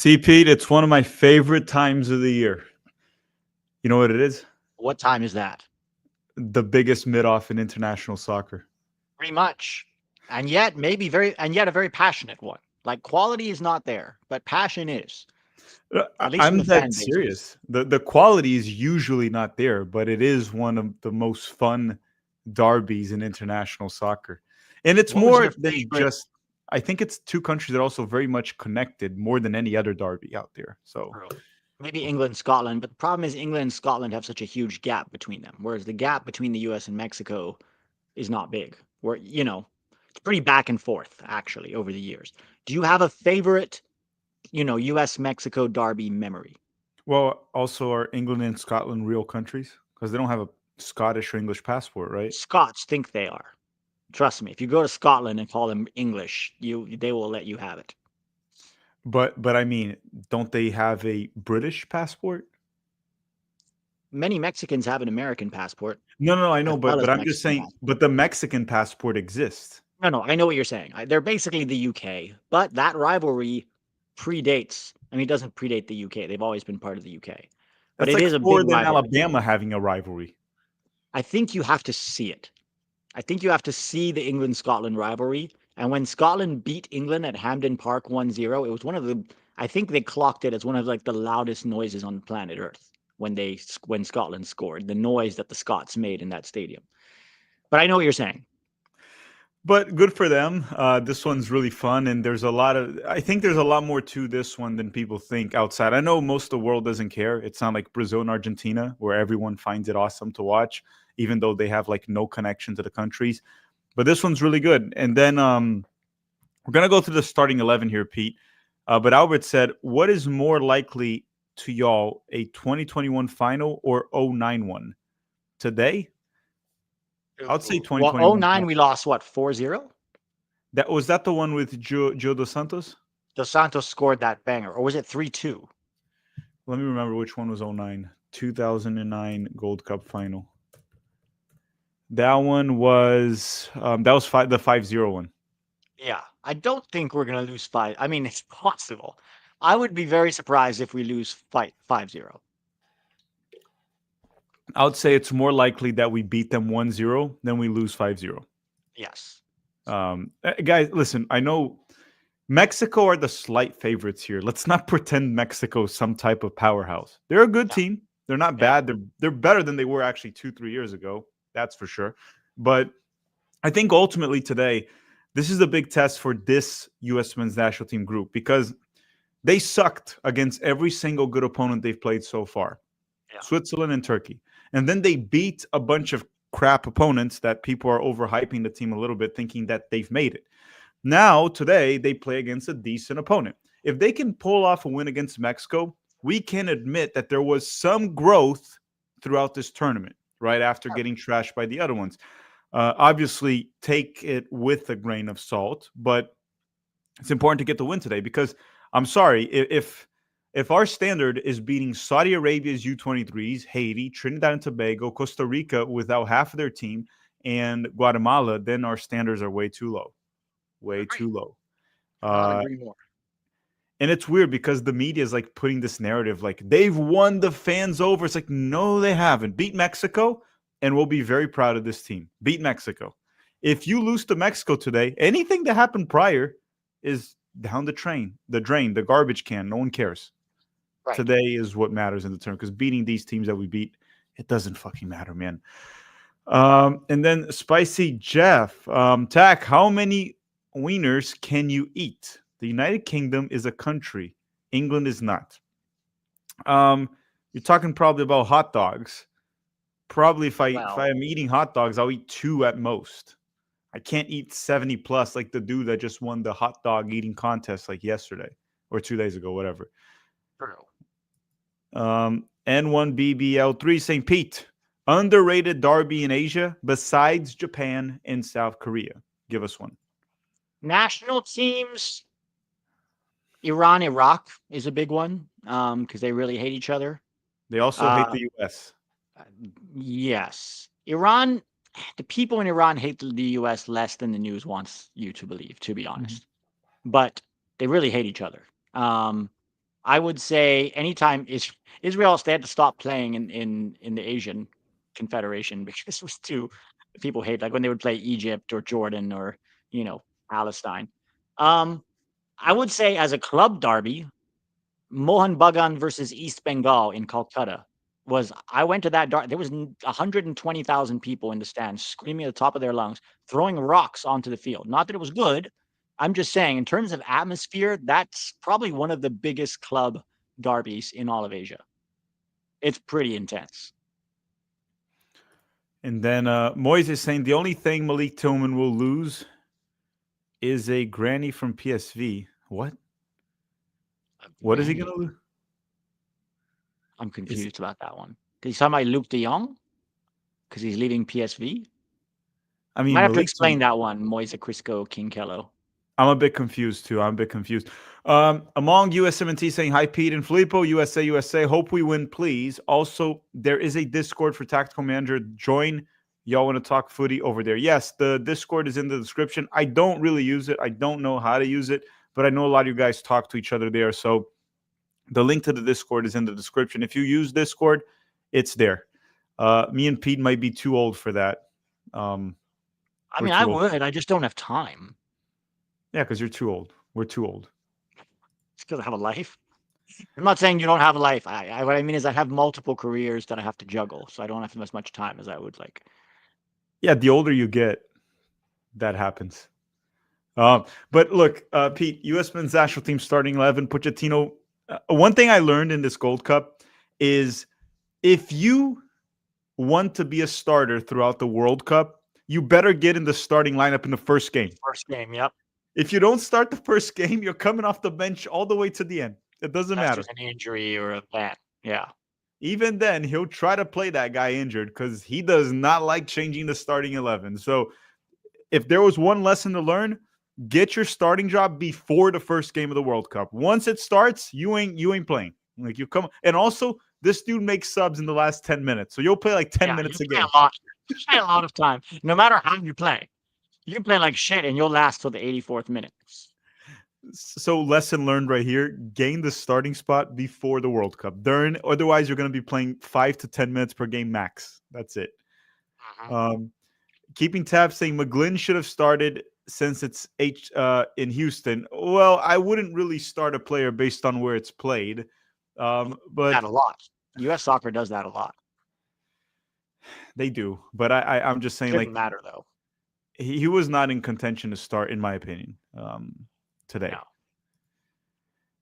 See, Pete, it's one of my favorite times of the year. You know what it is? What time is that? The biggest mid-off in international soccer. Pretty much. And yet, and yet a very passionate one. Like quality is not there, but passion is. At least from I'm the that fan bases. serious. The quality is usually not there, but it is one of the most fun derbies in international soccer. And it's What was more your than favorite? just I think it's two countries that are also very much connected more than any other derby out there. So Maybe England, Scotland, but the problem is England and Scotland have such a huge gap between them, whereas the gap between the US and Mexico is not big. It's pretty back and forth actually over the years. Do you have a favorite, US Mexico derby memory? well, also are England and Scotland real countries? Because they don't have a Scottish or English passport, right? Scots think they are. Trust me, if you go to Scotland and call them English, they will let you have it. But I mean, don't they have a British passport? Many Mexicans have an American passport No, I as know, well but as a I'm just Mexican saying, passport. but the Mexican passport exists. No, I know what you're saying. They're basically the UK, but that rivalry predates. I mean, it doesn't predate the UK. They've always been part of the UK, but That's it like is a big Florida and rivalry. Alabama having a rivalry. I think you have to see it. I think you have to see the England Scotland rivalry. And when Scotland beat England at Hampden Park 1-0, it was one of the I think they clocked it as one of like the loudest noises on planet Earth when Scotland scored, the noise that the Scots made in that stadium. But I know what you're saying. But good for them. This one's really fun, and there's a lot of. I think there's a lot more to this one than people think outside. I know most of the world doesn't care. It's not like Brazil and Argentina, where everyone finds it awesome to watch, even though they have like no connection to the countries. But this one's really good. And then we're gonna go through the starting 11 here, Pete. But Albert said, "What is more likely to y'all, a 2021 final or 09 one today?" I would say Well, oh 2021 nine final. we lost what, 4-0? That the one with Joe Dos Santos. Dos Santos scored that banger, or was it 3-2? Let me remember which one was 09. 2009 Gold Cup final. That one was the 5-0 one. Yeah, I don't think we're gonna lose five. I mean, it's possible. I would be very surprised if we lose 5-0. I would say it's more likely that we beat them 1-0 than we lose 5-0. Yes. Guys, listen, I know Mexico are the slight favorites here. Let's not pretend Mexico's some type of powerhouse. They're a good Yeah. team. They're not Yeah. bad. They're better than they were actually 2-3 years ago. That's for sure. But I think ultimately today, this is a big test for this U.S. men's national team group because they sucked against every single good opponent they've played so far, Yeah. Switzerland and Turkey. And then they beat a bunch of crap opponents that people are overhyping the team a little bit, thinking that they've made it. Now, today, they play against a decent opponent. If they can pull off a win against Mexico, we can admit that there was some growth throughout this tournament, right after getting trashed by the other ones. Obviously, take it with a grain of salt, but it's important to get the win today because I'm sorry if our standard is beating Saudi Arabia's U23s, Haiti, Trinidad and Tobago, Costa Rica without half of their team, and Guatemala, then our standards are way too low, way Agree. too low. Could not Uh, agree more. and it's weird because the media is like putting this narrative like they've won the fans over. It's like, no, they haven't. Beat Mexico, and we'll be very proud of this team. Beat Mexico. If you lose to Mexico today, anything that happened prior is down the drain, the garbage can. No one cares. Right. Today is what matters in the term because beating these teams that we beat, it doesn't fucking matter, man. And then Spicy Jeff, Tack, how many wieners can you eat? The United Kingdom is a country. England is not. Um, you're talking probably about hot dogs. Probably if I Well, am eating hot dogs, I'll eat 2 at most. I can't eat 70 plus like the dude that just won the hot dog eating contest like yesterday or 2 days ago, whatever. true. N1BBL3 St. Pete. Underrated derby in Asia besides Japan and South Korea. Give us one. National teams, Iran, Iraq is a big one because they really hate each other. They also hate Uh, the US. yes. Iran, the people in Iran hate the US less than the news wants you to believe, to be Mhm. honest. But they really hate each other. Um, I would say anytime Israel they had to stop playing in the Asian Confederation because it was too people hate like when they would play Egypt or Jordan or Palestine. Um, I would say as a club derby, Mohan Bagan versus East Bengal in Calcutta was. I went to that there was 120,000 people in the stands screaming at the top of their lungs, throwing rocks onto the field. Not that it was good. I'm just saying, in terms of atmosphere, that's probably one of the biggest club derbies in all of Asia. It's pretty intense. And then Moise is saying the only thing Malik Tillman will lose is a granny from PSV. What? What is he going to lose? I'm confused about that one. Did he talking about Luke de Jong? Because he's leaving PSV? I You mean, might have to Malik explain Tillman, that one, Moise Crisco King Kello. I'm a bit confused too. I'm a bit confused. Among USMNT saying hi, Pete and Filippo, USA, USA. Hope we win, please. Also, there is a Discord for Tactical Manager. Join. Y'all want to talk footy over there? Yes, the Discord is in the description. I don't really use it. I don't know how to use it, but I know a lot of you guys talk to each other there. So the link to the Discord is in the description. If you use Discord, it's there. Me and Pete might be too old for that. I mean, I would. I just don't have time. Yeah, because you're too old. We're too old. It's because I have a life. I'm not saying you don't have a life. What I mean is I have multiple careers that I have to juggle, so I don't have as much time as I would like. Yeah, the older you get, that happens. But look, Pete, U.S. men's national team starting 11, Pochettino. One thing I learned in this Gold Cup is if you want to be a starter throughout the World Cup, you better get in the starting lineup in the first game. First game, yep. If you don't start the first game, you're coming off the bench all the way to the end. It doesn't matter. Just an injury or a bad. Yeah. Even then, he'll try to play that guy injured because he does not like changing the starting 11. So if there was one lesson to learn, get your starting job before the first game of the World Cup. Once it starts, you ain't playing. Like you come, and also this dude makes subs in the last 10 minutes, so you'll play like 10 minutes a game. You play a lot of time, no matter how you play. You can play like shit, and you'll last till the 84th minute. So lesson learned right here: gain the starting spot before the World Cup. Otherwise, you're going to be playing 5 to 10 minutes per game max. That's it. Keeping tabs saying McGlynn should have started since it's in Houston. Well, I wouldn't really start a player based on where it's played. But that a lot. U.S. soccer does that a lot. They do, but I'm just saying, Shouldn't matter though. He was not in contention to start, in my opinion, today.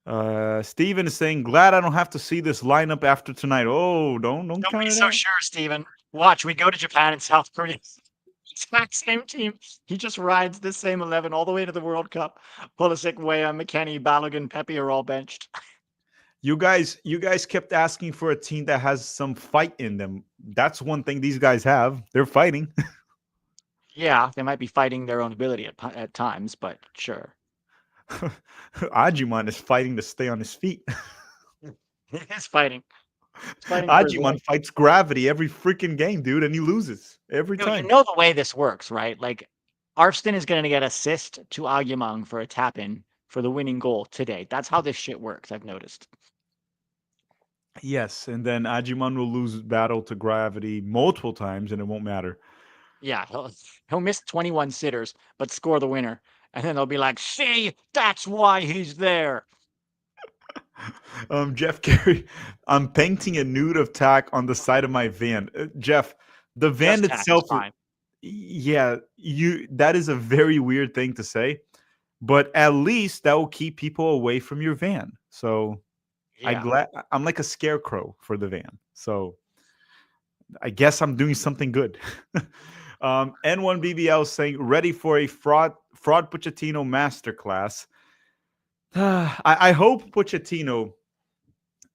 No. Steven is saying, glad I don't have to see this lineup after tonight. Oh, don't be so sure, Steven. Watch, we go to Japan and South Korea. Exact same team. He just rides this same 11 all the way to the World Cup. Pulisic, Weah, McKennie, Balogun, Pepe are all benched. You guys kept asking for a team that has some fight in them. That's one thing these guys have. They're fighting. Yeah, they might be fighting their own ability at times, but sure. Ajiman is fighting to stay on his feet. He's fighting. Ajiman fights gravity every freaking game, dude, and he loses every time. You know the way this works, right? Like, Arston is going to get assist to Agyemang for a tap-in for the winning goal today. That's how this shit works, I've noticed. Yes, and then Ajiman will lose battle to gravity multiple times, and it won't matter. Yeah, he'll miss 21 sitters, but score the winner. And then they'll be like, see, that's why he's there. Jeff Carey, I'm painting a nude of tack on the side of my van. Jeff, the van itself, yeah, that is a very weird thing to say, but at least that will keep people away from your van. So yeah. I'm like a scarecrow for the van. So I guess I'm doing something good. N1BBL saying ready for a fraud Pochettino masterclass. I hope Pochettino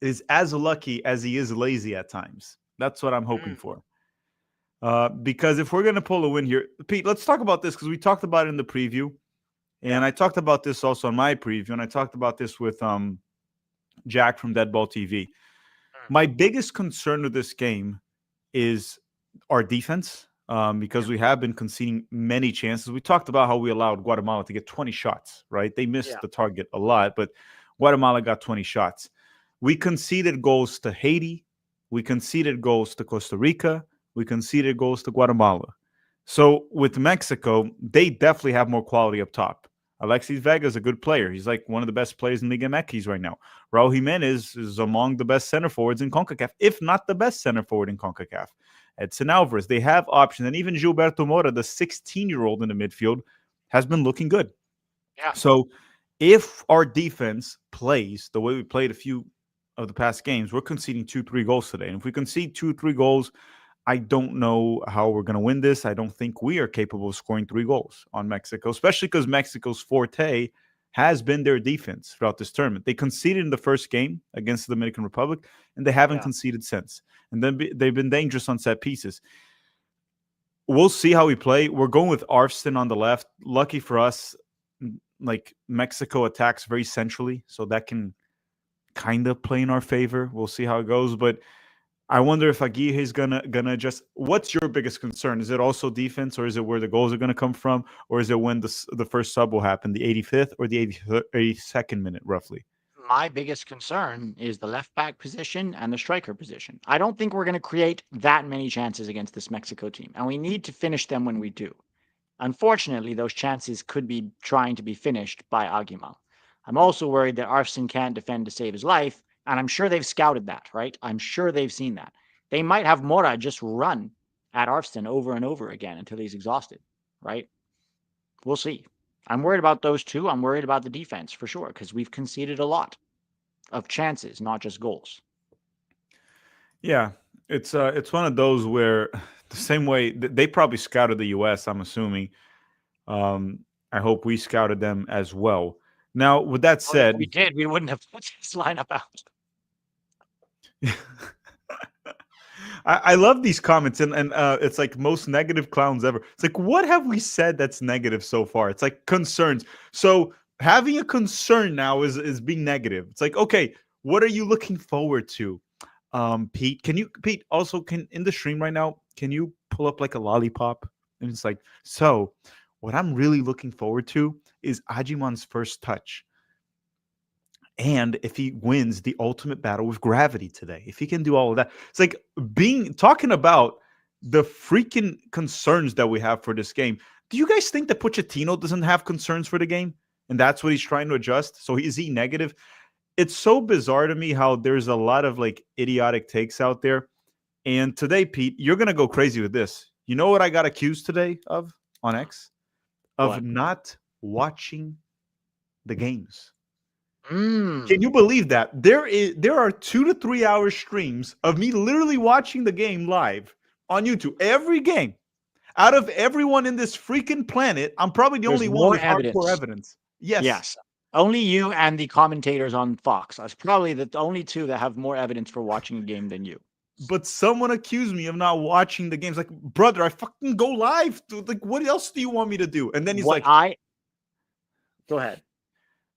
is as lucky as he is lazy at times. That's what I'm hoping for. Because if we're going to pull a win here, Pete, let's talk about this because we talked about it in the preview. And I talked about this also in my preview. And I talked about this with Jack from Deadball TV. My biggest concern with this game is our defense. Because we have been conceding many chances. We talked about how we allowed Guatemala to get 20 shots, right? They missed the target a lot, but Guatemala got 20 shots. We conceded goals to Haiti. We conceded goals to Costa Rica. We conceded goals to Guatemala. So with Mexico, they definitely have more quality up top. Alexis Vega is a good player. He's like one of the best players in Liga MX right now. Raul Jimenez is among the best center forwards in CONCACAF, if not the best center forward in CONCACAF. Edson Alvarez, they have options. And even Gilberto Mora, the 16-year-old in the midfield, has been looking good. Yeah. So if our defense plays the way we played a few of the past games, we're conceding 2-3 goals today. And if we concede 2-3 goals, I don't know how we're going to win this. I don't think we are capable of scoring 3 goals on Mexico, especially because Mexico's forte has been their defense throughout this tournament. They conceded in the first game against the Dominican Republic, and they haven't conceded since. And then they've been dangerous on set pieces. We'll see how we play. We're going with Arfston on the left. Lucky for us, like Mexico attacks very centrally, so that can kind of play in our favor. We'll see how it goes, but I wonder if Aguirre is gonna just. What's your biggest concern? Is it also defense, or is it where the goals are gonna come from, or is it when the first sub will happen, the 85th or the 82nd minute, roughly? My biggest concern is the left back position and the striker position. I don't think we're going to create that many chances against this Mexico team, and we need to finish them when we do. Unfortunately, those chances could be trying to be finished by Aguimal. I'm also worried that Arfson can't defend to save his life, and I'm sure they've scouted that, right? I'm sure they've seen that. They might have Mora just run at Arfson over and over again until he's exhausted, right? We'll see. I'm worried about those two. I'm worried about the defense for sure, because we've conceded a lot of chances, not just goals. Yeah, it's one of those where the same way they probably scouted the U.S. I'm assuming. I hope we scouted them as well. Now, with that said, if we did, we wouldn't have put this lineup out. I love these comments, and it's like most negative clowns ever. It's like, what have we said that's negative so far? It's like concerns. So having a concern now is being negative. It's like, okay, what are you looking forward to? Pete, Pete, also can in the stream right now, can you pull up like a lollipop? And it's like, so what I'm really looking forward to is Ajiman's first touch. And if he wins the ultimate battle with gravity today, if he can do all of that, it's like talking about the freaking concerns that we have for this game. Do you guys think that Pochettino doesn't have concerns for the game? And that's what he's trying to adjust? So is he negative? It's so bizarre to me how there's a lot of like idiotic takes out there. And today, Pete, you're going to go crazy with this. You know what I got accused today of on X? Of not watching the games. Can you believe that? There are 2 to 3 hour streams of me literally watching the game live on YouTube. Every game. Out of everyone in this freaking planet, I'm probably the only one with hardcore evidence. Yes. Only you and the commentators on Fox. That's probably the only two that have more evidence for watching a game than you. But someone accused me of not watching the games. Like, brother, I fucking go live. Like, what else do you want me to do? And then he's Go ahead.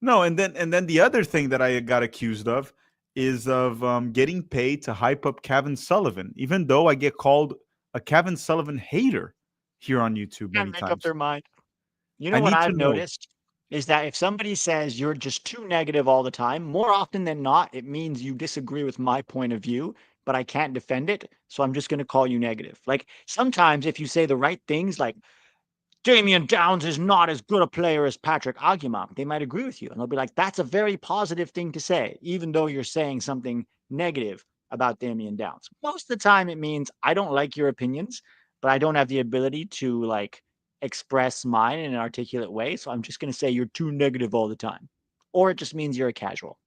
No, and then the other thing that I got accused of is of getting paid to hype up Kevin Sullivan, even though I get called a Kevin Sullivan hater here on YouTube many Make times. up their mind. You know what I've noticed is that if somebody says you're just too negative all the time, more often than not, it means you disagree with my point of view, but I can't defend it, so I'm just going to call you negative. Like sometimes if you say the right things, like Damian Downs is not as good a player as Patrick Aguiman, they might agree with you. And they'll be like, that's a very positive thing to say, even though you're saying something negative about Damian Downs. Most of the time it means I don't like your opinions, but I don't have the ability to like express mine in an articulate way. So I'm just going to say you're too negative all the time. Or it just means you're a casual.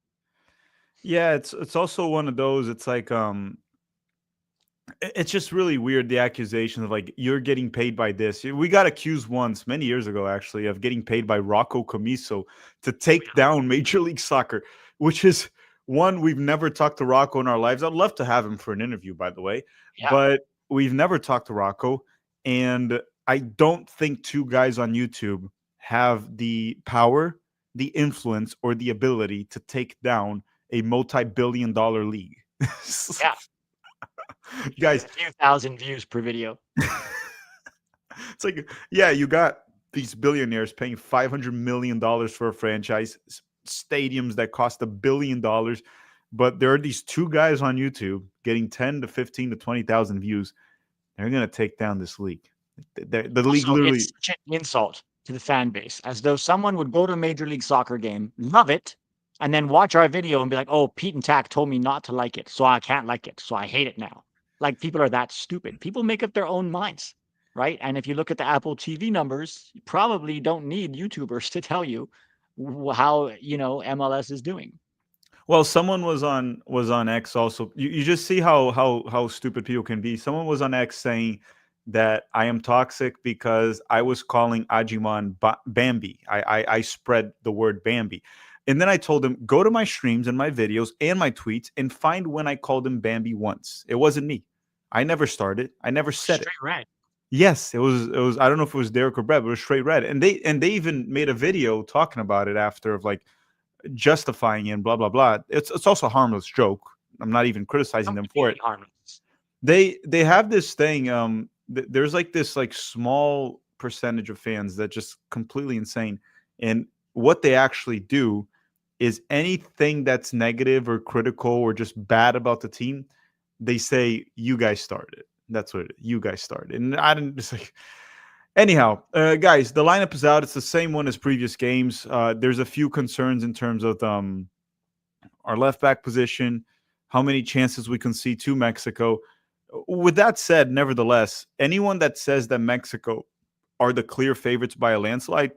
Yeah, it's also one of those, it's like it's just really weird, the accusation of like you're getting paid by this. We got accused once many years ago actually of getting paid by Rocco Comiso to take down Major League Soccer, which is one we've never talked to Rocco in our lives. I'd love to have him for an interview, by the way, but we've never talked to Rocco, and I don't think two guys on YouTube have the power, the influence, or the ability to take down a multi-billion-dollar league. Yeah. Guys, a few thousand views per video. It's like, yeah, you got these billionaires paying $500 million for a franchise, stadiums that cost $1 billion. but there are these two guys on YouTube getting 10 to 15 to 20,000 views. They're going to take down this league. The league Also, literally. it's such an insult to the fan base, as though someone would go to a Major League Soccer game, love it, and then watch our video and be like, "Oh, Pete and Tack told me not to like it, so I can't like it, so I hate it now." Like, people are that stupid. People make up their own minds, right? And if you look at the Apple TV numbers, you probably don't need YouTubers to tell you how MLS is doing. Well, someone was on X also. You just see how stupid people can be. Someone was on X saying that I am toxic because I was calling Ajimon Bambi. I spread the word Bambi. And then I told him, go to my streams and my videos and my tweets and find when I called him Bambi once. It wasn't me. I never started. I never said Straight red. Yes, it was. I don't know if it was Derek or Brett, but it was straight red. And they even made a video talking about it after, of like justifying it and blah blah blah. It's also a harmless joke. I'm not even criticizing them for it. Harmless. They have this thing. There's like this like small percentage of fans that just completely insane, and what they actually do is anything that's negative or critical or just bad about the team, they say you guys started it. That's what you guys started. And I didn't just like. Anyhow, guys, the lineup is out. It's the same one as previous games. There's a few concerns in terms of our left back position, how many chances we can see to Mexico. With that said, nevertheless, anyone that says that Mexico are the clear favorites by a landslide,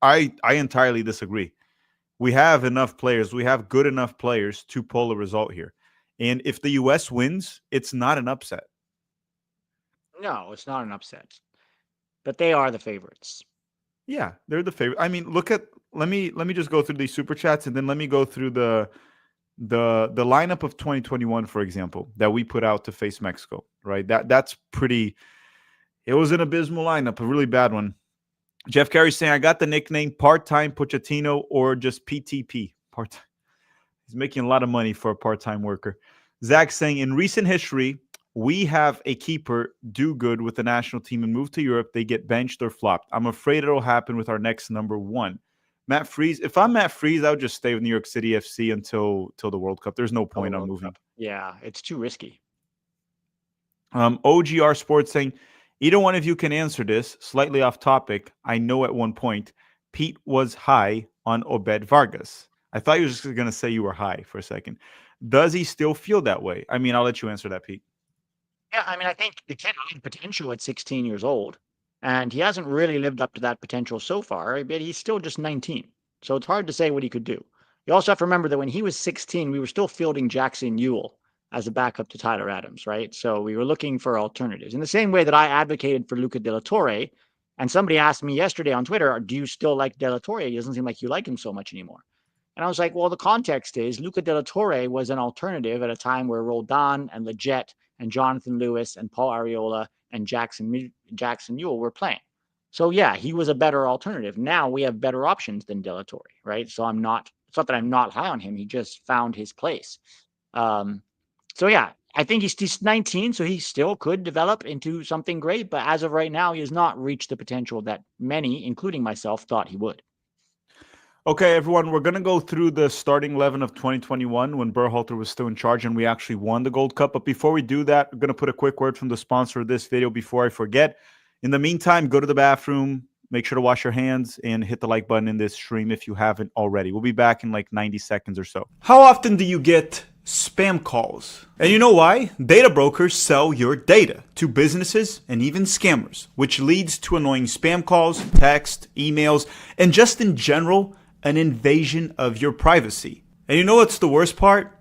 I entirely disagree. We have enough players. We have good enough players to pull a result here. And if the U.S. wins, it's not an upset. No, it's not an upset. But they are the favorites. Yeah, they're the favorite. I mean, let me just go through these super chats, and then let me go through the lineup of 2021, for example, that we put out to face Mexico, right? That's pretty. It was an abysmal lineup, a really bad one. Jeff Carey saying, I got the nickname part-time Pochettino or just PTP. Part-time. He's making a lot of money for a part-time worker. Zach saying, in recent history, we have a keeper do good with the national team and move to Europe. They get benched or flopped. I'm afraid it'll happen with our next number one. Matt Freeze. If I'm Matt Freeze, I would just stay with New York City FC until the World Cup. There's no point on moving. Yeah, it's too risky. OGR Sports saying, either one of you can answer this. Slightly off topic. I know at one point Pete was high on Obed Vargas. I thought you were just going to say you were high for a second. Does he still feel that way? I mean, I'll let you answer that, Pete. Yeah, I mean, I think the kid had potential at 16 years old, and he hasn't really lived up to that potential so far, but he's still just 19. So it's hard to say what he could do. You also have to remember that when he was 16, we were still fielding Jackson Ewell as a backup to Tyler Adams, right? So we were looking for alternatives. In the same way that I advocated for Luca De La Torre, and somebody asked me yesterday on Twitter, do you still like De La Torre? It doesn't seem like you like him so much anymore. And I was like, well, the context is Luca De La Torre was an alternative at a time where Roldan and Leggett and Jonathan Lewis and Paul Arriola and Jackson Ewell were playing. So yeah, he was a better alternative. Now we have better options than De La Torre, right? So it's not that I'm not high on him. He just found his place. So yeah, I think he's 19, so he still could develop into something great. But as of right now, he has not reached the potential that many, including myself, thought he would. Okay, everyone, we're going to go through the starting 11 of 2021 when Berhalter was still in charge and we actually won the Gold Cup. But before we do that, we're going to put a quick word from the sponsor of this video before I forget. In the meantime, go to the bathroom, make sure to wash your hands, and hit the like button in this stream if you haven't already. We'll be back in like 90 seconds or so. How often do you get spam calls? And you know why? Data brokers sell your data to businesses and even scammers, which leads to annoying spam calls, text, emails, and just in general, an invasion of your privacy. And you know what's the worst part?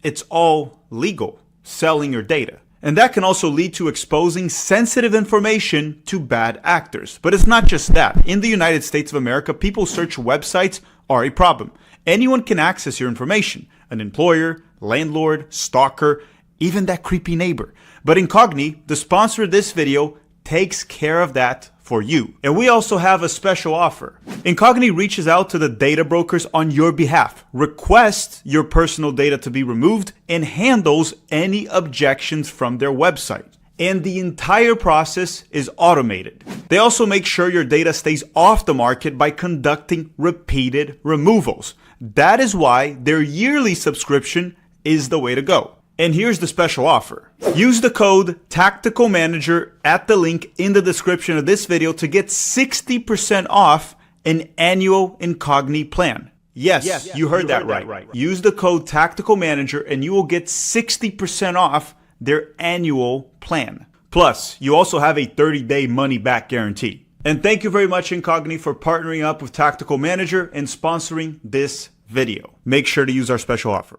It's all legal, selling your data. And that can also lead to exposing sensitive information to bad actors. But it's not just that. In the United States of America, people search websites are a problem. Anyone can access your information. An employer, landlord, stalker, even that creepy neighbor. But Incogn, the sponsor of this video, takes care of that for you. And we also have a special offer. Incogn reaches out to the data brokers on your behalf, requests your personal data to be removed, and handles any objections from their website. And the entire process is automated. They also make sure your data stays off the market by conducting repeated removals. That is why their yearly subscription is the way to go. And here's the special offer. Use the code Tactical Manager at the link in the description of this video to get 60% off an annual Incogn plan. Yes, you heard that right. Use the code Tactical Manager and you will get 60% off their annual plan. Plus, you also have a 30-day money-back guarantee. And thank you very much, Incogn, for partnering up with Tactical Manager and sponsoring this video. Make sure to use our special offer.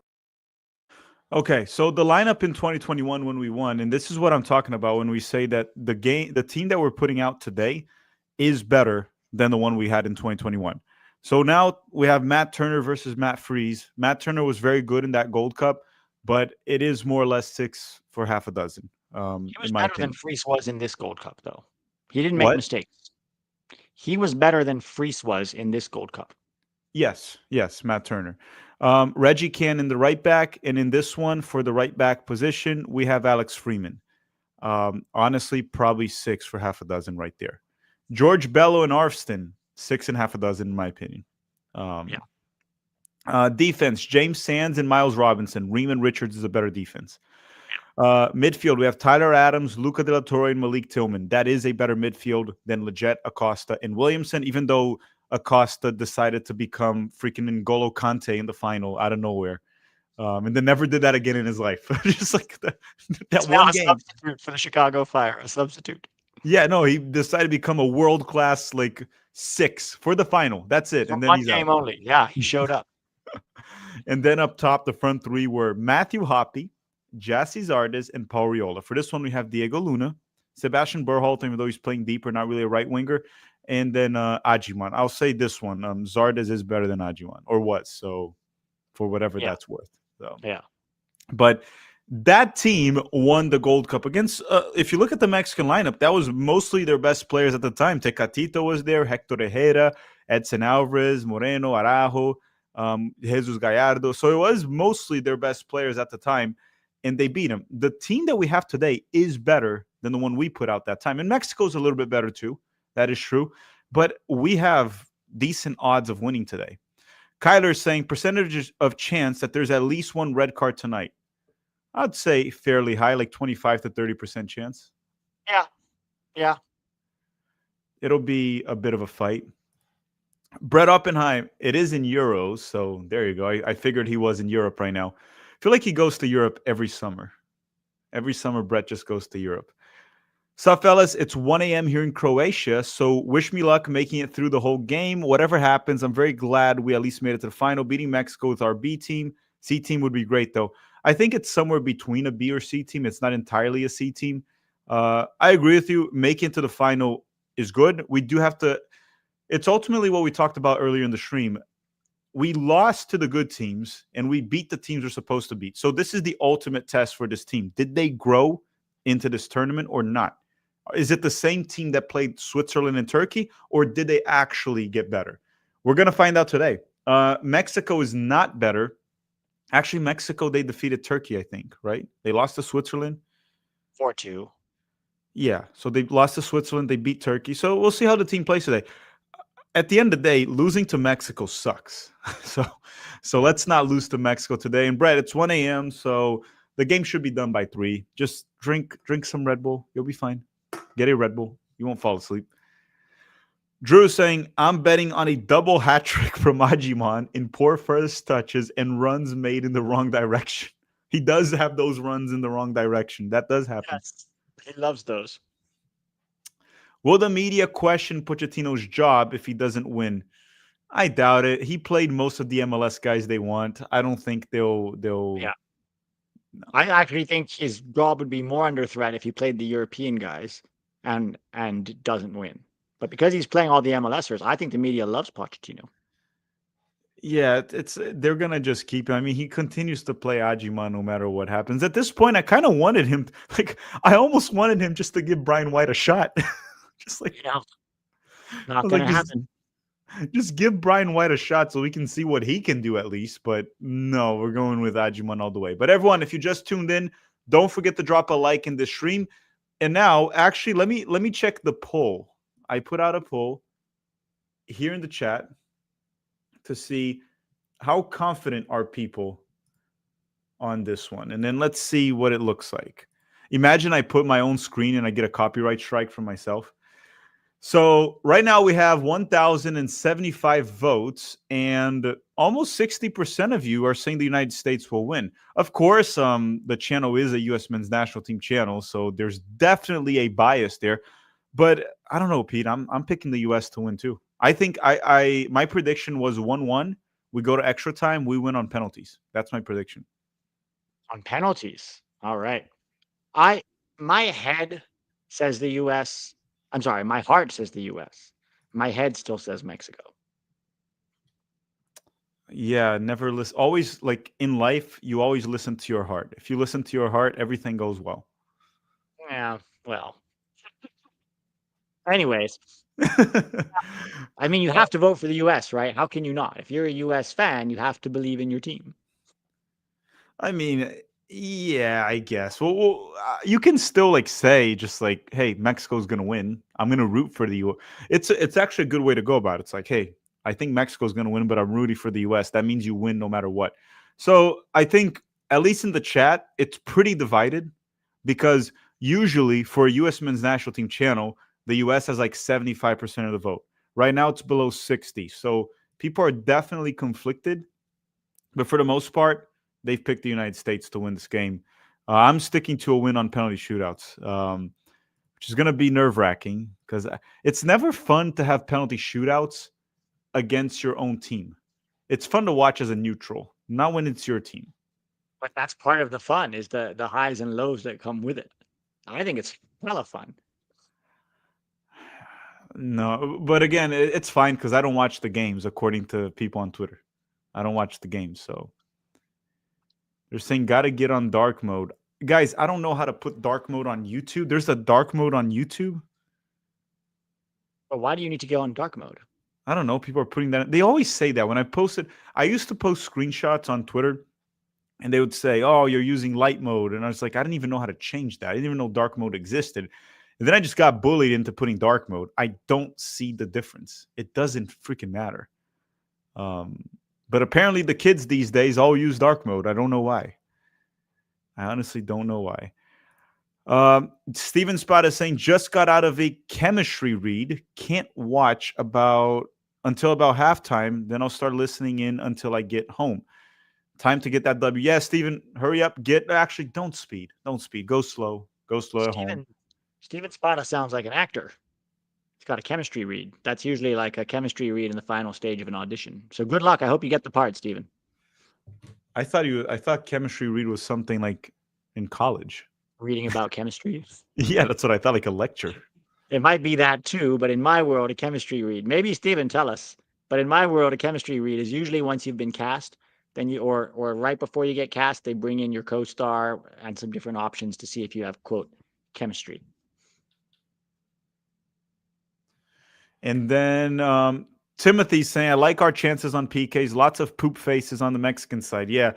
Okay, so the lineup in 2021 when we won, and this is what I'm talking about when we say that the team that we're putting out today is better than the one we had in 2021. So now we have Matt Turner versus Matt Freese. Matt Turner was very good in that Gold Cup, but it is more or less 6 for half a dozen. He was better than Freese was in this Gold Cup, though. He didn't make mistakes. He was better than Freese was in this Gold Cup. Yes, Matt Turner. Reggie Can in the right back, and in this one for the right back position, we have Alex Freeman. Honestly, probably 6 for half a dozen right there. George Bello and Arfston, 6 and half a dozen in my opinion. Defense, James Sands and Miles Robinson. Riemann Richards is a better defense. Midfield, we have Tyler Adams, Luca De La Torre, and Malik Tillman. That is a better midfield than Lletget, Acosta, and Williamson, even though Acosta decided to become freaking N'Golo Kante in the final out of nowhere. And then never did that again in his life. Just like that one game. Substitute for the Chicago Fire, a substitute. Yeah, no, he decided to become a world-class 6 for the final. That's it. And then one he's game out. Only. Yeah, he showed up. And then up top, the front three were Matthew Hoppe, Jassy Zardes, and Paul Riola. For this one, we have Diego Luna, Sebastian Berhalter, even though he's playing deeper, not really a right winger, and then Ajiman. I'll say this one. Zardes is better than Ajiman, or was, so for whatever that's worth. So. Yeah. But that team won the Gold Cup against, if you look at the Mexican lineup, that was mostly their best players at the time. Tecatito was there, Hector Herrera, Edson Alvarez, Moreno, Araujo, Jesus Gallardo. So it was mostly their best players at the time, and they beat them. The team that we have today is better than the one we put out that time. And Mexico's a little bit better too. That is true. But we have decent odds of winning today. Kyler is saying percentages of chance that there's at least one red card tonight. I'd say fairly high, like 25 to 30% chance. Yeah. It'll be a bit of a fight. Brett Oppenheim, it is in euros, so there you go. I figured he was in Europe right now. I feel like he goes to Europe every summer. Every summer, Brett just goes to Europe. So, fellas, it's 1 a.m. here in Croatia, so wish me luck making it through the whole game. Whatever happens, I'm very glad we at least made it to the final. Beating Mexico with our B team. C team would be great, though. I think it's somewhere between a B or C team. It's not entirely a C team. I agree with you. Making it to the final is good. We do have to – it's ultimately what we talked about earlier in the stream. We lost to the good teams, and we beat the teams we're supposed to beat. So this is the ultimate test for this team. Did they grow into this tournament or not? Is it the same team that played Switzerland and Turkey, or did they actually get better? We're going to find out today. Mexico is not better. Actually, Mexico, they defeated Turkey, I think, right? They lost to Switzerland. 4-2. Yeah, so they lost to Switzerland. They beat Turkey. So we'll see how the team plays today. At the end of the day, losing to Mexico sucks. So let's not lose to Mexico today. And Brett, it's 1 a.m., so the game should be done by 3. Just drink some Red Bull. You'll be fine. Get a Red Bull. You won't fall asleep. Drew is saying, I'm betting on a double hat trick from Ajiman in poor first touches and runs made in the wrong direction. He does have those runs in the wrong direction. That does happen. Yes, he loves those. Will the media question Pochettino's job if he doesn't win? I doubt it. He played most of the MLS guys they want. I don't think they'll. Yeah. No. I actually think his job would be more under threat if he played the European guys and doesn't win. But because he's playing all the MLSers, I think the media loves Pochettino. Yeah, they're gonna just keep him. I mean, he continues to play Ajiman no matter what happens. At this point, I kind of wanted him. I almost wanted him just to give Brian White a shot. Just not gonna happen. Just give Brian White a shot so we can see what he can do at least. But no, we're going with Ajiman all the way. But everyone, if you just tuned in, don't forget to drop a like in this stream. And now, actually, let me check the poll. I put out a poll here in the chat to see how confident are people on this one, and then let's see what it looks like. Imagine I put my own screen and I get a copyright strike from myself. So right now we have 1,075 votes, and almost 60% of you are saying the United States will win. Of course, the channel is a U.S. men's national team channel, so there's definitely a bias there. But I don't know, Pete. I'm picking the U.S. to win too. I think I my prediction was 1-1. We go to extra time. We win on penalties. That's my prediction. On penalties. All right. My head says the US. I'm sorry, my heart says the US. My head still says Mexico. Yeah, never listen. Always, like in life, you always listen to your heart. If you listen to your heart, everything goes well. Yeah, well. Anyways, I mean, you Uh, have to vote for the US, right? How can you not? If you're a US fan, you have to believe in your team. I mean, yeah, I guess. You can still like say just like, "Hey, Mexico's gonna win. I'm gonna root for the U." It's actually a good way to go about it. It's like, "Hey, I think Mexico's gonna win, but I'm rooting for the U.S." That means you win no matter what. So I think at least in the chat, it's pretty divided because usually for a U.S. men's national team channel, the U.S. has like 75% of the vote. Right now, it's below 60. So people are definitely conflicted, but for the most part, they've picked the United States to win this game. I'm sticking to a win on penalty shootouts, which is going to be nerve wracking because it's never fun to have penalty shootouts against your own team. It's fun to watch as a neutral, not when it's your team. But that's part of the fun is the highs and lows that come with it. I think it's hella fun. No, but again, it's fine because I don't watch the games according to people on Twitter. I don't watch the games, so they're saying gotta get on dark mode. Guys, I don't know how to put dark mode on YouTube. There's a dark mode on YouTube. But why do you need to go on dark mode? I don't know. People are putting that. They always say that when I posted. I used to post screenshots on Twitter, and they would say, "Oh, you're using light mode," and I was like, I didn't even know how to change that. I didn't even know dark mode existed. And then I just got bullied into putting dark mode. I don't see the difference. It doesn't freaking matter. Um, but apparently, the kids these days all use dark mode. I don't know why. I honestly don't know why. Steven Spot is saying just got out of a chemistry read. Can't watch about until about halftime. Then I'll start listening in until I get home. Time to get that W. Yeah, Steven, hurry up. Actually, don't speed. Don't speed. Go slow. Go slow at home. Steven Spada sounds like an actor. He's got a chemistry read. That's usually like a chemistry read in the final stage of an audition. So good luck. I hope you get the part, Steven. I thought chemistry read was something like in college. Reading about chemistry. Yeah, that's what I thought, like a lecture. It might be that too, but in my world, a chemistry read. Maybe Steven, tell us. But in my world, a chemistry read is usually once you've been cast, then you or right before you get cast, they bring in your co-star and some different options to see if you have quote chemistry. And then Timothy's saying, I like our chances on PKs. Lots of poop faces on the Mexican side. Yeah,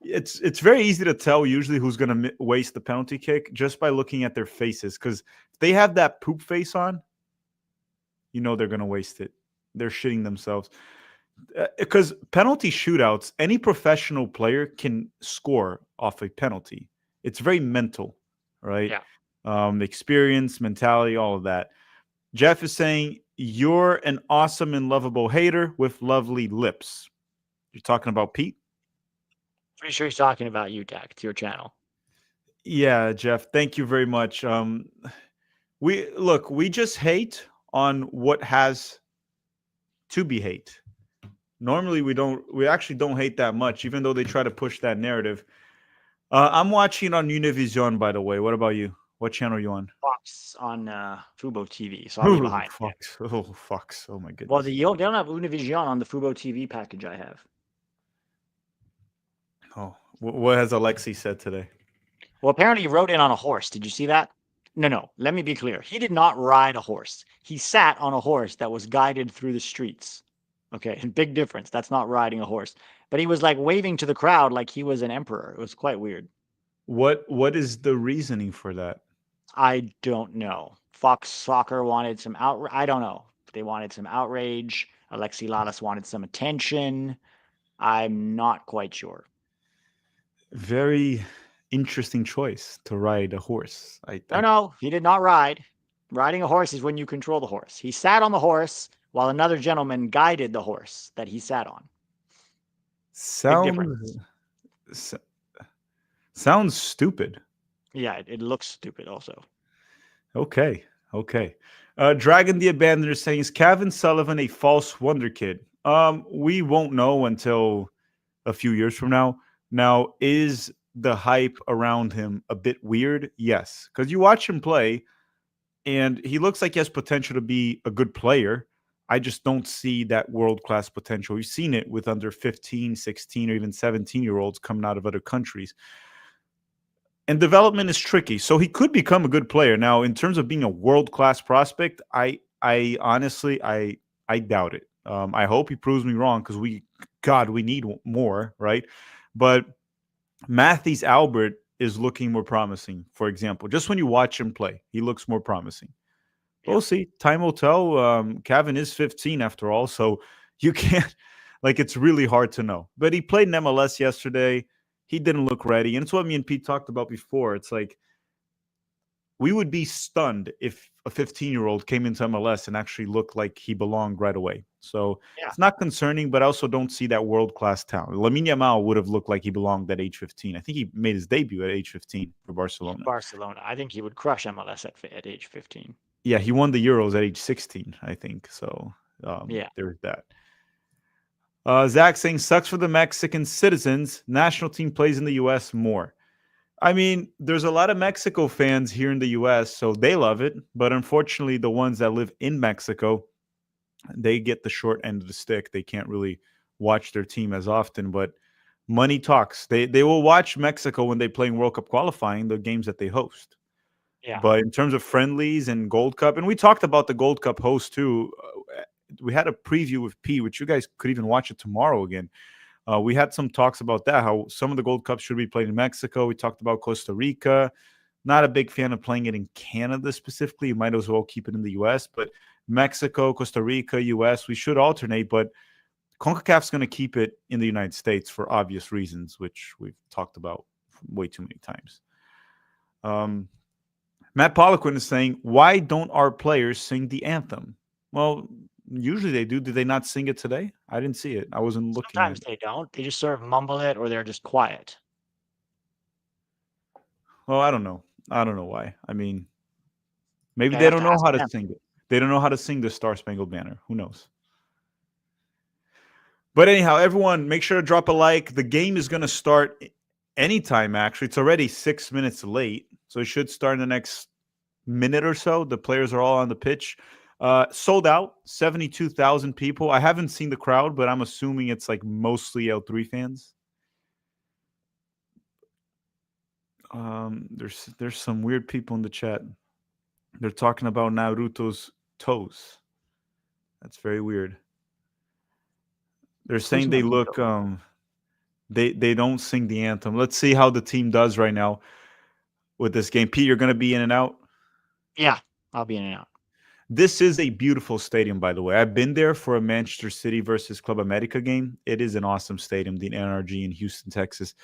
it's very easy to tell usually who's going to waste the penalty kick just by looking at their faces. Because if they have that poop face on, you know they're going to waste it. They're shitting themselves. Because penalty shootouts, any professional player can score off a penalty. It's very mental, right? Yeah. Experience, mentality, all of that. Jeff is saying, you're an awesome and lovable hater with lovely lips. You're talking about Pete? Pretty sure he's talking about you, Dak. It's your channel. Yeah, Jeff, thank you very much. We just hate on what has to be hate. Normally we actually don't hate that much, even though they try to push that narrative. I'm watching on Univision, by the way. What about you? What channel are you on? Fox on FuboTV, so I'll be behind. Fox. Oh, Fox. Oh my goodness. Well, they don't have Univision on the FuboTV package I have. Oh, what has Alexi said today? Well, apparently he rode in on a horse. Did you see that? No. Let me be clear. He did not ride a horse. He sat on a horse that was guided through the streets. Okay, big difference. That's not riding a horse. But he was like waving to the crowd like he was an emperor. It was quite weird. What is the reasoning for that? I don't know. Fox Soccer wanted some I don't know. They wanted some outrage. Alexi Lalas wanted some attention. I'm not quite sure. Very interesting choice to ride a horse. No, he did not ride. Riding a horse is when you control the horse. He sat on the horse while another gentleman guided the horse that he sat on. Big difference. sounds sounds stupid. Yeah, it looks stupid also. Okay, okay. Dragon the Abandoner is saying, is Kevin Sullivan a false wonder kid? We won't know until a few years from now. Now, is the hype around him a bit weird? Yes, because you watch him play, and he looks like he has potential to be a good player. I just don't see that world class potential. We've seen it with under 15, 16, or even 17-year-olds coming out of other countries. And development is tricky. So he could become a good player. Now, in terms of being a world class prospect, I honestly I doubt it. I hope he proves me wrong because we need more, right? But Matthews Albert is looking more promising. For example, just when you watch him play, he looks more promising. Yeah. We'll see. Time will tell. Kevin is 15 after all, so you can't like it's really hard to know. But he played in MLS yesterday. He didn't look ready, and it's what me and Pete talked about before. It's like we would be stunned if a 15-year-old came into MLS and actually looked like he belonged right away. So Yeah. it's not concerning, but I also don't see that world-class talent. Lamine Yamal would have looked like he belonged at age 15. I think he made his debut at age 15 for Barcelona. Barcelona. I think he would crush MLS at age 15. Yeah, he won the Euros at age 16, I think. So Yeah. there's that. Zach saying, sucks for the Mexican citizens. National team plays in the U.S. more. I mean, there's a lot of Mexico fans here in the U.S., so they love it. But unfortunately, the ones that live in Mexico, they get the short end of the stick. They can't really watch their team as often. But money talks. They will watch Mexico when they play in World Cup qualifying, the games that they host. Yeah. But in terms of friendlies and Gold Cup, and we talked about the Gold Cup host too. We had a preview with P, which you guys could even watch it tomorrow again. We had some talks about that, how some of the Gold Cups should be played in Mexico. We talked about Costa Rica. Not a big fan of playing it in Canada specifically. You might as well keep it in the U.S. But Mexico, Costa Rica, U.S., we should alternate. But CONCACAF's going to keep it in the United States for obvious reasons, which we've talked about way too many times. Matt Poliquin is saying, why don't our players sing the anthem? Well, usually they do. Did they not sing it today? I didn't see it. I wasn't looking Sometimes at it. they don't. They just sort of mumble it or they're just quiet. Well, I don't know. I don't know why. I mean, maybe I they have don't to know ask how to them. sing it. They don't know how to sing the Star Spangled Banner. Who knows? But anyhow, everyone, make sure to drop a like. The game is going to start anytime, actually. It's already 6 minutes late, so it should start in the next minute or so. The players are all on the pitch. Sold out, 72,000 people. I haven't seen the crowd, but I'm assuming it's like mostly L3 fans. There's some weird people in the chat. They're talking about Naruto's toes. That's very weird. They're saying they look they don't sing the anthem. Let's see how the team does right now with this game. Pete, you're gonna be in and out. Yeah, I'll be in and out. This is a beautiful stadium, by the way. I've been there for a Manchester City versus Club America game. It is an awesome stadium, the NRG in Houston, Texas.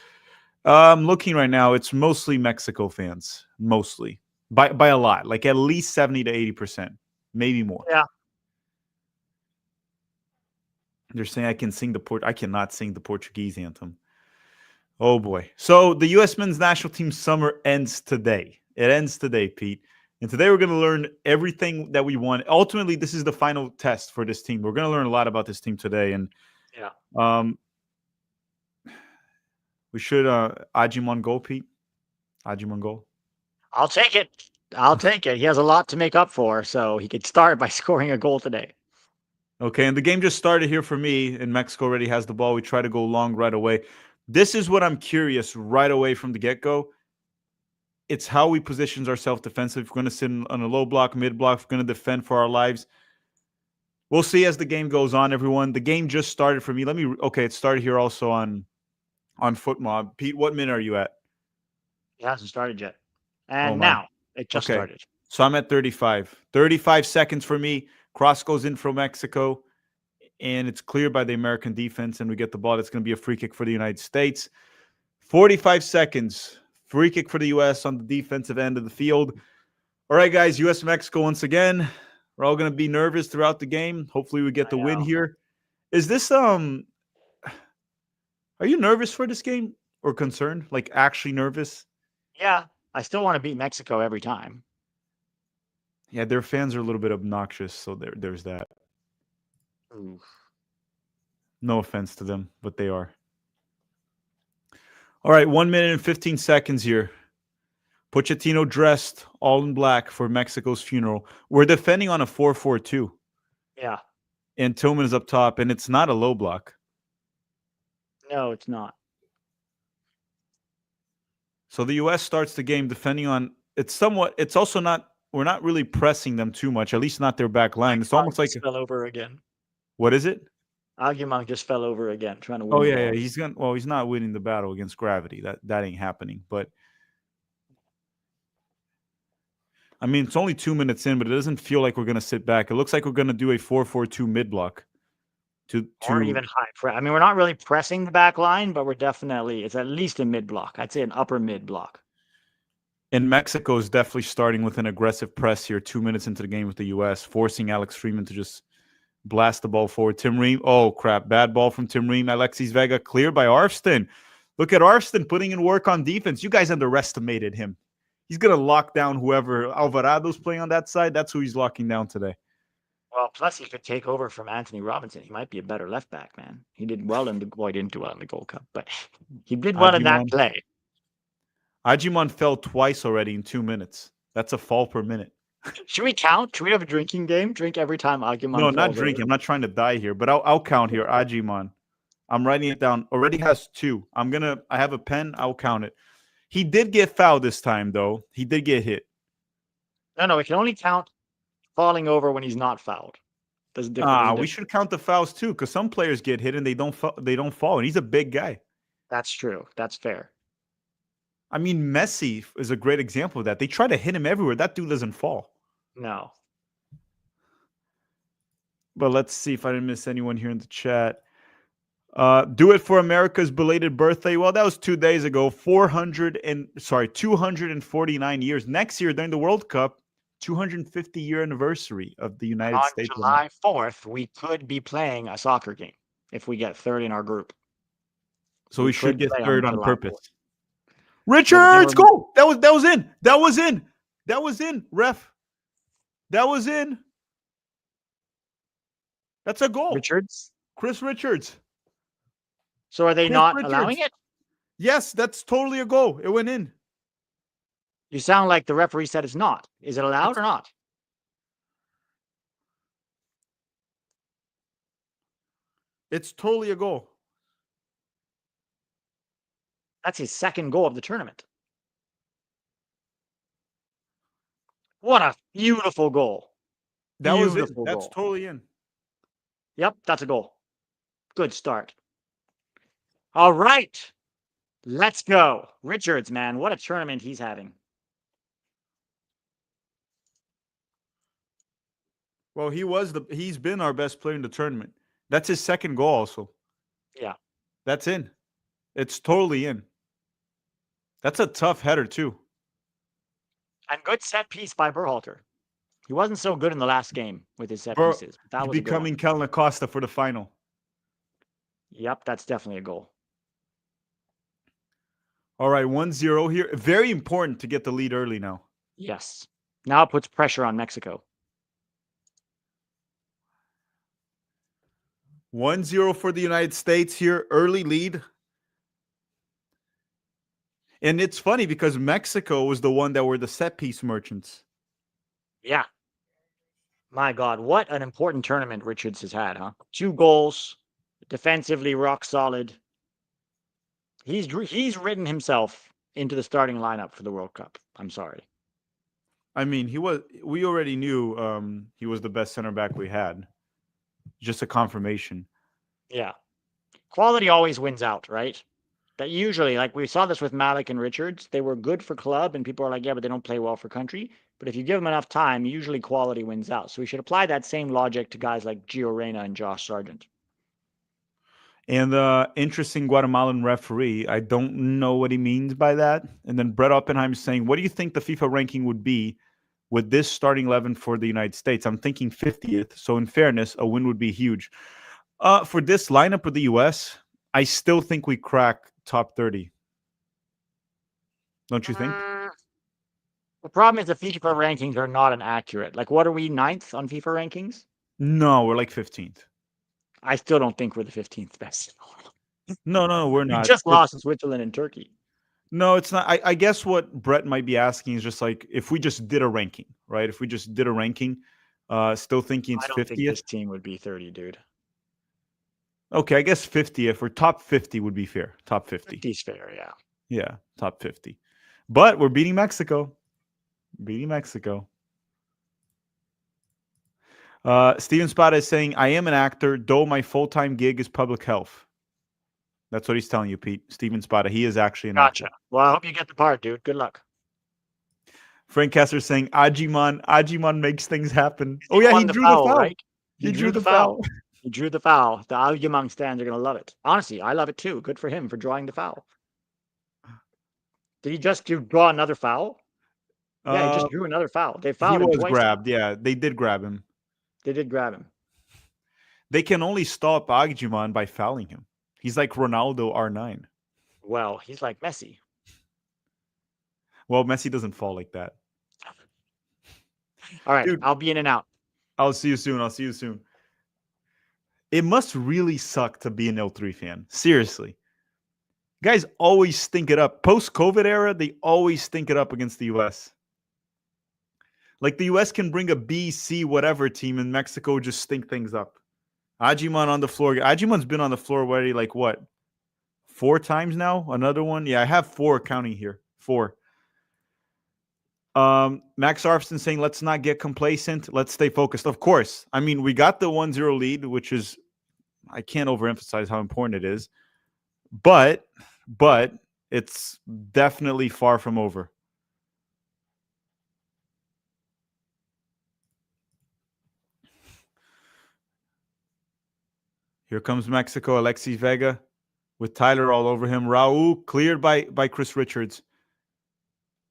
Looking right now, it's mostly Mexico fans, mostly by a lot, like at least 70 to 80%, maybe more. Yeah. They're saying I can sing I cannot sing the Portuguese anthem. Oh boy. So the U.S. men's national team summer ends today. It ends today, Pete. And today we're going to learn everything that we want. Ultimately, this is the final test for this team. We're going to learn a lot about this team today. And we should Ajimon goal, Pete. Ajimon goal. I'll take it. I'll take it. He has a lot to make up for, so he could start by scoring a goal today. Okay, and the game just started here for me, and Mexico already has the ball. We try to go long right away. This is what I'm curious right away from the get-go. It's how we position ourselves defensively. If we're going to sit on a low block, mid block, if we're going to defend for our lives. We'll see as the game goes on, everyone. The game just started for me. It started here also on FootMob. Pete, what minute are you at? It hasn't started yet. And now it just started. So I'm at 35. 35 seconds for me. Cross goes in from Mexico, and it's cleared by the American defense, and we get the ball. That's going to be a free kick for the United States. 45 seconds. Free kick for the U.S. on the defensive end of the field. All right, guys, U.S.-Mexico once again. We're all going to be nervous throughout the game. Hopefully we get the win here. Is this, are you nervous for this game or concerned? Like actually nervous? Yeah, I still want to beat Mexico every time. Yeah, their fans are a little bit obnoxious, so there's that. Ooh. No offense to them, but they are. All right, 1 minute and 15 seconds here. Pochettino dressed all in black for Mexico's funeral. We're defending on a 4-4-2. Yeah. And Tillman is up top, and it's not a low block. No, it's not. So the U.S. starts the game defending on. It's also not. We're not really pressing them too much. At least not their back line. It's almost like fell over again. What is it? Incogn just fell over again, trying to win. Oh yeah. He's gonna. Well, he's not winning the battle against gravity. That ain't happening. But I mean, it's only 2 minutes in, but it doesn't feel like we're gonna sit back. It looks like we're gonna do a 4-4-2 mid block. Or even high press. I mean, we're not really pressing the back line, but it's at least a mid block. I'd say an upper mid block. And Mexico is definitely starting with an aggressive press here 2 minutes into the game with the U.S., forcing Alex Freeman to just blast the ball forward. Tim Ream, oh, crap. Bad ball from Tim Ream. Alexis Vega cleared by Arfston. Look at Arfston putting in work on defense. You guys underestimated him. He's going to lock down whoever Alvarado's playing on that side. That's who he's locking down today. Well, plus he could take over from Anthony Robinson. He might be a better left back, man. He did well he didn't do well in the Gold Cup, but he did well in that play. Agimon fell twice already in 2 minutes. That's a fall per minute. Should we count? Should we have a drinking game? Drink every time Agimon No, not drinking. I'm not trying to die here, but I'll count here. Agimon. I'm writing it down. Already has 2. I have a pen. I'll count it. He did get fouled this time, though. He did get hit. No, we can only count falling over when he's not fouled. We should count the fouls too, because some players get hit and they don't fall, and he's a big guy. That's true. That's fair. I mean, Messi is a great example of that. They try to hit him everywhere. That dude doesn't fall. No. But let's see if I didn't miss anyone here in the chat. Do it for America's belated birthday. Well, that was 2 days ago. 249 years. Next year during the World Cup, 250-year anniversary of the United States. On July 4th, we could be playing a soccer game if we get third in our group. So we should get third on purpose. 4th. Richards, go! That was in. That was in. That was in, ref. That was in. That's a goal. Richards? Chris Richards. So are they not allowing it? Yes, that's totally a goal. It went in. You sound like the referee said it's not. Is it allowed or not? It's totally a goal. That's his second goal of the tournament. What a beautiful goal. That was it. That's totally in. Yep, that's a goal. Good start. All right. Let's go. Richards, man, what a tournament he's having. Well, he's been our best player in the tournament. That's his second goal also. Yeah. That's in. It's totally in. That's a tough header too. And good set piece by Berhalter. He wasn't so good in the last game with his set pieces. That was becoming Kellen Acosta for the final. Yep, that's definitely a goal. All right, 1-0 here. Very important to get the lead early now. Yes. Now it puts pressure on Mexico. 1-0 for the United States here. Early lead. And it's funny because Mexico was the one that were the set piece merchants. Yeah. My God, what an important tournament Richards has had, huh? 2 goals, defensively rock solid. He's written himself into the starting lineup for the World Cup. I'm sorry. I mean, we already knew he was the best center back we had. Just a confirmation. Yeah. Quality always wins out, right? That usually, like we saw this with Malik and Richards, they were good for club, and people are like, yeah, but they don't play well for country. But if you give them enough time, usually quality wins out. So we should apply that same logic to guys like Gio Reyna and Josh Sargent. And interesting Guatemalan referee. I don't know what he means by that. And then Brett Oppenheim is saying, what do you think the FIFA ranking would be with this starting 11 for the United States? I'm thinking 50th. So in fairness, a win would be huge. For this lineup of the U.S., I still think we crack top 30. Don't you think? The problem is the FIFA rankings are not inaccurate. Like, what are we, 9th on FIFA rankings? No, we're like 15th. I still don't think we're the 15th best. No, we're We not. just lost to Switzerland and Turkey. No, it's not. I guess what Brett might be asking is just like if we just did a ranking, right? If we just did a ranking, still thinking it's I don't think 50th. this team would be 30, dude. Okay, I guess 50th or top 50 would be fair. Top 50. 50's fair, yeah. Yeah, top 50. But we're beating Mexico. Beating Mexico. Steven Spada is saying, I am an actor, though my full-time gig is public health. That's what he's telling you, Pete. Steven Spada. He is actually an actor. Well, I hope you get the part, dude. Good luck. Frank Kessler saying, Ajiman makes things happen. Oh, yeah, he drew the foul. Right? He drew the foul. He drew the foul. The Aljumang stands are going to love it. Honestly, I love it too. Good for him for drawing the foul. Did he just draw another foul? Yeah, he just drew another foul. They fouled him twice. He was grabbed. Yeah, they did grab him. They did grab him. They can only stop Ajiman by fouling him. He's like Ronaldo R9. Well, he's like Messi. Well, Messi doesn't fall like that. All right, dude, I'll be in and out. I'll see you soon. It must really suck to be an L3 fan. Seriously. Guys always stink it up. Post-COVID era, they always stink it up against the U.S. Like the U.S. can bring a B, C, whatever team, and Mexico just stink things up. Ajiman on the floor. Ajiman's been on the floor already, like what? 4 times now? Another one? Yeah, I have 4 counting here. 4. Max Arfson saying, let's not get complacent. Let's stay focused. Of course. I mean, we got the 1-0 lead, which is, I can't overemphasize how important it is. But it's definitely far from over. Here comes Mexico. Alexis Vega with Tyler all over him. Raul cleared by Chris Richards.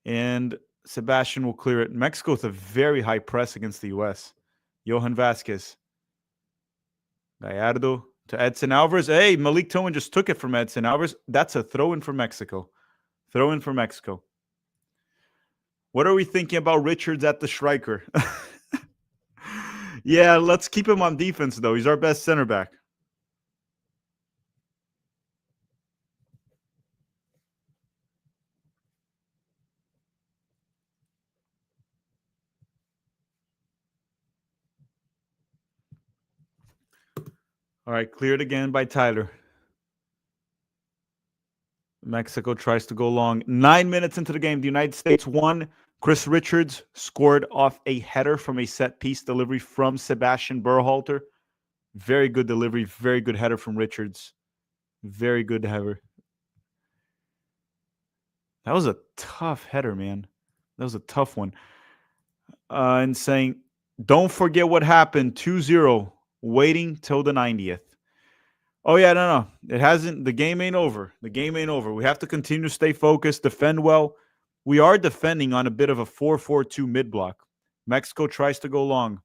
And Sebastian will clear it. Mexico with a very high press against the U.S. Johan Vasquez. Gallardo to Edson Alvarez. Hey, Malik Tillman just took it from Edson Alvarez. That's a throw-in for Mexico. Throw-in for Mexico. What are we thinking about Richards at the striker? Yeah, let's keep him on defense, though. He's our best center back. All right, cleared again by Tyler. Mexico tries to go long. 9 minutes into the game, the United States won. Chris Richards scored off a header from a set-piece delivery from Sebastian Berhalter. Very good delivery, very good header from Richards. Very good header. That was a tough header, man. That was a tough one. And saying, don't forget what happened. 2-0, waiting till the 90th. Oh, yeah, no. It hasn't. The game ain't over. The game ain't over. We have to continue to stay focused, defend well. We are defending on a bit of a 4-4-2 mid-block. Mexico tries to go long.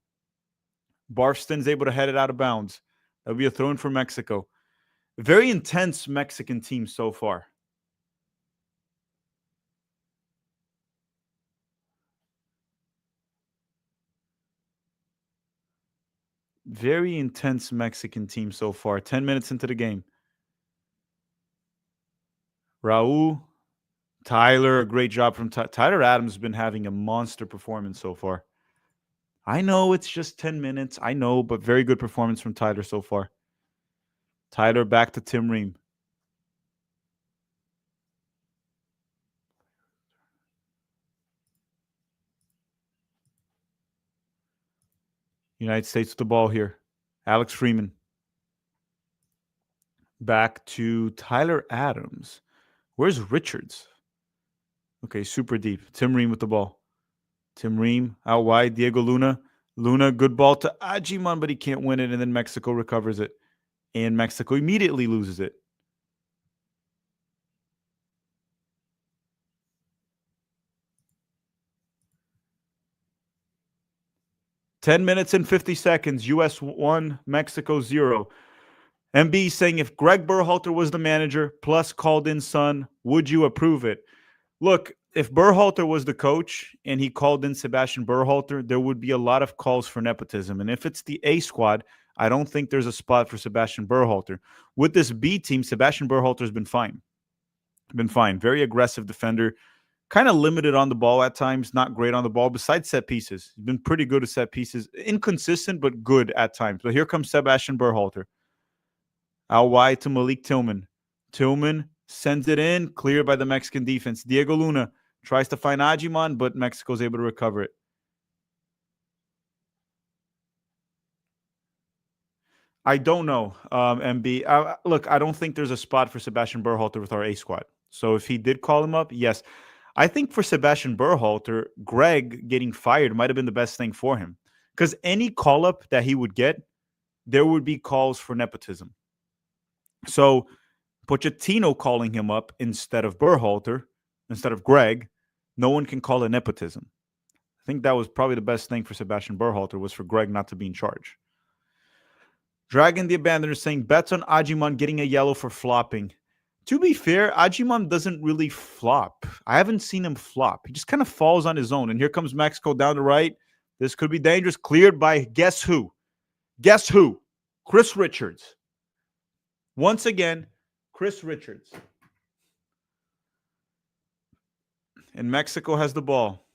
Barfston's able to head it out of bounds. That'll be a throw-in for Mexico. Very intense Mexican team so far. Very intense Mexican team so far. 10 minutes into the game. Raul, Tyler, a great job from Tyler Adams has been having a monster performance so far. I know it's just 10 minutes. I know, but very good performance from Tyler so far. Tyler back to Tim Ream. United States with the ball here. Alex Freeman. Back to Tyler Adams. Where's Richards? Okay, super deep. Tim Ream with the ball. Tim Ream out wide. Diego Luna. Luna, good ball to Ajiman, but he can't win it, and then Mexico recovers it. and Mexico immediately loses it. Ten minutes and 50 seconds. U.S. 1, Mexico 0. MB saying, if Greg Berhalter was the manager plus called in Son, would you approve it? Look, if Berhalter was the coach and he called in Sebastian Berhalter, there would be a lot of calls for nepotism. And if it's the A squad, I don't think there's a spot for Sebastian Berhalter. With this B team, Sebastian Berhalter's been fine. Been fine. Very aggressive defender. Kind of limited on the ball at times. Not great on the ball. Besides set pieces, he's been pretty good at set pieces. Inconsistent, but good at times. But here comes Sebastian Berhalter. Out wide to Malik Tillman. Tillman sends it in, cleared by the Mexican defense. Diego Luna tries to find Ajiman, but Mexico's able to recover it. I don't know, MB. Look, I don't think there's a spot for Sebastian Berhalter with our A squad. So if he did call him up, yes. I think for Sebastian Berhalter, Greg getting fired might have been the best thing for him. Because any call-up that he would get, there would be calls for nepotism. So Pochettino calling him up instead of Berhalter, instead of Greg, no one can call it nepotism. I think that was probably the best thing for Sebastian Berhalter, was for Greg not to be in charge. Dragon the Abandoner saying, bets on Ajiman getting a yellow for flopping. To be fair, Ajiman doesn't really flop. I haven't seen him flop. He just kind of falls on his own. And here comes Mexico down the right. This could be dangerous. Cleared by guess who? Guess who? Chris Richards. Once again, Chris Richards. And Mexico has the ball.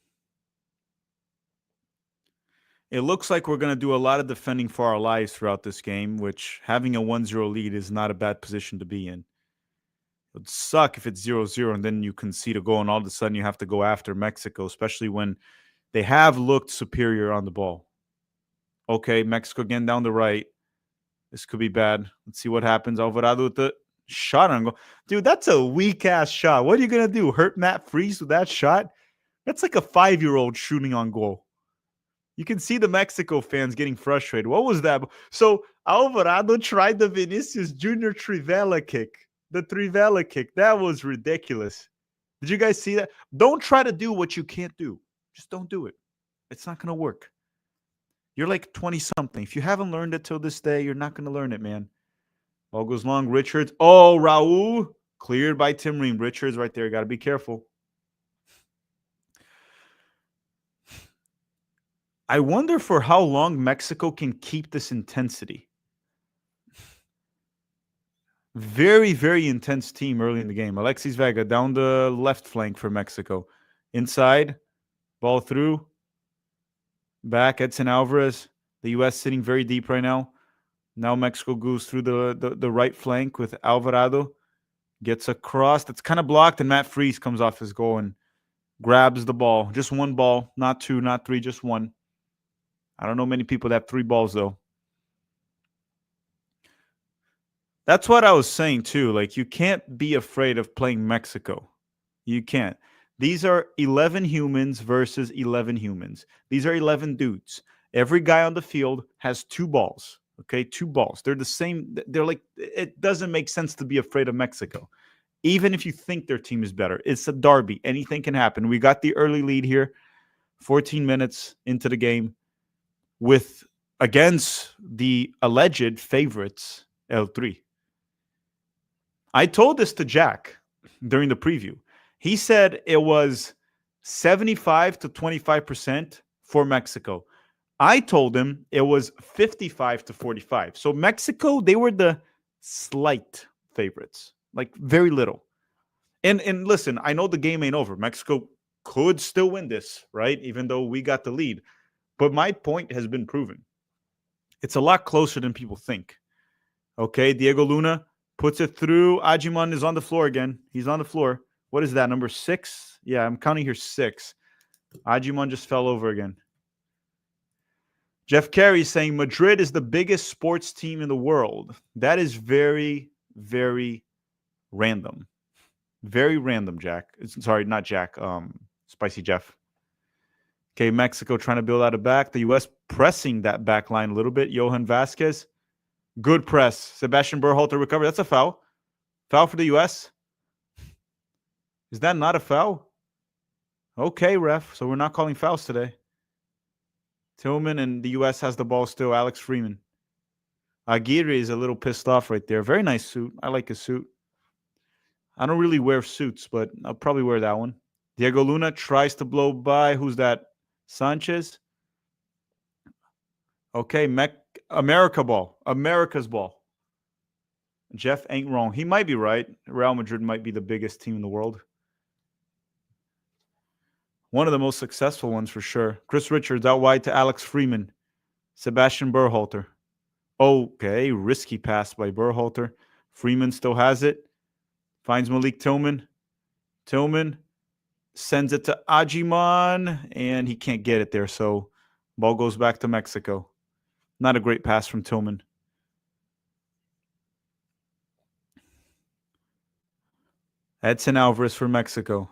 It looks like we're going to do a lot of defending for our lives throughout this game, which having a 1-0 lead is not a bad position to be in. It would suck if it's 0-0 and then you concede a goal and all of a sudden you have to go after Mexico, especially when they have looked superior on the ball. Okay, Mexico again down the right. This could be bad. Let's see what happens. Alvarado with the shot on goal. Dude, that's a weak-ass shot. What are you going to do? Hurt Matt Freese with that shot? That's like a 5-year-old shooting on goal. You can see the Mexico fans getting frustrated. What was that? So Alvarado tried the Vinicius Jr. Trivela kick. The Trivela kick. That was ridiculous. Did you guys see that? Don't try to do what you can't do. Just don't do it. It's not going to work. You're like 20-something. If you haven't learned it till this day, you're not going to learn it, man. Ball goes long. Richards. Oh, Raul. Cleared by Tim Ream. Richards right there. Got to be careful. I wonder for how long Mexico can keep this intensity. Very, very intense team early in the game. Alexis Vega down the left flank for Mexico. Inside. Ball through. Back, Edson Alvarez. The U.S. sitting very deep right now. Now Mexico goes through the right flank with Alvarado. Gets across. That's kind of blocked, and Matt Freese comes off his goal and grabs the ball. Just one ball. Not two, not three, just one. I don't know many people that have 3 balls, though. That's what I was saying, too. Like, you can't be afraid of playing Mexico. You can't. These are 11 humans versus 11 humans. These are 11 dudes. Every guy on the field has 2 balls. Okay, 2 balls. They're the same. They're like, it doesn't make sense to be afraid of Mexico. Even if you think their team is better. It's a derby. Anything can happen. We got the early lead here. 14 minutes into the game. With against the alleged favorites, El Tri. I told this to Jack during the preview. He said it was 75 to 25% for Mexico. I told him it was 55 to 45. So Mexico, they were the slight favorites, like very little. And listen, I know the game ain't over. Mexico could still win this, right? Even though we got the lead. But my point has been proven. It's a lot closer than people think. Okay, Diego Luna puts it through. Ajiman is on the floor again. He's on the floor. What is that, number 6? Yeah, I'm counting here 6. Ajiman just fell over again. Jeff Carey saying Madrid is the biggest sports team in the world. That is very, very random. Very random, Jack. Sorry, not Jack. Spicy Jeff. Okay, Mexico trying to build out a back. The U.S. pressing that back line a little bit. Johan Vasquez. Good press. Sebastian Berhalter recovered. That's a foul. Foul for the U.S. Is that not a foul? Okay, ref. So we're not calling fouls today. Tillman and the U.S. has the ball still. Alex Freeman. Aguirre is a little pissed off right there. Very nice suit. I like his suit. I don't really wear suits, but I'll probably wear that one. Diego Luna tries to blow by. Who's that? Sanchez. Okay, America ball. America's ball. Jeff ain't wrong. He might be right. Real Madrid might be the biggest team in the world. One of the most successful ones for sure. Chris Richards out wide to Alex Freeman. Sebastian Berhalter. Okay, risky pass by Berhalter. Freeman still has it. Finds Malik Tillman. Tillman sends it to Ajiman, and he can't get it there. So ball goes back to Mexico. Not a great pass from Tillman. Edson Alvarez for Mexico.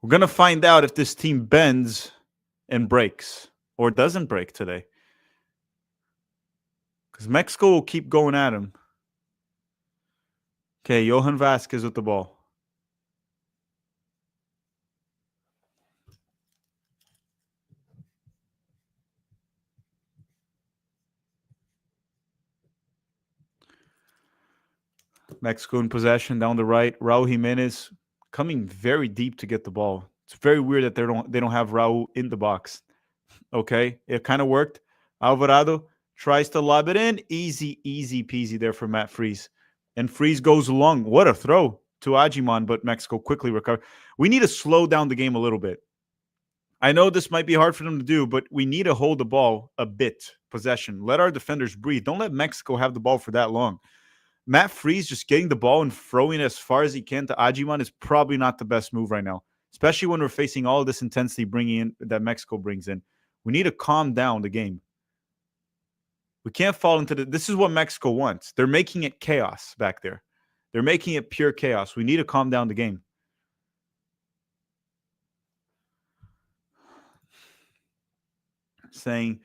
We're going to find out if this team bends and breaks or doesn't break today. Because Mexico will keep going at him. Okay, Johan Vasquez with the ball. Mexico in possession down the right. Raul Jimenez coming very deep to get the ball. It's very weird that they don't have Raul in the box. Okay, it kind of worked. Alvarado tries to lob it in. Easy peasy there for Matt Freese. And Freese goes long. What a throw to Ajiman, but Mexico quickly recovered. We need to slow down the game a little bit. I know this might be hard for them to do, but we need to hold the ball a bit, possession. Let our defenders breathe. Don't let Mexico have the ball for that long. Matt Freese just getting the ball and throwing it as far as he can to Ajiman is probably not the best move right now, especially when we're facing all this intensity bringing in that Mexico brings in. We need to calm down the game. We can't fall into this is what Mexico wants. They're making it chaos back there. They're making it pure chaos. We need to calm down the game. Saying,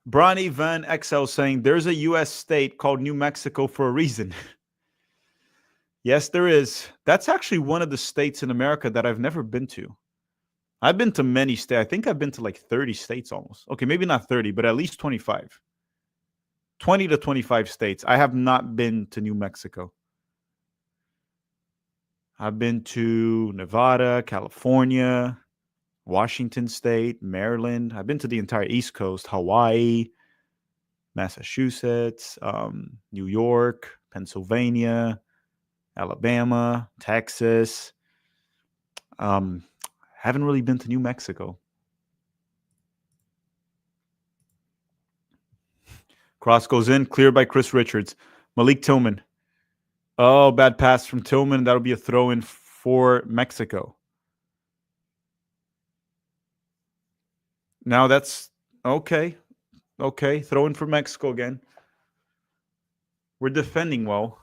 Bronny Van XL saying, there's a U.S. state called New Mexico for a reason. Yes, there is. That's actually one of the states in America that I've never been to. I've been to many states. I think I've been to like 30 states almost. Okay, maybe not 30, but at least 25. 20 to 25 states. I have not been to New Mexico. I've been to Nevada, California, Washington State, Maryland. I've been to the entire East Coast, Hawaii, Massachusetts, New York, Pennsylvania, Alabama, Texas. Haven't really been to New Mexico. Cross goes in, cleared by Chris Richards. Malik Tillman. Oh, bad pass from Tillman. That'll be a throw-in for Mexico. Now that's okay. Okay, throw-in for Mexico again. We're defending well.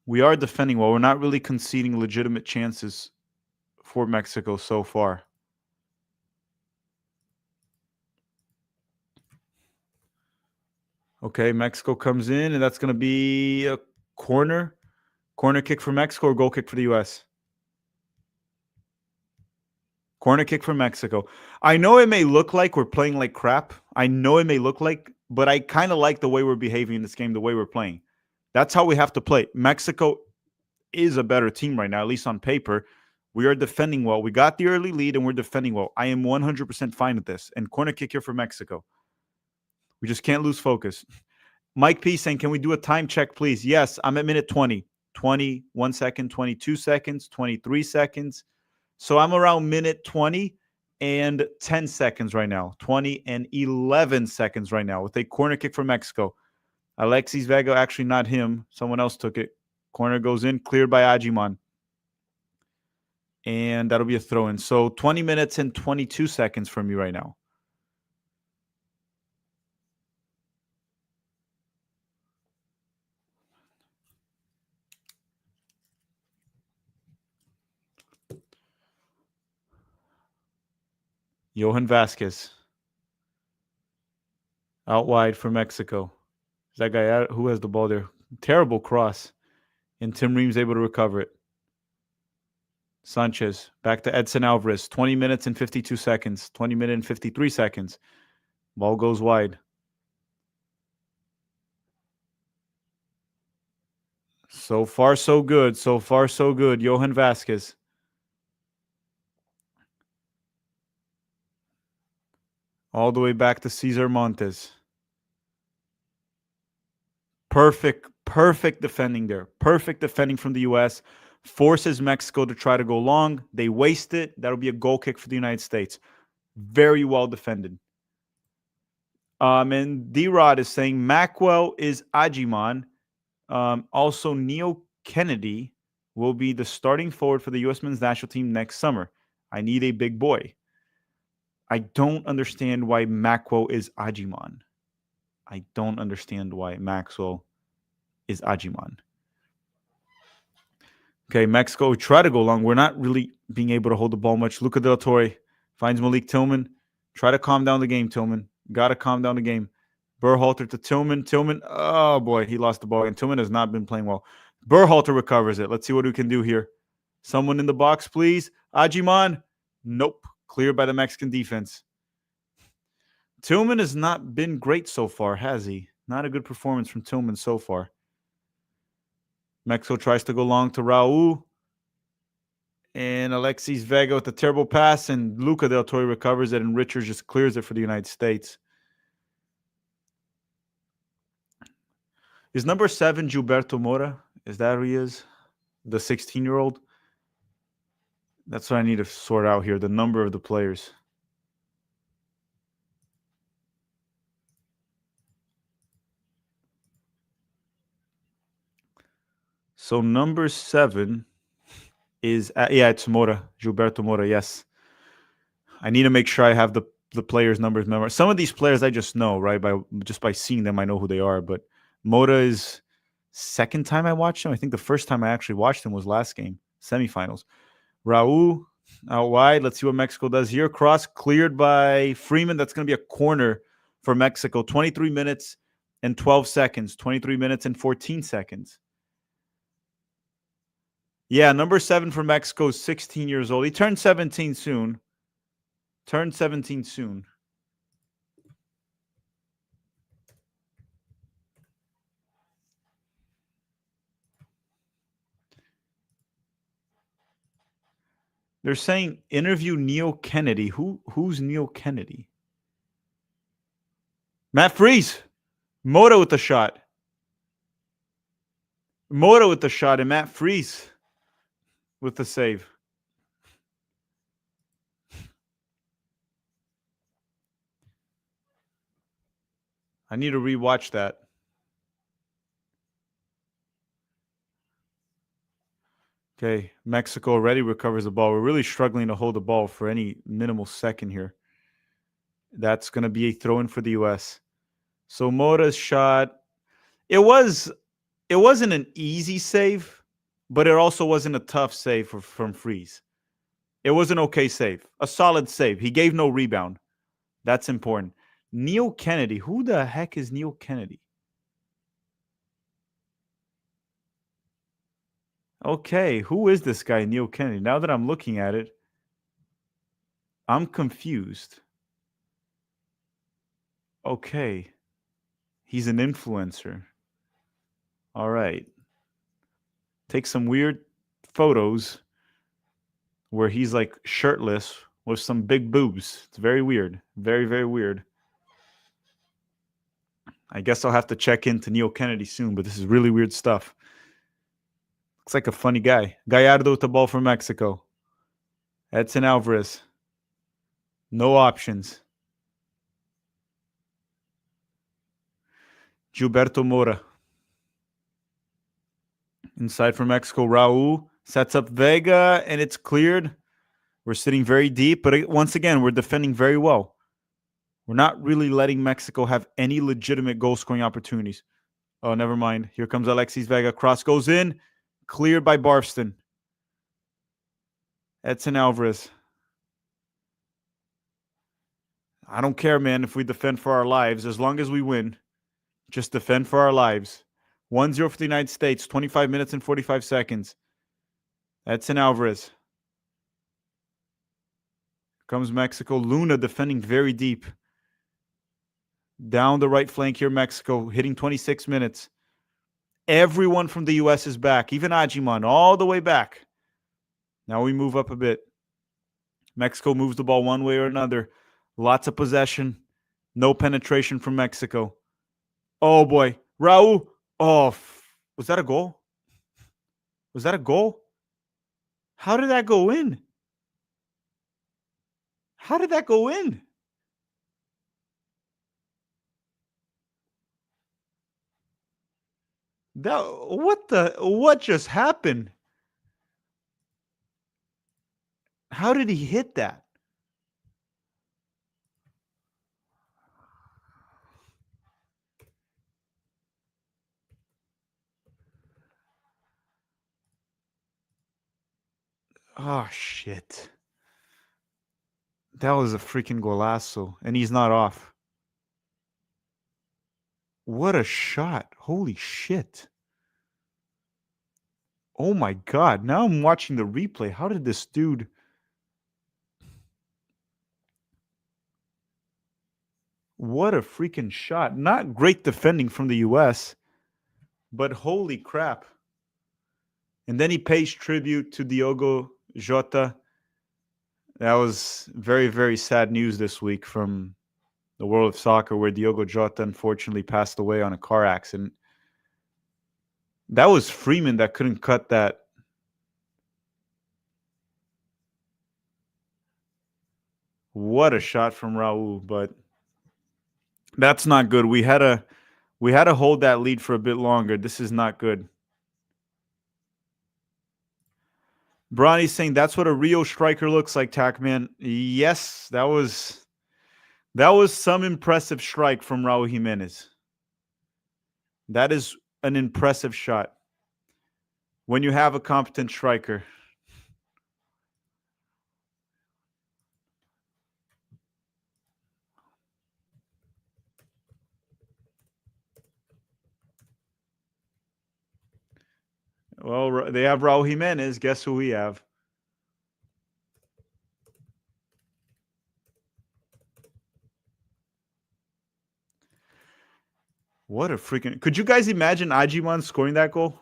We are defending well. We're not really conceding legitimate chances for Mexico so far. Okay, Mexico comes in, and that's going to be a corner. Corner kick for Mexico or goal kick for the U.S.? Corner kick for Mexico. I know it may look like we're playing like crap. I know it may look like, but I kind of like the way we're behaving in this game, the way we're playing. That's how we have to play. Mexico is a better team right now, at least on paper. We are defending well. We got the early lead, and we're defending well. I am 100% fine with this. And corner kick here for Mexico. We just can't lose focus. Mike P saying, can we do a time check, please? Yes, I'm at minute 20. 21 second, 22 seconds, 23 seconds. So I'm around minute 20 and 10 seconds right now. 20 and 11 seconds right now with a corner kick for Mexico. Alexis Vega, actually not him. Someone else took it. Corner goes in, cleared by Ajiman. And that'll be a throw-in. So 20 minutes and 22 seconds from me right now. Johan Vasquez. Out wide for Mexico. Is that guy out? Who has the ball there? Terrible cross. And Tim Ream's able to recover it. Sanchez. Back to Edson Alvarez. 20 minutes and 52 seconds. 20 minutes and 53 seconds. Ball goes wide. So far, so good. So far, so good. Johan Vasquez. All the way back to Cesar Montes. Perfect defending there. Perfect defending from the U.S. Forces Mexico to try to go long. They waste it. That'll be a goal kick for the United States. Very well defended. And D-Rod is saying Macwell is Ajiman. Also, Neo Kennedy will be the starting forward for the U.S. men's national team next summer. I need a big boy. I don't understand why Macwell is Ajiman. I don't understand why Maxwell is Ajiman. Okay, Mexico try to go long. We're not really being able to hold the ball much. Luca Del Torre finds Malik Tillman. Try to calm down the game, Tillman. Got to calm down the game. Berhalter to Tillman. Tillman, oh boy, he lost the ball. And Tillman has not been playing well. Berhalter recovers it. Let's see what we can do here. Someone in the box, please. Ajiman. Nope. Cleared by the Mexican defense. Tillman has not been great so far, has he? Not a good performance from Tillman so far. Mexico tries to go long to Raul. And Alexis Vega with a terrible pass. And Luca Del Torre recovers it. And Richards just clears it for the United States. Is number 7 Gilberto Mora? Is that who he is? The 16-year-old? That's what I need to sort out here. The number of the players. So number 7 is, it's Mora, Gilberto Mora, yes. I need to make sure I have the players' numbers memorized. Some of these players I just know, right? Just by seeing them, I know who they are. But Mora is second time I watched him. I think the first time I actually watched him was last game, semifinals. Raul out wide. Let's see what Mexico does here. Cross cleared by Freeman. That's going to be a corner for Mexico. 23 minutes and 12 seconds. 23 minutes and 14 seconds. Yeah, number 7 for Mexico is 16 years old. He turned 17 soon. Turned 17 soon. They're saying interview Neo Kennedy. Who's Neo Kennedy? Matt Freese. Moto with the shot. Moto with the shot and Matt Freese with the save. I need to rewatch that. Okay, Mexico already recovers the ball. We're really struggling to hold the ball for any minimal second here. That's going to be a throw-in for the U.S. So Mora's shot, it wasn't an easy save, but it also wasn't a tough save from Freeze. It was an okay save, a solid save. He gave no rebound. That's important. Neo Kennedy. Who the heck is Neo Kennedy? Okay, who is this guy, Neo Kennedy? Now that I'm looking at it, I'm confused. Okay. He's an influencer. All right. Take some weird photos where he's like shirtless with some big boobs. It's very weird. Very, very weird. I guess I'll have to check into Neo Kennedy soon, but this is really weird stuff. Looks like a funny guy. Gallardo with the ball for Mexico. Edson Alvarez. No options. Gilberto Mora. Inside for Mexico, Raul sets up Vega, and it's cleared. We're sitting very deep, but once again, we're defending very well. We're not really letting Mexico have any legitimate goal-scoring opportunities. Oh, never mind. Here comes Alexis Vega. Cross goes in. Cleared by Barfston. Edson Alvarez. I don't care, man, if we defend for our lives. As long as we win, just defend for our lives. 1-0 for the United States, 25 minutes and 45 seconds. Edson Alvarez. Comes Mexico. Luna defending very deep. Down the right flank here, Mexico, hitting 26 minutes. Everyone from the U.S. is back, even Ajiman, all the way back. Now we move up a bit. Mexico moves the ball one way or another. Lots of possession. No penetration from Mexico. Oh, boy. Raul. Oh, was that a goal? Was that a goal? How did that go in? How did that go in? What just happened? How did he hit that? Oh, shit. That was a freaking golazo, and he's not off. What a shot. Holy shit. Oh, my God. Now I'm watching the replay. How did this dude... What a freaking shot. Not great defending from the U.S., but holy crap. And then he pays tribute to Diogo Jota. That was very, very sad news this week from the world of soccer, where Diogo Jota unfortunately passed away on a car accident. That was Freeman that couldn't cut that. What a shot from Raul, but that's not good. We had to hold that lead for a bit longer. This is not good. Bronny's saying that's what a Rio striker looks like, Tackman. Yes, that was some impressive strike from Raul Jimenez. That is an impressive shot when you have a competent striker. Well, they have Raul Jimenez. Guess who we have? What a freaking... Could you guys imagine Ajiman scoring that goal?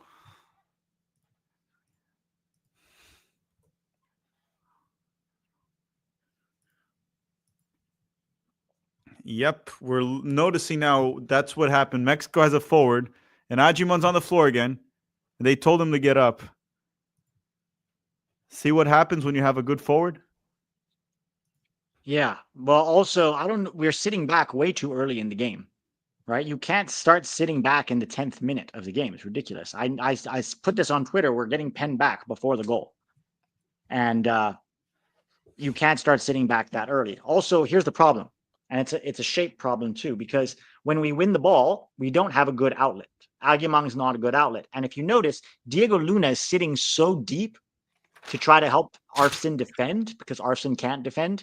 Yep, we're noticing now that's what happened. Mexico has a forward, and Ajiman's on the floor again. They told him to get up. See what happens when you have a good forward? Yeah. Well, also, we're sitting back way too early in the game, right? You can't start sitting back in the 10th minute of the game. It's ridiculous. I put this on Twitter. We're getting penned back before the goal. And you can't start sitting back that early. Also, here's the problem. And it's a shape problem too, because when we win the ball, we don't have a good outlet. Aguimang's not a good outlet. And if you notice, Diego Luna is sitting so deep to try to help Arsene defend, because Arsene can't defend,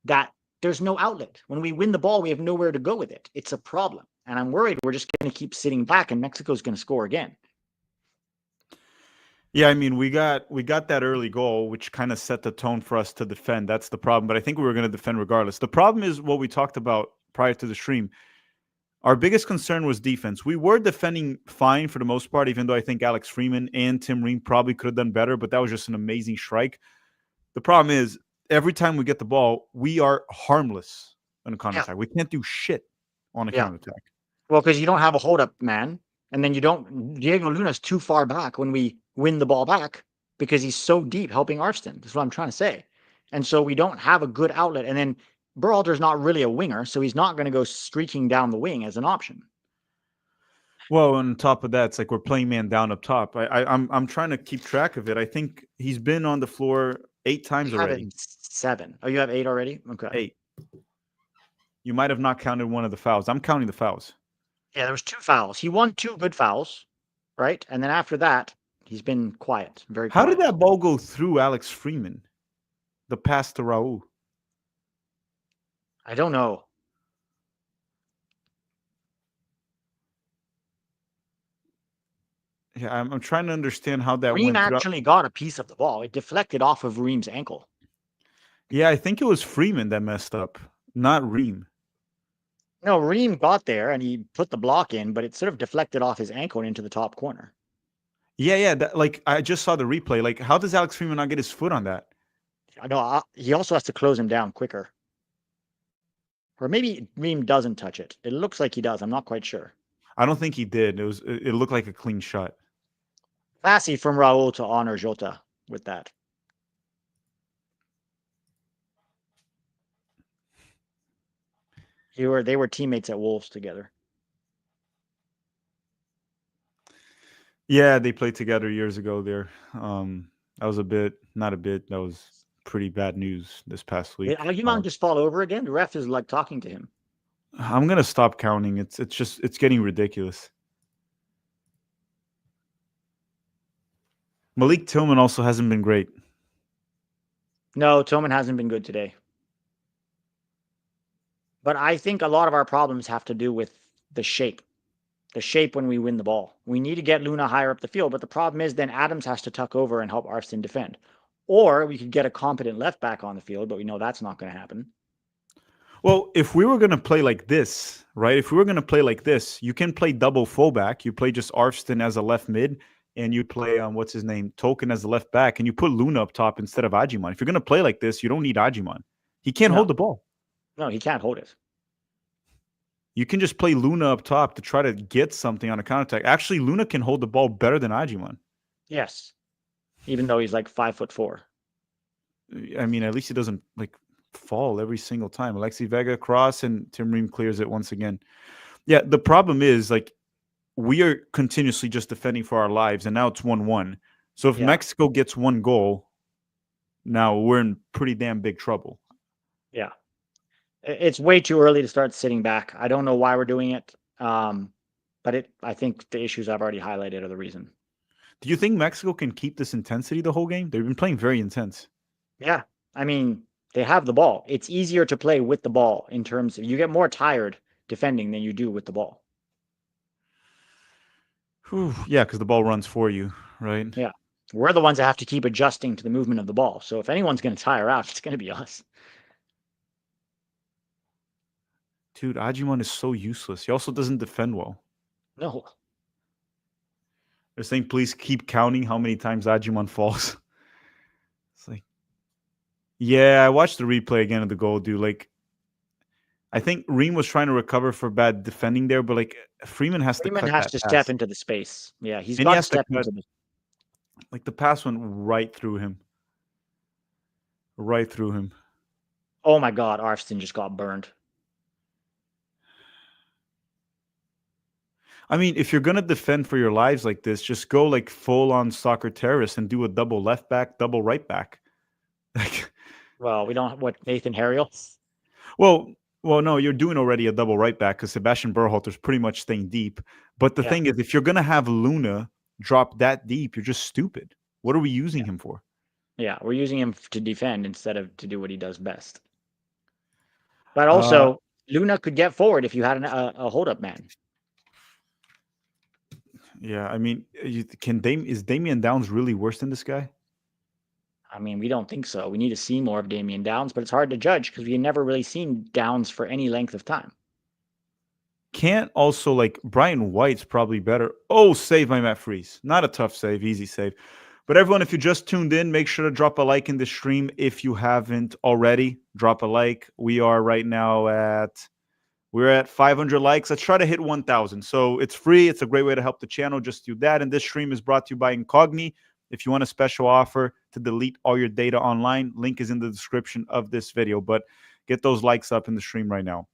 that there's no outlet. When we win the ball, we have nowhere to go with it. It's a problem. And I'm worried we're just going to keep sitting back and Mexico's going to score again. Yeah, I mean, we got that early goal, which kind of set the tone for us to defend. That's the problem. But I think we were going to defend regardless. The problem is what we talked about prior to the stream. Our biggest concern was defense. We were defending fine for the most part, even though I think Alex Freeman and Tim Ream probably could have done better, but that was just an amazing strike. The problem is, every time we get the ball, we are harmless on a counterattack. Yeah. We can't do shit on a counterattack. Well, because you don't have a hold-up man, and then Diego Luna's too far back when we win the ball back because he's so deep helping Arston. That's what I'm trying to say. And so we don't have a good outlet, and then Berhalter's not really a winger, so he's not going to go streaking down the wing as an option. Well, on top of that, it's like we're playing man down up top. I'm trying to keep track of it. I think he's been on the floor 8 times already. 7. Oh, you have 8 already? Okay. 8. You might have not counted one of the fouls. I'm counting the fouls. Yeah, there was 2 fouls. He won 2 good fouls, right? And then after that, he's been quiet, very quiet. How did that ball go through Alex Freeman? The pass to Raul. I don't know. Yeah, I'm trying to understand how that Reem went through. actually got a piece of the ball. It deflected off of Reem's ankle. Yeah, I think it was Freeman that messed up, not Reem. No, Reem got there and he put the block in, but it sort of deflected off his ankle and into the top corner. Yeah. Like I just saw the replay. Like, how does Alex Freeman not get his foot on that? I know he also has to close him down quicker. Or maybe Reem doesn't touch it. It looks like he does. I'm not quite sure. I don't think he did. It looked like a clean shot. Classy from Raul to honor Jota with that. They were teammates at Wolves together. Yeah, they played together years ago there. That was that was pretty bad news this past Did week. Aguiman just fall over again? The ref is like talking to him. I'm gonna stop counting. It's getting ridiculous. Malik Tillman also hasn't been great. No, Tillman hasn't been good today. But I think a lot of our problems have to do with the shape. The shape when we win the ball. We need to get Luna higher up the field, but the problem is then Adams has to tuck over and help Arsene defend. Or we could get a competent left back on the field, but we know that's not going to happen. Well, if we were going to play like this, right? If we were going to play like this, you can play double fullback. You play just Arston as a left mid, and you play what's his name, Token as a left back, and you put Luna up top instead of Ajiman. If you're going to play like this, you don't need Ajiman. He can't hold the ball. No, he can't hold it. You can just play Luna up top to try to get something on a counterattack. Actually, Luna can hold the ball better than Ajiman. Yes, even though he's like 5'4". I mean, at least he doesn't like fall every single time. Alexi Vega cross and Tim Ream clears it once again. Yeah, the problem is like we are continuously just defending for our lives, and now it's 1-1. So if Mexico gets one goal, now we're in pretty damn big trouble. Yeah. It's way too early to start sitting back. I don't know why we're doing it. But I think the issues I've already highlighted are the reason. Do you think Mexico can keep this intensity the whole game? They've been playing very intense. Yeah. I mean, they have the ball. It's easier to play with the ball in terms of you get more tired defending than you do with the ball. Whew, yeah, because the ball runs for you, right? Yeah. We're the ones that have to keep adjusting to the movement of the ball. So if anyone's going to tire out, it's going to be us. Dude, Ajiman is so useless. He also doesn't defend well. No. They're saying, please keep counting how many times Ajiman falls. It's like, yeah, I watched the replay again of the goal, dude. Like, I think Reem was trying to recover for bad defending there, but like Freeman has Freeman to has to step into the space. Yeah, he's got to step into the. Like the pass went right through him. Right through him. Oh my God, Arston just got burned. I mean, if you're gonna defend for your lives like this, just go like full on soccer terrorist and do a double left back, double right back. Like, well, we don't have what Nathan Harriel. Well, no, you're doing already a double right back because Sebastian Berhalter's pretty much staying deep. But the thing is, if you're gonna have Luna drop that deep, you're just stupid. What are we using him for? Yeah, we're using him to defend instead of to do what he does best. But also, Luna could get forward if you had a hold-up man. Yeah, I mean, is Damian Downs really worse than this guy? I mean, we don't think so. We need to see more of Damian Downs, but it's hard to judge because we've never really seen Downs for any length of time. Can't also, like, Brian White's probably better. Oh, save by Matt Freese. Not a tough save, easy save. But everyone, if you just tuned in, make sure to drop a like in the stream if you haven't already. Drop a like. We are right now we're at 500 likes. Let's try to hit 1,000. So it's free. It's a great way to help the channel. Just do that. And this stream is brought to you by Incogn. If you want a special offer to delete all your data online, link is in the description of this video. But get those likes up in the stream right now.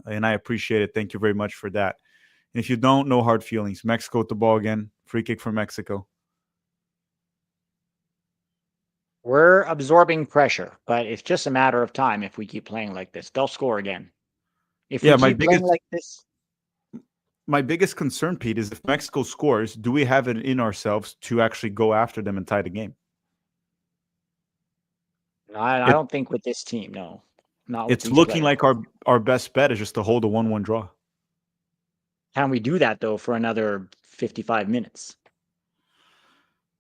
And I appreciate it. Thank you very much for that. And if you don't, no hard feelings. Mexico with the ball again. Free kick for Mexico. We're absorbing pressure, but it's just a matter of time if we keep playing like this. They'll score again. If we keep playing like this. My biggest concern, Pete, is if Mexico scores, do we have it in ourselves to actually go after them and tie the game? I don't think with this team, no. Not with it's looking like our best bet is just to hold a 1-1 draw. Can we do that, though, for another 55 minutes?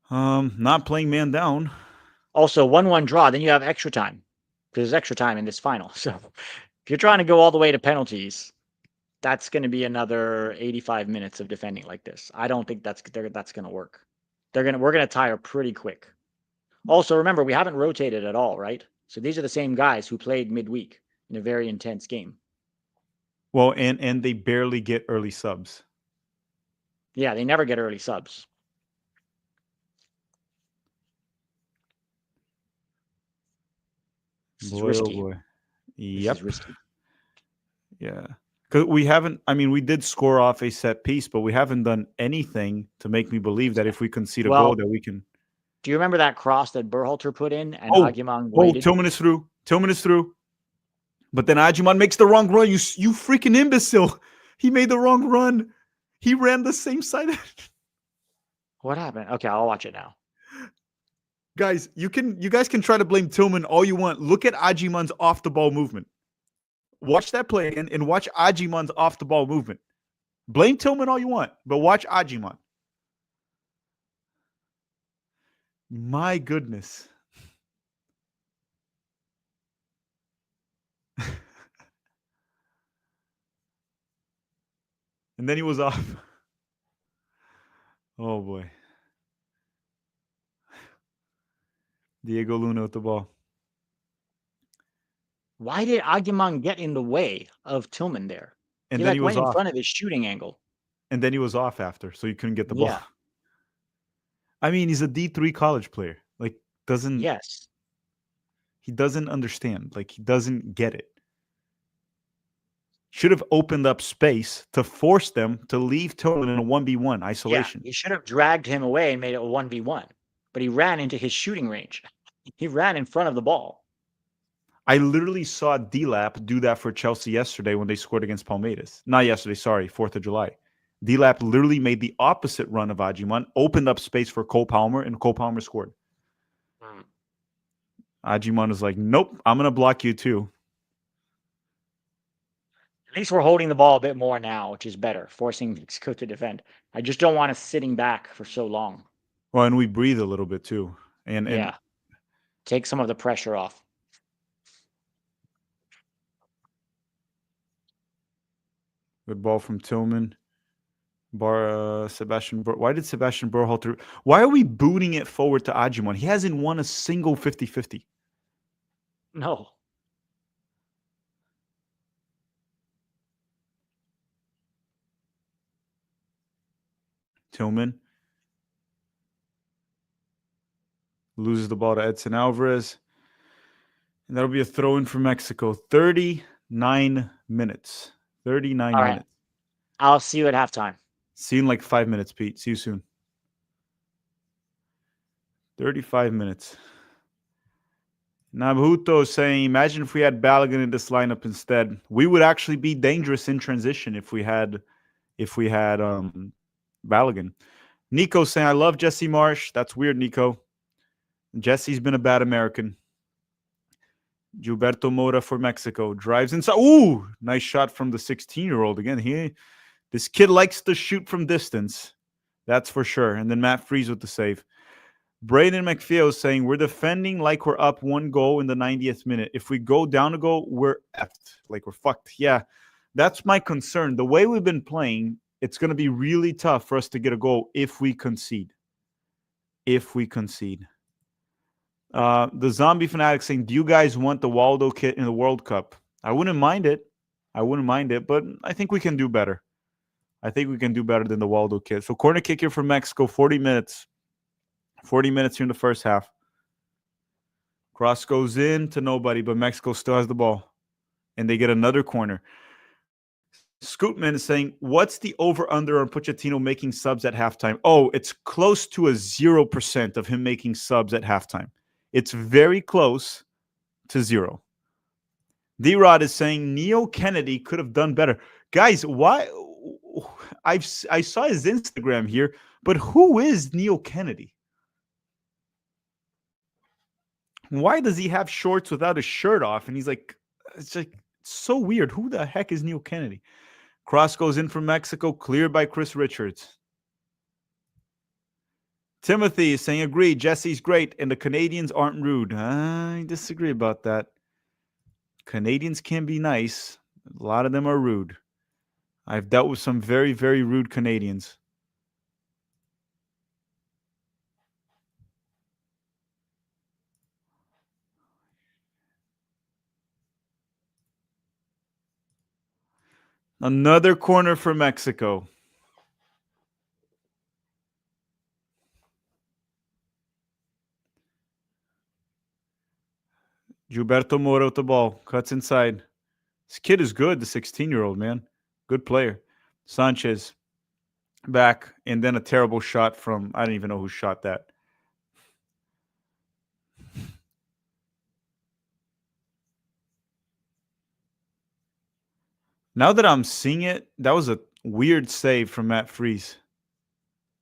Not playing man down. Also, 1-1 draw. Then you have extra time because there's extra time in this final. So if you're trying to go all the way to penalties, that's going to be another 85 minutes of defending like this. I don't think that's going to work. We're going to tire pretty quick. Also, remember, we haven't rotated at all, right? So these are the same guys who played midweek in a very intense game. Well, and they barely get early subs. Yeah, they never get early subs. This is risky. Oh boy. This Yep. is risky. Yeah. Because we haven't, I mean, we did score off a set piece, but we haven't done anything to make me believe that if we concede a goal that we can. Do you remember that cross that Berhalter put in and Oh, Agyemang waited? Tillman is through. Tillman is through. But then Agyemang makes the wrong run. You freaking imbecile. He made the wrong run. He ran the same side. What happened? Okay, I'll watch it now. Guys, you guys can try to blame Tillman all you want. Look at Agyemang's off the ball movement. Watch that play again and watch Agyemang's off the ball movement. Blame Tillman all you want, but watch Agyemang. My goodness. And then he was off. Oh boy. Diego Luna with the ball. Why did Agyemang get in the way of Tillman there? And he then like he was went in off. front of his shooting angle. And then he was off after, so you couldn't get the ball. Yeah. I mean, he's a D3 college player. Like, Yes. He doesn't understand. Like, he doesn't get it. Should have opened up space to force them to leave Tillman in a 1v1 isolation. Yeah, he should have dragged him away and made it a 1v1. But he ran into his shooting range. He ran in front of the ball. I literally saw D-Lap do that for Chelsea yesterday when they scored against Palmeiras. Not yesterday, sorry, 4th of July. D-Lap literally made the opposite run of Agyemang, opened up space for Cole Palmer, and Cole Palmer scored. Agyemang was like, nope, I'm going to block you too. At least we're holding the ball a bit more now, which is better, forcing Mexico to defend. I just don't want us sitting back for so long. Well, and we breathe a little bit too. And yeah. Take some of the pressure off. Good ball from Tillman. Sebastian. Why did Sebastian Berhalter? Why are we booting it forward to Agyemang? He hasn't won a single 50-50. No. Tillman loses the ball to Edson Alvarez. And that'll be a throw-in for Mexico. 39 minutes. 39 All minutes. Right. I'll see you at halftime. See you in like 5 minutes, Pete. See you soon. 35 minutes. Nabuto is saying, imagine if we had Balogun in this lineup instead. We would actually be dangerous in transition if we had Balogun. Nico saying, I love Jesse Marsh. That's weird, Nico. Jesse's been a bad American. Gilberto Moura for Mexico. Drives inside. Ooh, nice shot from the 16-year-old. Again, this kid likes to shoot from distance. That's for sure. And then Matt Freeze with the save. Braden McPhail is saying, we're defending like we're up 1 goal in the 90th minute. If we go down a goal, we're effed. Like we're fucked. Yeah, that's my concern. The way we've been playing, it's going to be really tough for us to get a goal if we concede. The Zombie Fanatic saying, do you guys want the Waldo kit in the World Cup? I wouldn't mind it. But I think we can do better. I think we can do better than the Waldo kit. So corner kick here from Mexico, 40 minutes. 40 minutes here in the first half. Cross goes in to nobody, but Mexico still has the ball. And they get another corner. Scootman is saying, what's the over-under on Pochettino making subs at halftime? Oh, it's close to a 0% of him making subs at halftime. It's very close to 0. D-Rod is saying, Neo Kennedy could have done better. Guys, why? I saw his Instagram here, but who is Neo Kennedy? Why does he have shorts without his shirt off? And he's like, it's like so weird. Who the heck is Neo Kennedy? Cross goes in from Mexico, cleared by Chris Richards. Timothy is saying, agree, Jesse's great, and the Canadians aren't rude. I disagree about that. Canadians can be nice. A lot of them are rude. I've dealt with some very, very rude Canadians. Another corner for Mexico. Gilberto Mora with the ball. Cuts inside. This kid is good, the 16-year-old, man. Good player. Sanchez back, and then a terrible shot from, I don't even know who shot that. Now that I'm seeing it, that was a weird save from Matt Freese.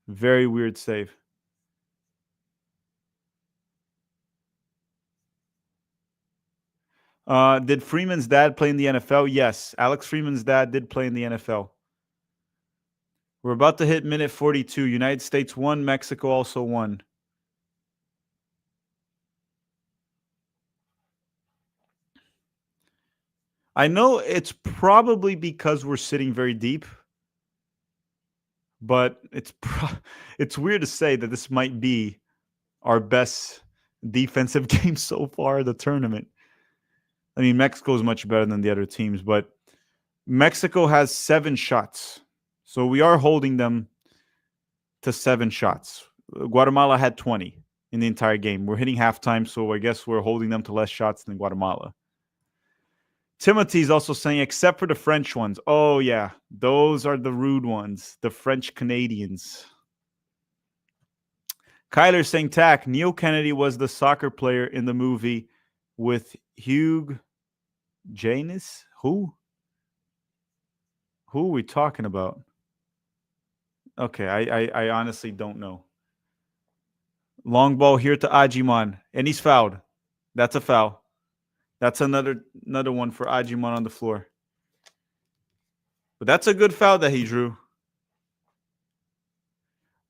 Very weird save. Did Freeman's dad play in the NFL? Yes. Alex Freeman's dad did play in the NFL. We're about to hit minute 42. United States won. Mexico also won. I know it's probably because we're sitting very deep, but it's weird to say that this might be our best defensive game so far of the tournament. I mean, Mexico is much better than the other teams, but Mexico has 7 shots. So we are holding them to 7 shots. Guatemala had 20 in the entire game. We're hitting halftime, so I guess we're holding them to less shots than Guatemala. Timothy's also saying, except for the French ones. Oh, yeah. Those are the rude ones. The French Canadians. Kyler's saying, Tack, Neil Kennedy was the soccer player in the movie with Hugh Janus? Who? Who are we talking about? Okay, I honestly don't know. Long ball here to Ajiman, and he's fouled. That's a foul. That's another one for Ajiman on the floor. But that's a good foul that he drew.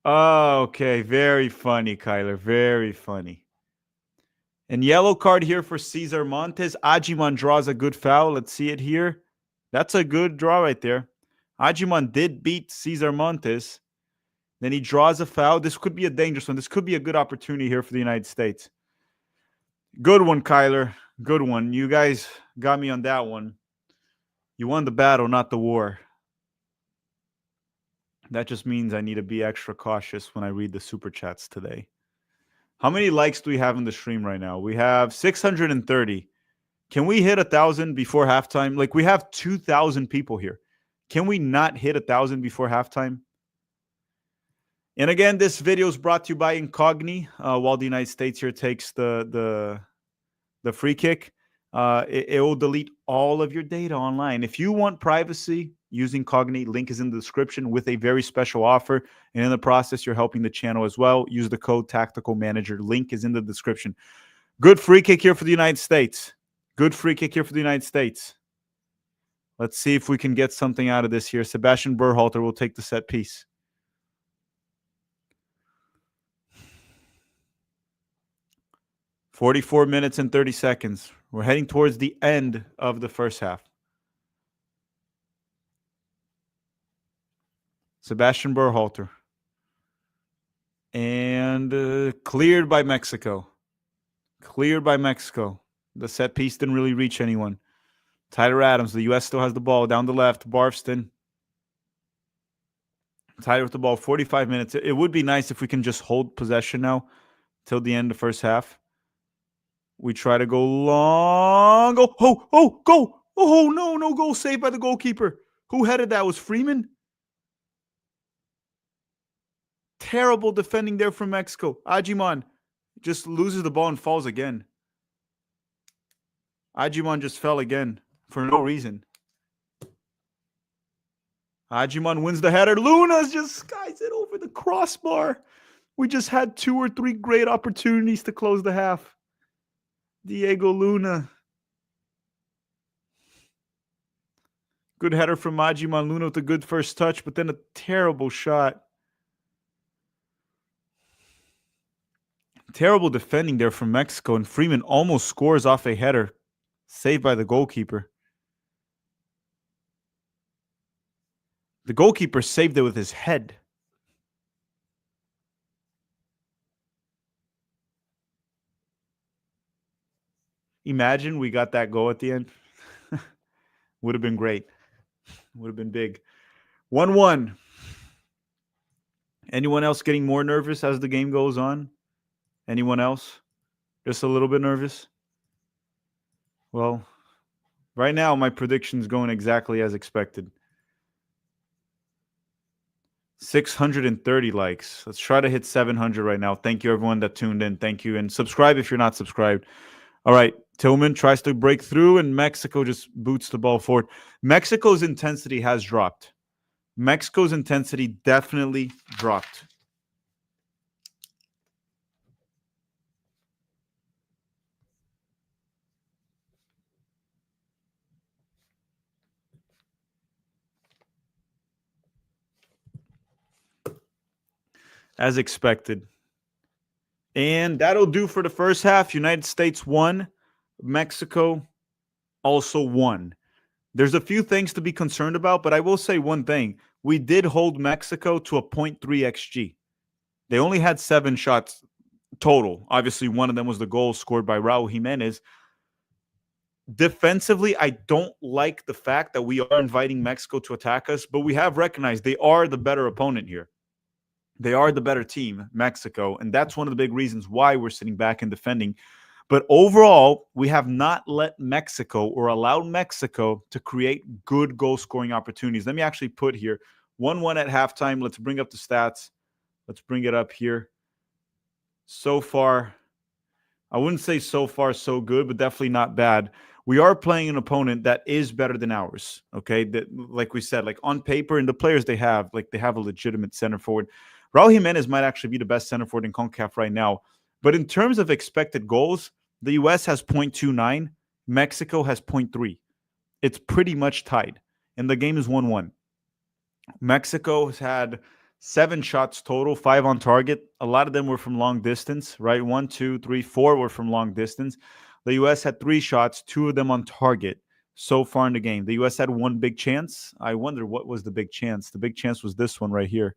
Oh, okay. Very funny, Kyler. Very funny. And yellow card here for Cesar Montes. Ajiman draws a good foul. Let's see it here. That's a good draw right there. Ajiman did beat Cesar Montes. Then he draws a foul. This could be a dangerous one. This could be a good opportunity here for the United States. Good one, Kyler. Good one. You guys got me on that one. You won the battle, not the war. That just means I need to be extra cautious when I read the super chats today. How many likes do we have in the stream right now? We have 630. Can we hit 1,000 before halftime? Like, we have 2,000 people here. Can we not hit 1,000 before halftime? And again, this video is brought to you by Incogn. While the United States here takes the free kick, it will delete all of your data online. If you want privacy, use Incogn. Link is in the description with a very special offer. And in the process, you're helping the channel as well. Use the code Tactical Manager. Link is in the description. Good free kick here for the United States. Good free kick here for the United States. Let's see if we can get something out of this here. Sebastian Berhalter will take the set piece. "44 minutes and 30 seconds. We're heading towards the end of the first half. Sebastian Berhalter. And cleared by Mexico. Cleared by Mexico. The set piece didn't really reach anyone. Tyler Adams. The U.S. still has the ball. Down the left. Barfston. Tyler with the ball. 45 minutes. It would be nice if we can just hold possession now till the end of the first half. We try to go long. Oh, go. Oh, no goal. Saved by the goalkeeper. Who headed that? Was Freeman? Terrible defending there from Mexico. Ajiman just loses the ball and falls again. Ajiman just fell again for no reason. Ajiman wins the header. Luna just skies it over the crossbar. We just had 2 or 3 great opportunities to close the half. Diego Luna. Good header from Ajiman. Luna with a good first touch, but then a terrible shot. Terrible defending there from Mexico, and Freeman almost scores off a header, saved by the goalkeeper. The goalkeeper saved it with his head. Imagine we got that goal at the end. Would have been great. Would have been big. 1-1. Anyone else getting more nervous as the game goes on? Anyone else? Just a little bit nervous? Well, right now my prediction's going exactly as expected. 630 likes. Let's try to hit 700 right now. Thank you, everyone that tuned in. Thank you. And subscribe if you're not subscribed. All right. Tillman tries to break through, and Mexico just boots the ball forward. Mexico's intensity has dropped. Mexico's intensity definitely dropped. As expected. And that'll do for the first half. United States won. Mexico also won. There's a few things to be concerned about, but I will say one thing. We did hold Mexico to a 0.3 XG. They only had 7 shots total. Obviously, one of them was the goal scored by Raul Jimenez. Defensively, I don't like the fact that we are inviting Mexico to attack us, but we have recognized they are the better opponent here. They are the better team, Mexico, and that's one of the big reasons why we're sitting back and defending. But overall, we have not let Mexico or allowed Mexico to create good goal-scoring opportunities. Let me actually put here 1-1 at halftime. Let's bring up the stats. Let's bring it up here. So far, I wouldn't say so far so good, but definitely not bad. We are playing an opponent that is better than ours, okay? That, like we said, like on paper and the players they have a legitimate center forward. Raul Jimenez might actually be the best center forward in CONCACAF right now. But in terms of expected goals, the U.S. has 0.29. Mexico has 0.3. It's pretty much tied. And the game is 1-1. Mexico has had 7 shots total, 5 on target. A lot of them were from long distance, right? 1, 2, 3, 4 were from long distance. The U.S. had 3 shots, 2 of them on target so far in the game. The U.S. had 1 big chance. I wonder what was the big chance. The big chance was this one right here.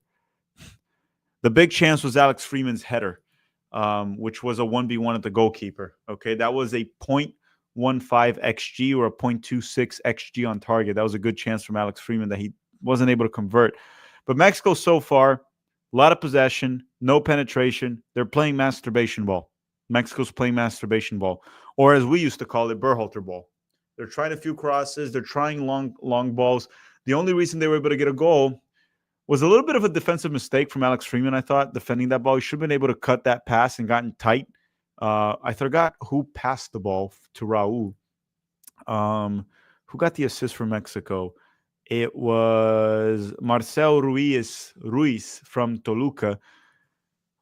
The big chance was Alex Freeman's header, which was a 1v1 at the goalkeeper. Okay, that was a 0.15 XG or a 0.26 XG on target. That was a good chance from Alex Freeman that he wasn't able to convert. But Mexico so far, a lot of possession, no penetration. They're playing masturbation ball. Mexico's playing masturbation ball, or as we used to call it, Berhalter ball. They're trying a few crosses. They're trying long balls. The only reason they were able to get a goal was a little bit of a defensive mistake from Alex Freeman, I thought, defending that ball. He should have been able to cut that pass and gotten tight. I forgot who passed the ball to Raul. Who got the assist for Mexico? It was Marcel Ruiz from Toluca.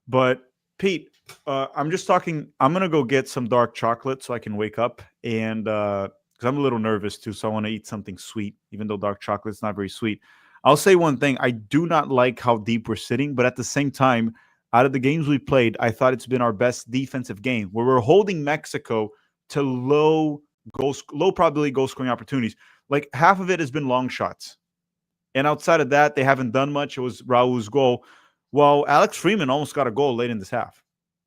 But, Pete, I'm just talking. I'm going to go get some dark chocolate so I can wake up. And because I'm a little nervous, too, so I want to eat something sweet, even though dark chocolate's not very sweet. I'll say one thing. I do not like how deep we're sitting, but at the same time, out of the games we played, I thought it's been our best defensive game where we're holding Mexico to low probability goal scoring opportunities. Like half of it has been long shots. And outside of that, they haven't done much. It was Raul's goal. Well, Alex Freeman almost got a goal late in this half.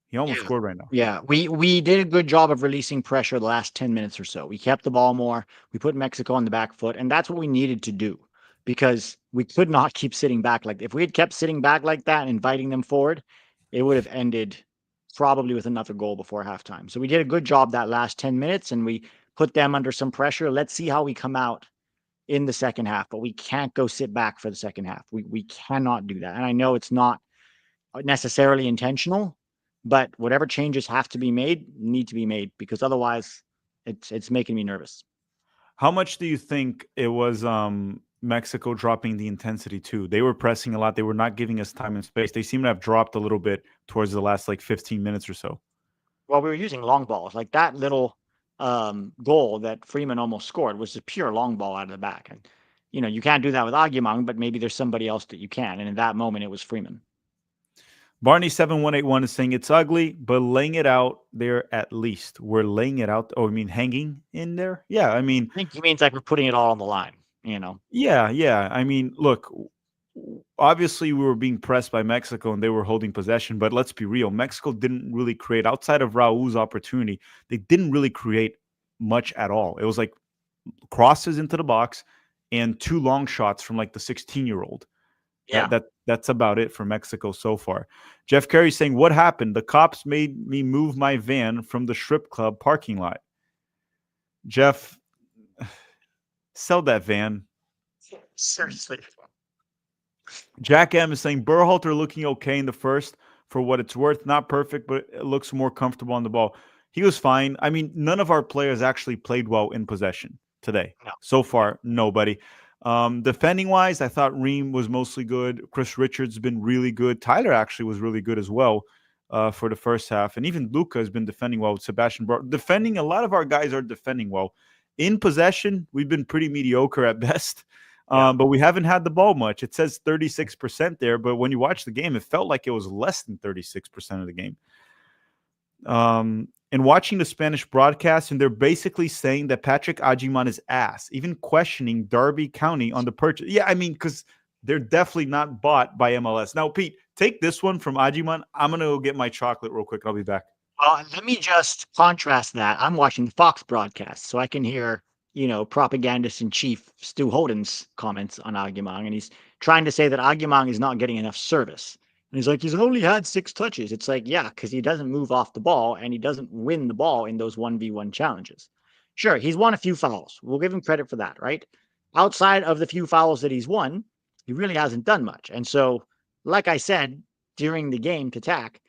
He almost scored right now. Yeah, we did a good job of releasing pressure the last 10 minutes or so. We kept the ball more. We put Mexico on the back foot, and that's what we needed to do because we could not keep sitting back. Like if we had kept sitting back like that and inviting them forward, it would have ended probably with another goal before halftime. So we did a good job that last 10 minutes, and we put them under some pressure. Let's see how we come out in the second half, but we can't go sit back for the second half. We cannot do that. And I know it's not necessarily intentional, but whatever changes have to be made need to be made because otherwise it's making me nervous. How much do you think it was Mexico dropping the intensity too? They were pressing a lot. They were not giving us time and space. They seem to have dropped a little bit towards the last 15 minutes or so. Well, we were using long balls. Like that little goal that Freeman almost scored was a pure long ball out of the back. And, you can't do that with Aguimang, but maybe there's somebody else that you can. And in that moment, it was Freeman. Barney7181 is saying it's ugly, but laying it out there at least. We're laying it out. Oh, I mean, hanging in there? Yeah, I mean, I think he means like we're putting it all on the line, you know? yeah. I mean, look, obviously we were being pressed by Mexico and they were holding possession, but let's be real. Mexico didn't really create, outside of Raul's opportunity, they didn't really create much at all. It was like crosses into the box and two long shots from like the 16-year-old. Yeah. That's about it for Mexico so far. Jeff Carey saying, "What happened? The cops made me move my van from the strip club parking lot." Jeff, sell that van. Seriously. Jack M is saying Berhalter looking okay in the first for what it's worth. Not perfect, but it looks more comfortable on the ball. He was fine. I mean, none of our players actually played well in possession today. No. So far, nobody. Defending wise, I thought Ream was mostly good. Chris Richards has been really good. Tyler actually was really good as well for the first half. And even Luca has been defending well with Sebastian Bro. Defending, a lot of our guys are defending well. In possession, we've been pretty mediocre at best. But we haven't had the ball much. It says 36% there, but when you watch the game, it felt like it was less than 36% of the game. And watching the Spanish broadcast, and they're basically saying that Patrick Agyemang is ass, even questioning Derby County on the purchase. Yeah, I mean, because they're definitely not bought by MLS. Now, Pete, take this one from Agyemang. I'm going to go get my chocolate real quick. I'll be back. Well, let me just contrast that. I'm watching the Fox broadcast, so I can hear, propagandist in chief Stu Holden's comments on Agyemang, and he's trying to say that Agyemang is not getting enough service. And he's like, he's only had 6 touches. It's like, yeah, because he doesn't move off the ball and he doesn't win the ball in those 1v1 challenges. Sure, he's won a few fouls. We'll give him credit for that, right? Outside of the few fouls that he's won, he really hasn't done much. And so, like I said, during the game to TAC,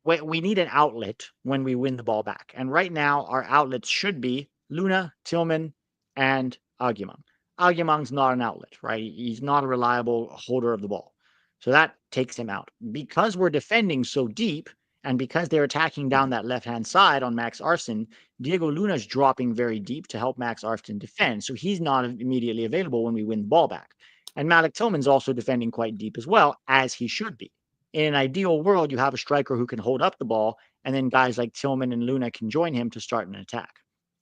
we need an outlet when we win the ball back. And right now, our outlets should be Luna, Tillman, and Agyemang. Agyemang's not an outlet, right? He's not a reliable holder of the ball. So that takes him out. Because we're defending so deep, and because they're attacking down that left-hand side on Max Arston, Diego Luna's dropping very deep to help Max Arston defend. So he's not immediately available when we win the ball back. And Malik Tillman's also defending quite deep as well, as he should be. In an ideal world, you have a striker who can hold up the ball, and then guys like Tillman and Luna can join him to start an attack.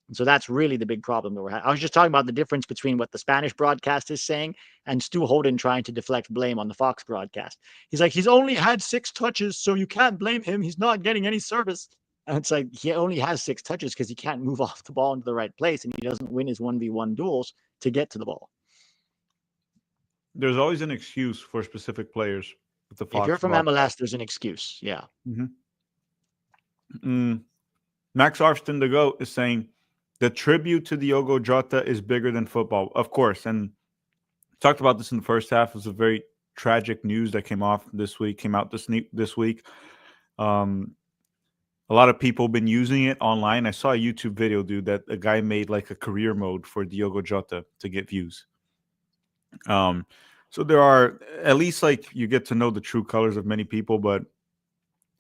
And so that's really the big problem that we're having. I was just talking about the difference between what the Spanish broadcast is saying and Stu Holden trying to deflect blame on the Fox broadcast. He's like, he's only had 6 touches, so you can't blame him. He's not getting any service. And it's like, he only has 6 touches because he can't move off the ball into the right place, and he doesn't win his 1v1 duels to get to the ball. There's always an excuse for specific players. With the Fox if you're from broadcast. MLS, there's an excuse. Yeah. Max Arston, the GOAT, is saying the tribute to Diogo Jota is bigger than football. Of course. And talked about this in the first half. It was a very tragic news that came out this week. A lot of people have been using it online. I saw a YouTube video, dude, that a guy made like a career mode for Diogo Jota to get views. So there are, at least like you get to know the true colors of many people, but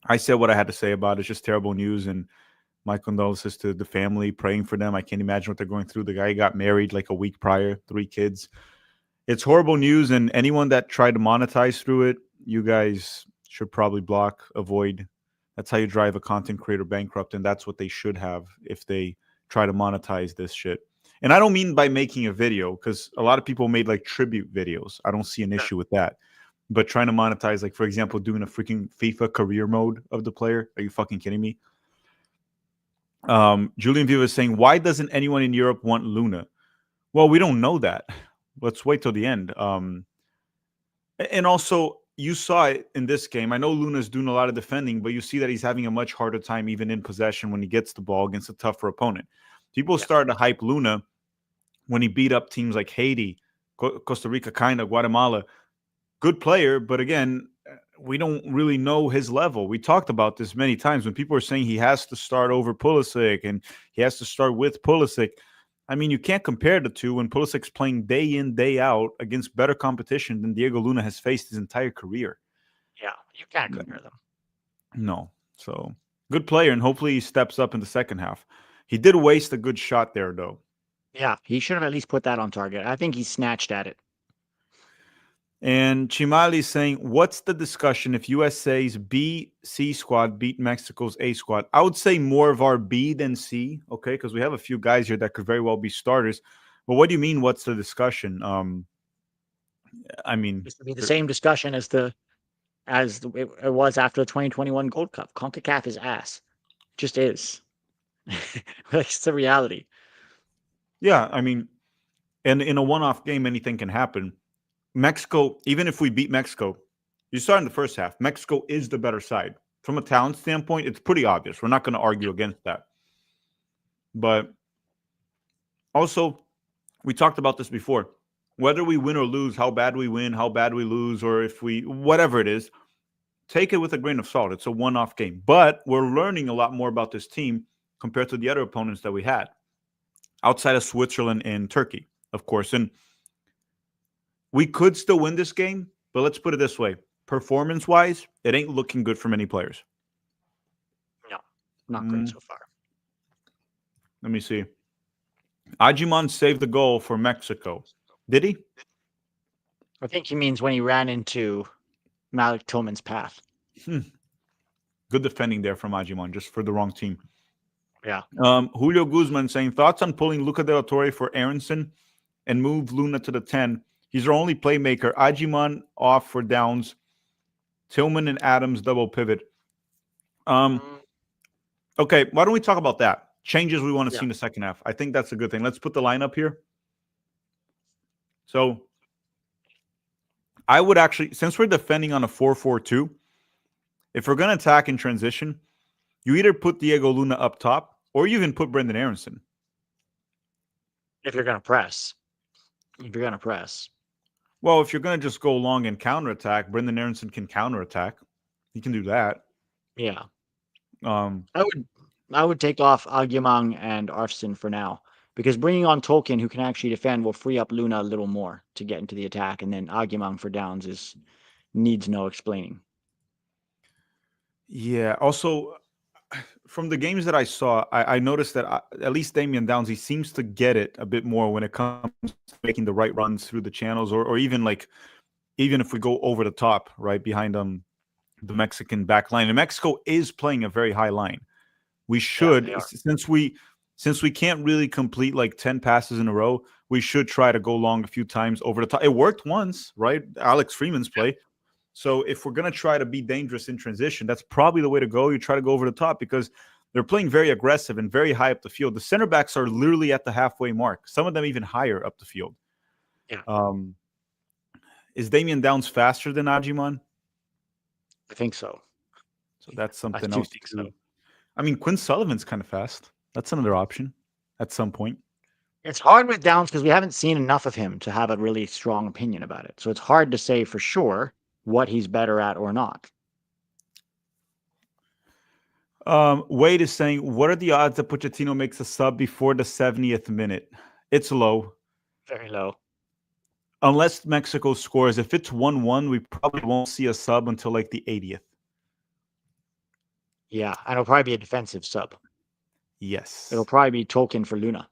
I said what I had to say about it. It's just terrible news, and my condolences to the family, praying for them. I can't imagine what they're going through. The guy got married like a week prior, 3 kids. It's horrible news, and anyone that tried to monetize through it, you guys should probably block, avoid. That's how you drive a content creator bankrupt, and that's what they should have if they try to monetize this shit. And I don't mean by making a video, because a lot of people made like tribute videos. I don't see an issue with that. But trying to monetize, like, for example, doing a freaking FIFA career mode of the player. Are you fucking kidding me? Julian Viva is saying, why doesn't anyone in Europe want Luna? Well, we don't know that. Let's wait till the end. And also, you saw it in this game. I know Luna's doing a lot of defending, but you see that he's having a much harder time even in possession when he gets the ball against a tougher opponent. People started to hype Luna when he beat up teams like Haiti, Costa Rica, Guatemala. Good player, but again, we don't really know his level. We talked about this many times when people are saying he has to start over Pulisic and he has to start with Pulisic. I mean, you can't compare the two when Pulisic's playing day in, day out against better competition than Diego Luna has faced his entire career. Yeah, you can't compare them. No. So, good player, and hopefully he steps up in the second half. He did waste a good shot there, though. Yeah, he should have at least put that on target. I think he snatched at it. And Chimali is saying, what's the discussion if USA's B, C squad beat Mexico's A squad? I would say more of our B than C, okay? Because we have a few guys here that could very well be starters. But what do you mean, what's the discussion? I mean, This would be the same discussion as it was after the 2021 Gold Cup. CONCACAF is ass. Just is. It's the reality. yeah, I mean, and in a one-off game, anything can happen. Mexico, even if we beat Mexico, you start in the first half. Mexico is the better side. From a talent standpoint, it's pretty obvious. We're not going to argue against that. But also, we talked about this before. Whether we win or lose, how bad we win, how bad we lose, or if we, whatever it is, take it with a grain of salt. It's a one-off game. But we're learning a lot more about this team compared to the other opponents that we had outside of Switzerland and Turkey, of course. And we could still win this game, but let's put it this way. Performance-wise, it ain't looking good for many players. No, not great so far. Let me see. Ajiman saved the goal for Mexico. Did he? I think he means when he ran into Malik Tillman's path. Good defending there from Ajiman, just for the wrong team. Yeah. Julio Guzman saying, thoughts on pulling Luca De La Torre for Aronson and move Luna to the 10. He's our only playmaker. Ajiman off for downs. Tillman and Adams double pivot. Okay, why don't we talk about that? Changes we want to see in the second half. I think that's a good thing. Let's put the lineup here. So I would actually, since we're defending on a 4-4-2, if we're going to attack in transition, you either put Diego Luna up top or you even put Brendan Aronson. If you're going to press. Well, if you're going to just go long and counterattack, Brendan Aronson can counterattack. He can do that. Yeah. I would take off Agyemang and Arsene for now, because bringing on Tolkien, who can actually defend, will free up Luna a little more to get into the attack, and then Agyemang for downs needs no explaining. Yeah. Also, from the games that I saw, I noticed that at least Damian Downs, he seems to get it a bit more when it comes to making the right runs through the channels, or even if we go over the top, right behind the Mexican back line. And Mexico is playing a very high line. We should, since we can't really complete like 10 passes in a row, we should try to go long a few times over the top. It worked once, right? Alex Freeman's play. So if we're going to try to be dangerous in transition, that's probably the way to go. You try to go over the top because they're playing very aggressive and very high up the field. The center backs are literally at the halfway mark. Some of them even higher up the field. Yeah. Is Damian Downs faster than Ajiman? I think so. So that's something I else. think so. I mean, Quinn Sullivan's kind of fast. That's another option at some point. It's hard with Downs because we haven't seen enough of him to have a really strong opinion about it. So it's hard to say for sure what he's better at or not. Wade is saying, what are the odds that Pochettino makes a sub before the 70th minute? It's low. Very low. Unless Mexico scores. If it's 1-1, we probably won't see a sub until like the 80th. Yeah, and it'll probably be a defensive sub. Yes. It'll probably be Tolkien for Luna.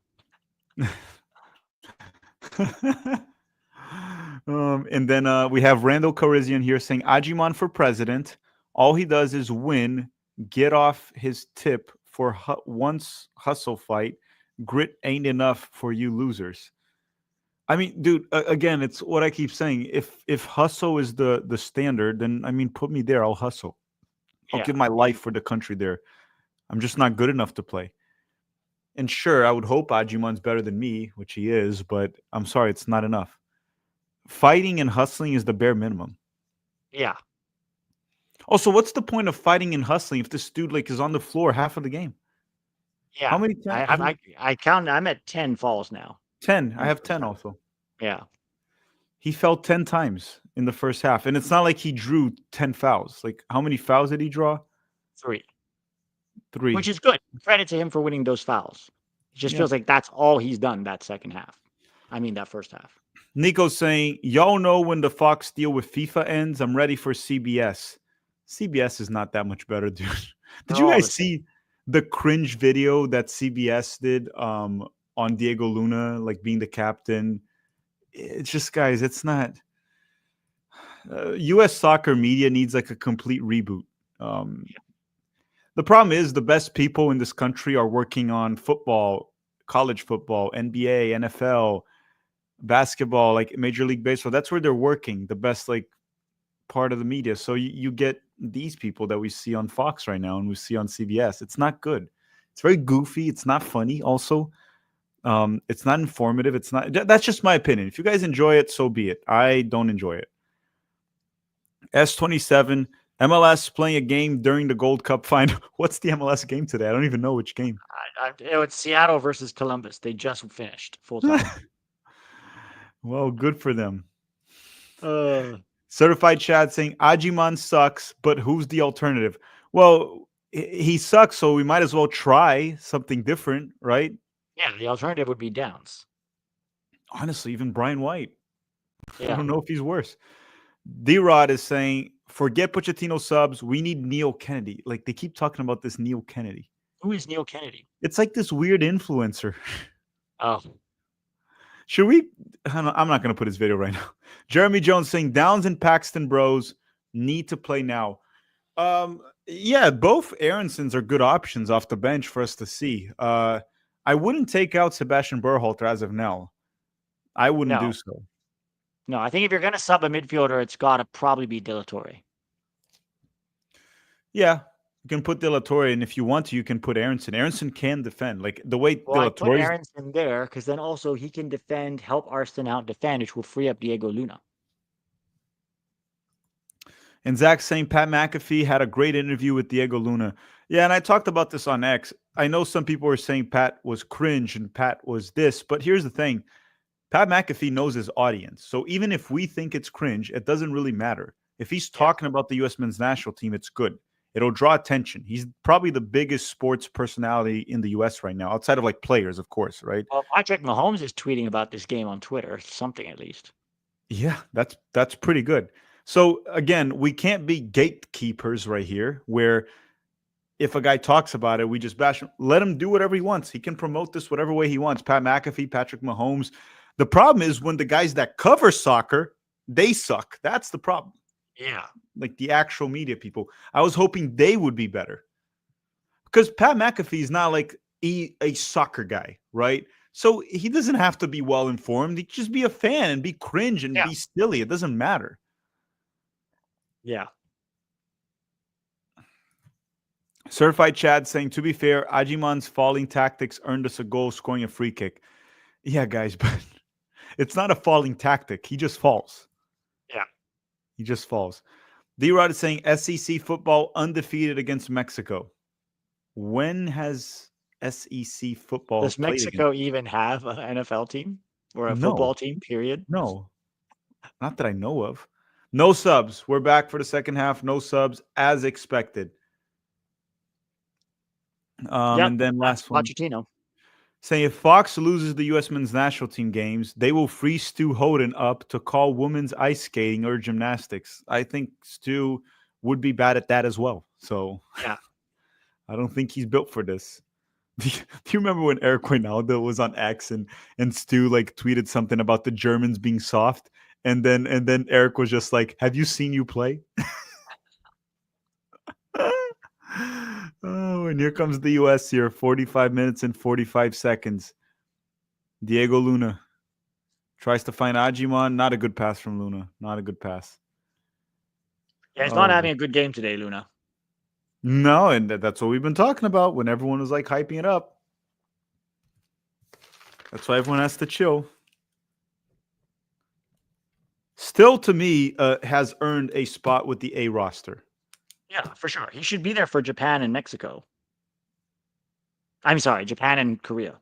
And then we have Randall Carizian here saying, Ajiman for president. All he does is win, get off his tip for once hustle fight. Grit ain't enough for you losers. I mean, dude, again, it's what I keep saying. If hustle is the standard, then, I mean, put me there. I'll hustle. I'll give my life for the country there. I'm just not good enough to play. And sure, I would hope Ajiman's better than me, which he is, but I'm sorry, it's not enough. Fighting and hustling is the bare minimum. Yeah. Also, what's the point of fighting and hustling if this dude is on the floor half of the game? Yeah. How many times? I count. I'm at 10 falls now. 10. I have 10 also. Yeah. He fell 10 times in the first half. And it's not like he drew 10 fouls. Like, how many fouls did he draw? 3. 3. Which is good. Credit to him for winning those fouls. It just feels like that's all he's done that second half. I mean, that first half. Nico's saying, y'all know when the Fox deal with FIFA ends. I'm ready for CBS. CBS is not that much better, dude. Did you guys see the cringe video that CBS did on Diego Luna, like being the captain? It's just, guys, it's not. U.S. soccer media needs like a complete reboot. Um, the problem is the best people in this country are working on football, college football, NBA, NFL, basketball, like Major League Baseball. That's where they're working. The best like part of the media. So you get these people that we see on Fox right now and we see on CBS. It's not good. It's very goofy. It's not funny. Also, it's not informative. It's not. That's just my opinion. If you guys enjoy it, so be it. I don't enjoy it. S27 MLS playing a game during the Gold Cup final. What's the MLS game today? I don't even know which game. It's Seattle versus Columbus. They just finished full time. Well, good for them. Uh, Certified Chad saying Ajiman sucks, but who's the alternative? Well, he sucks, so we might as well try something different, right? yeah, the alternative would be Downs. Honestly, even Brian White. Yeah. I don't know if he's worse. D-Rod is saying, forget Pochettino subs. We need Neil Kennedy. Like, they keep talking about this Neil Kennedy. Who is Neil Kennedy? It's like this weird influencer. Oh. Should we? I'm not going to put his video right now. Jeremy Jones saying, Downs and Paxton bros need to play now. Yeah, both Aaronsons are good options off the bench for us to see. I wouldn't take out Sebastian Berhalter as of now. I wouldn't do so. No, I think if you're going to sub a midfielder, it's got to probably be De La Torre. Yeah, you can put De La Torre, and if you want to, you can put Aronson. Aronson can defend. Like, the way De La I Torre... put Aronson there, because then also he can defend, help Arston out defend, which will free up Diego Luna. And Zach saying Pat McAfee had a great interview with Diego Luna. Yeah, and I talked about this on X. I know some people were saying Pat was cringe and Pat was this, but here's the thing. Pat McAfee knows his audience. So even if we think it's cringe, it doesn't really matter. If he's talking about the U.S. men's national team, it's good. It'll draw attention. He's probably the biggest sports personality in the U.S. right now, outside of like players, of course, right? Well, Patrick Mahomes is tweeting about this game on Twitter, something at least. Yeah, that's pretty good. So again, we can't be gatekeepers right here, where if a guy talks about it, we just bash him. Let him do whatever he wants. He can promote this whatever way he wants. Pat McAfee, Patrick Mahomes. The problem is when the guys that cover soccer, they suck. That's the problem. Yeah. Like the actual media people. I was hoping they would be better. Because Pat McAfee is not like a soccer guy, right? So he doesn't have to be well informed. He can just be a fan and be cringe and be silly. It doesn't matter. Yeah. Certified Chad saying, to be fair, Ajiman's falling tactics earned us a goal scoring a free kick. Yeah, guys, but it's not a falling tactic. He just falls. Yeah. He just falls. D-Rod is saying SEC football undefeated against Mexico. When has SEC football Does Mexico even have an NFL team or a football team, period? No. Not that I know of. No subs. We're back for the second half. No subs as expected. And then last one. Pochettino. Saying if Fox loses the U.S. men's national team games, they will free Stu Hoden up to call women's ice skating or gymnastics. I think Stu would be bad at that as well. So yeah, I don't think he's built for this. Do you remember when Eric Wijnaldum was on X and Stu like tweeted something about the Germans being soft? And then Eric was just like, have you seen you play? Oh, and here comes the U.S. here. 45 minutes and 45 seconds. Diego Luna tries to find Ajiman. Not a good pass from Luna. Not a good pass. Yeah, he's not having a good game today, Luna. No, and that's what we've been talking about when everyone was like hyping it up. That's why everyone has to chill. Still, to me, has earned a spot with the A roster. Yeah, for sure. He should be there for Japan and Mexico. I'm sorry, Japan and Korea.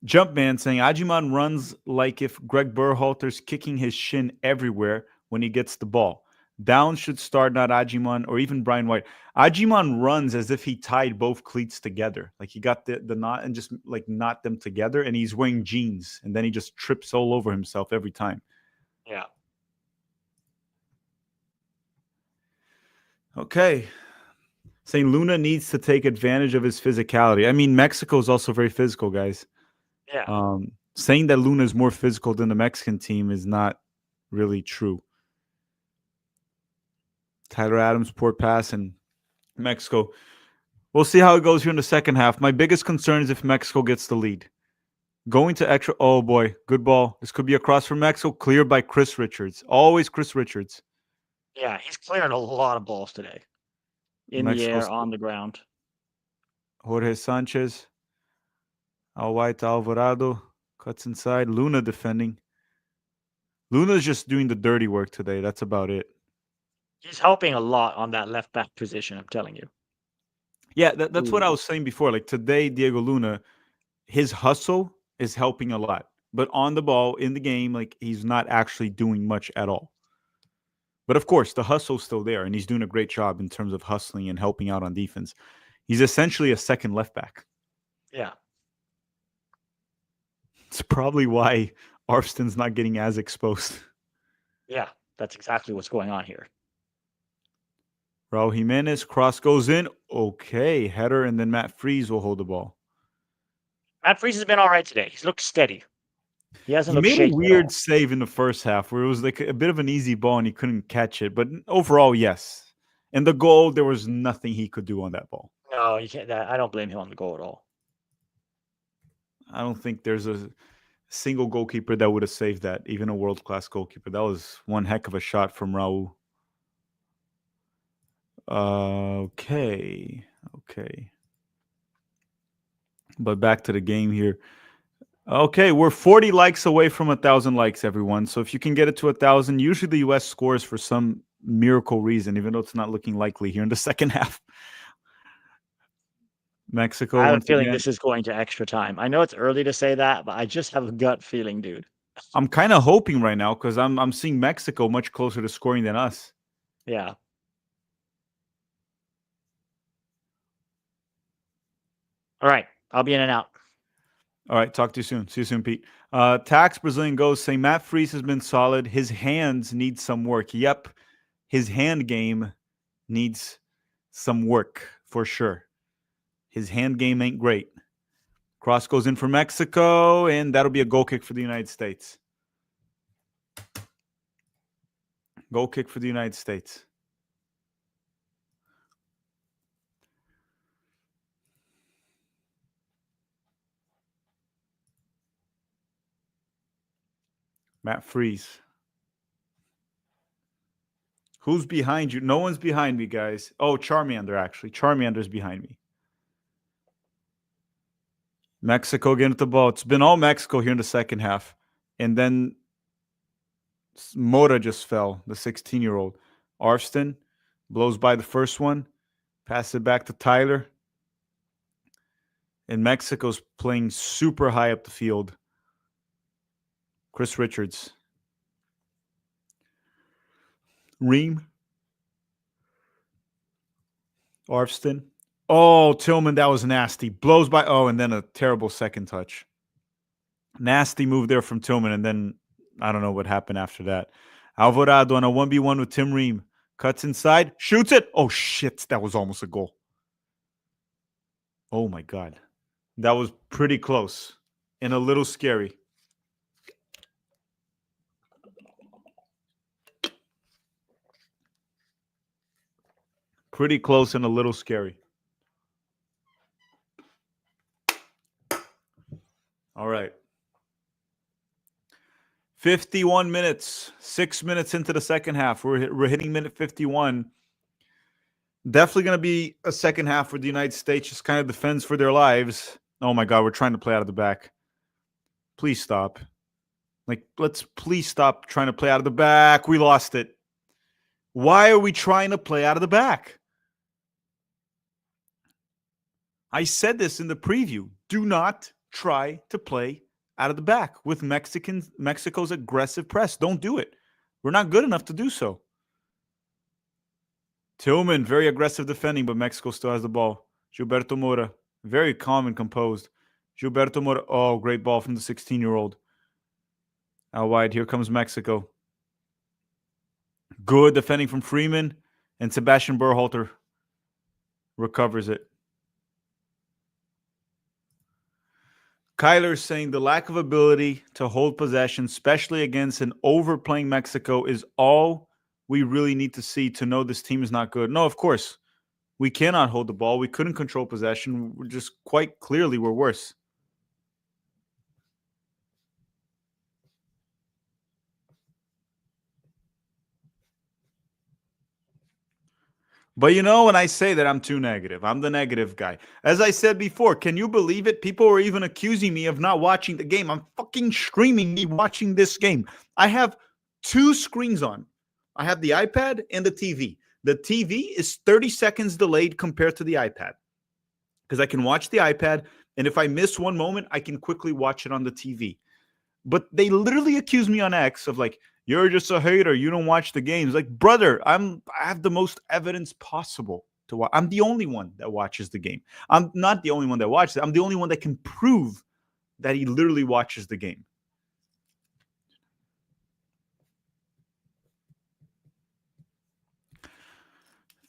Jumpman saying Ajiman runs like if Greg Berhalter's kicking his shin everywhere when he gets the ball. Downs should start, not Ajiman or even Brian White. Ajiman runs as if he tied both cleats together. Like he got the knot and just like knot them together, and he's wearing jeans, and then he just trips all over himself every time. Yeah. Okay. Saying Luna needs to take advantage of his physicality. I mean, Mexico is also very physical, guys. Yeah. Saying that Luna is more physical than the Mexican team is not really true. Tyler Adams, poor pass, and Mexico. We'll see how it goes here in the second half. My biggest concern is if Mexico gets the lead. Going to extra. Oh, boy. Good ball. This could be a cross for Mexico. Cleared by Chris Richards. Always Chris Richards. Yeah, he's clearing a lot of balls today. In the air, on the ground. Jorge Sanchez. Al White Alvarado. Cuts inside. Luna defending. Luna's just doing the dirty work today. That's about it. He's helping a lot on that left back position, I'm telling you. Yeah, that's what I was saying before. Like today, Diego Luna, his hustle is helping a lot. But on the ball, in the game, like he's not actually doing much at all. But of course, the hustle's still there, and he's doing a great job in terms of hustling and helping out on defense. He's essentially a second left back. Yeah. It's probably why Arfsten's not getting as exposed. Yeah, that's exactly what's going on here. Raul Jimenez, cross goes in. Okay, header, and then Matt Freese will hold the ball. Matt Freese has been all right today. He's looked steady. He hasn't looked made shaky a weird save in the first half where it was like a bit of an easy ball and he couldn't catch it. But overall, yes. And the goal, there was nothing he could do on that ball. No, you can't. I don't blame him on the goal at all. I don't think there's a single goalkeeper that would have saved that, even a world-class goalkeeper. That was one heck of a shot from Raul. Okay. But back to the game here. Okay, we're 40 likes away from 1,000 likes, everyone. So if you can get it to 1,000, usually the U.S. scores for some miracle reason, even though it's not looking likely here in the second half. Mexico. I have a feeling this is going to extra time. I know it's early to say that, but I just have a gut feeling, dude. I'm kind of hoping right now because I'm seeing Mexico much closer to scoring than us. Yeah. All right. I'll be in and out. All right. Talk to you soon. See you soon, Pete. Tax Brazilian goes saying Matt Freese has been solid. His hands need some work. Yep. His hand game needs some work for sure. His hand game ain't great. Cross goes in for Mexico, and that'll be a goal kick for the United States. Goal kick for the United States. Matt Freese. Who's behind you? No one's behind me, guys. Oh, Charmander, actually. Charmander's behind me. Mexico getting the ball. It's been all Mexico here in the second half. And then Mora just fell, the 16-year-old. Arfsten blows by the first one. Pass it back to Tyler. And Mexico's playing super high up the field. Chris Richards. Ream. Arfsten. Oh, Tillman, that was nasty. Blows by. Oh, and then a terrible second touch. Nasty move there from Tillman, and then I don't know what happened after that. Alvarado on a 1v1 with Tim Ream. Cuts inside. Shoots it. Oh, shit. That was almost a goal. Oh, my God. That was pretty close and a little scary. Pretty close and a little scary. All right. 51 minutes, 6 minutes into the second half. We're hitting minute 51. Definitely going to be a second half where the United States just kind of defends for their lives. Oh, my God, we're trying to play out of the back. Please stop. Like, let's please stop trying to play out of the back. We lost it. Why are we trying to play out of the back? I said this in the preview. Do not try to play out of the back with Mexico's aggressive press. Don't do it. We're not good enough to do so. Tillman, very aggressive defending, but Mexico still has the ball. Gilberto Mora, very calm and composed. Gilberto Mora, oh, great ball from the 16-year-old. Out wide, here comes Mexico. Good defending from Freeman, and Sebastian Berhalter recovers it. Kyler's saying the lack of ability to hold possession, especially against an overplaying Mexico, is all we really need to see to know this team is not good. No, of course, we cannot hold the ball. We couldn't control possession. We're just quite clearly we're worse. But you know, when I say that, I'm too negative. I'm the negative guy. As I said before, can you believe it? People were even accusing me of not watching the game. I'm fucking streaming me watching this game. I have two screens on. I have the iPad and the TV. The TV is 30 seconds delayed compared to the iPad because I can watch the iPad, and if I miss one moment, I can quickly watch it on the TV. But they literally accuse me on X of like, you're just a hater. You don't watch the games. Like, brother, I have the most evidence possible to watch. I'm the only one that watches the game. I'm not the only one that watches it. I'm the only one that can prove that he literally watches the game.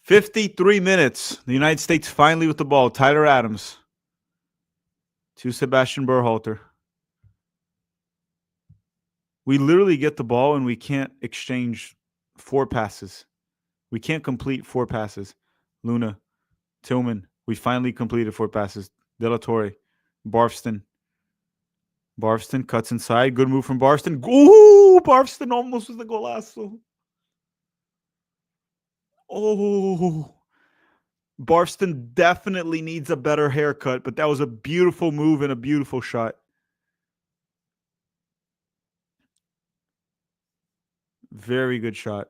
"53 minutes. The United States finally with the ball. Tyler Adams to Sebastian Berhalter. We literally get the ball and we can't exchange 4 passes. We can't complete 4 passes. Luna, Tillman, we finally completed 4 passes. De La Torre, Barfston. Barfston cuts inside. Good move from Barfston. Ooh, Barfston almost with the golazo. Oh, Barfston definitely needs a better haircut, but that was a beautiful move and a beautiful shot. Very good shot.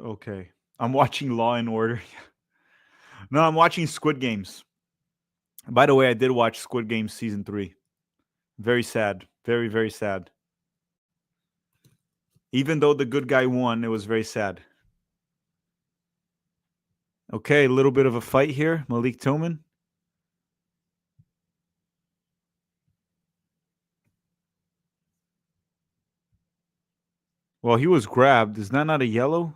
Okay. I'm watching Law and Order. No, I'm watching Squid Games. By the way, I did watch Squid Games season 3. Very sad. Very, very sad. Even though the good guy won, it was very sad. Okay, a little bit of a fight here. Malik Tillman. Well, he was grabbed. Is that not a yellow?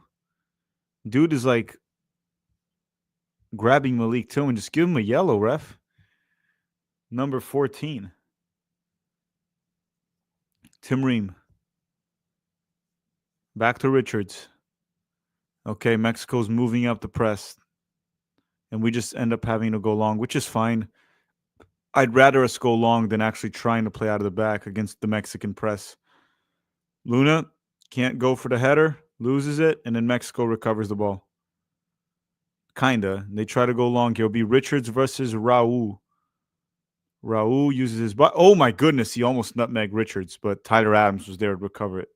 Dude is like grabbing Malik Tillman. Just give him a yellow, ref. Number 14. Tim Ream. Back to Richards. Okay, Mexico's moving up the press. And we just end up having to go long, which is fine. I'd rather us go long than actually trying to play out of the back against the Mexican press. Luna can't go for the header, loses it, and then Mexico recovers the ball. Kinda. They try to go long. It'll be Richards versus Raul. Raul uses his butt. Oh my goodness, he almost nutmegged Richards, but Tyler Adams was there to recover it.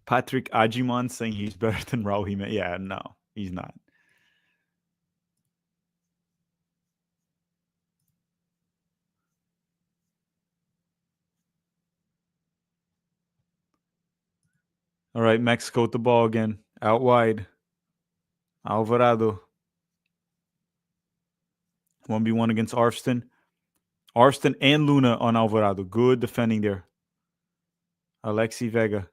Patrick Ajiman saying he's better than Raul Jimenez. Yeah, no, he's not. All right, Mexico with the ball again. Out wide. Alvarado. 1v1 against Arfston. Arfston and Luna on Alvarado. Good defending there. Alexi Vega.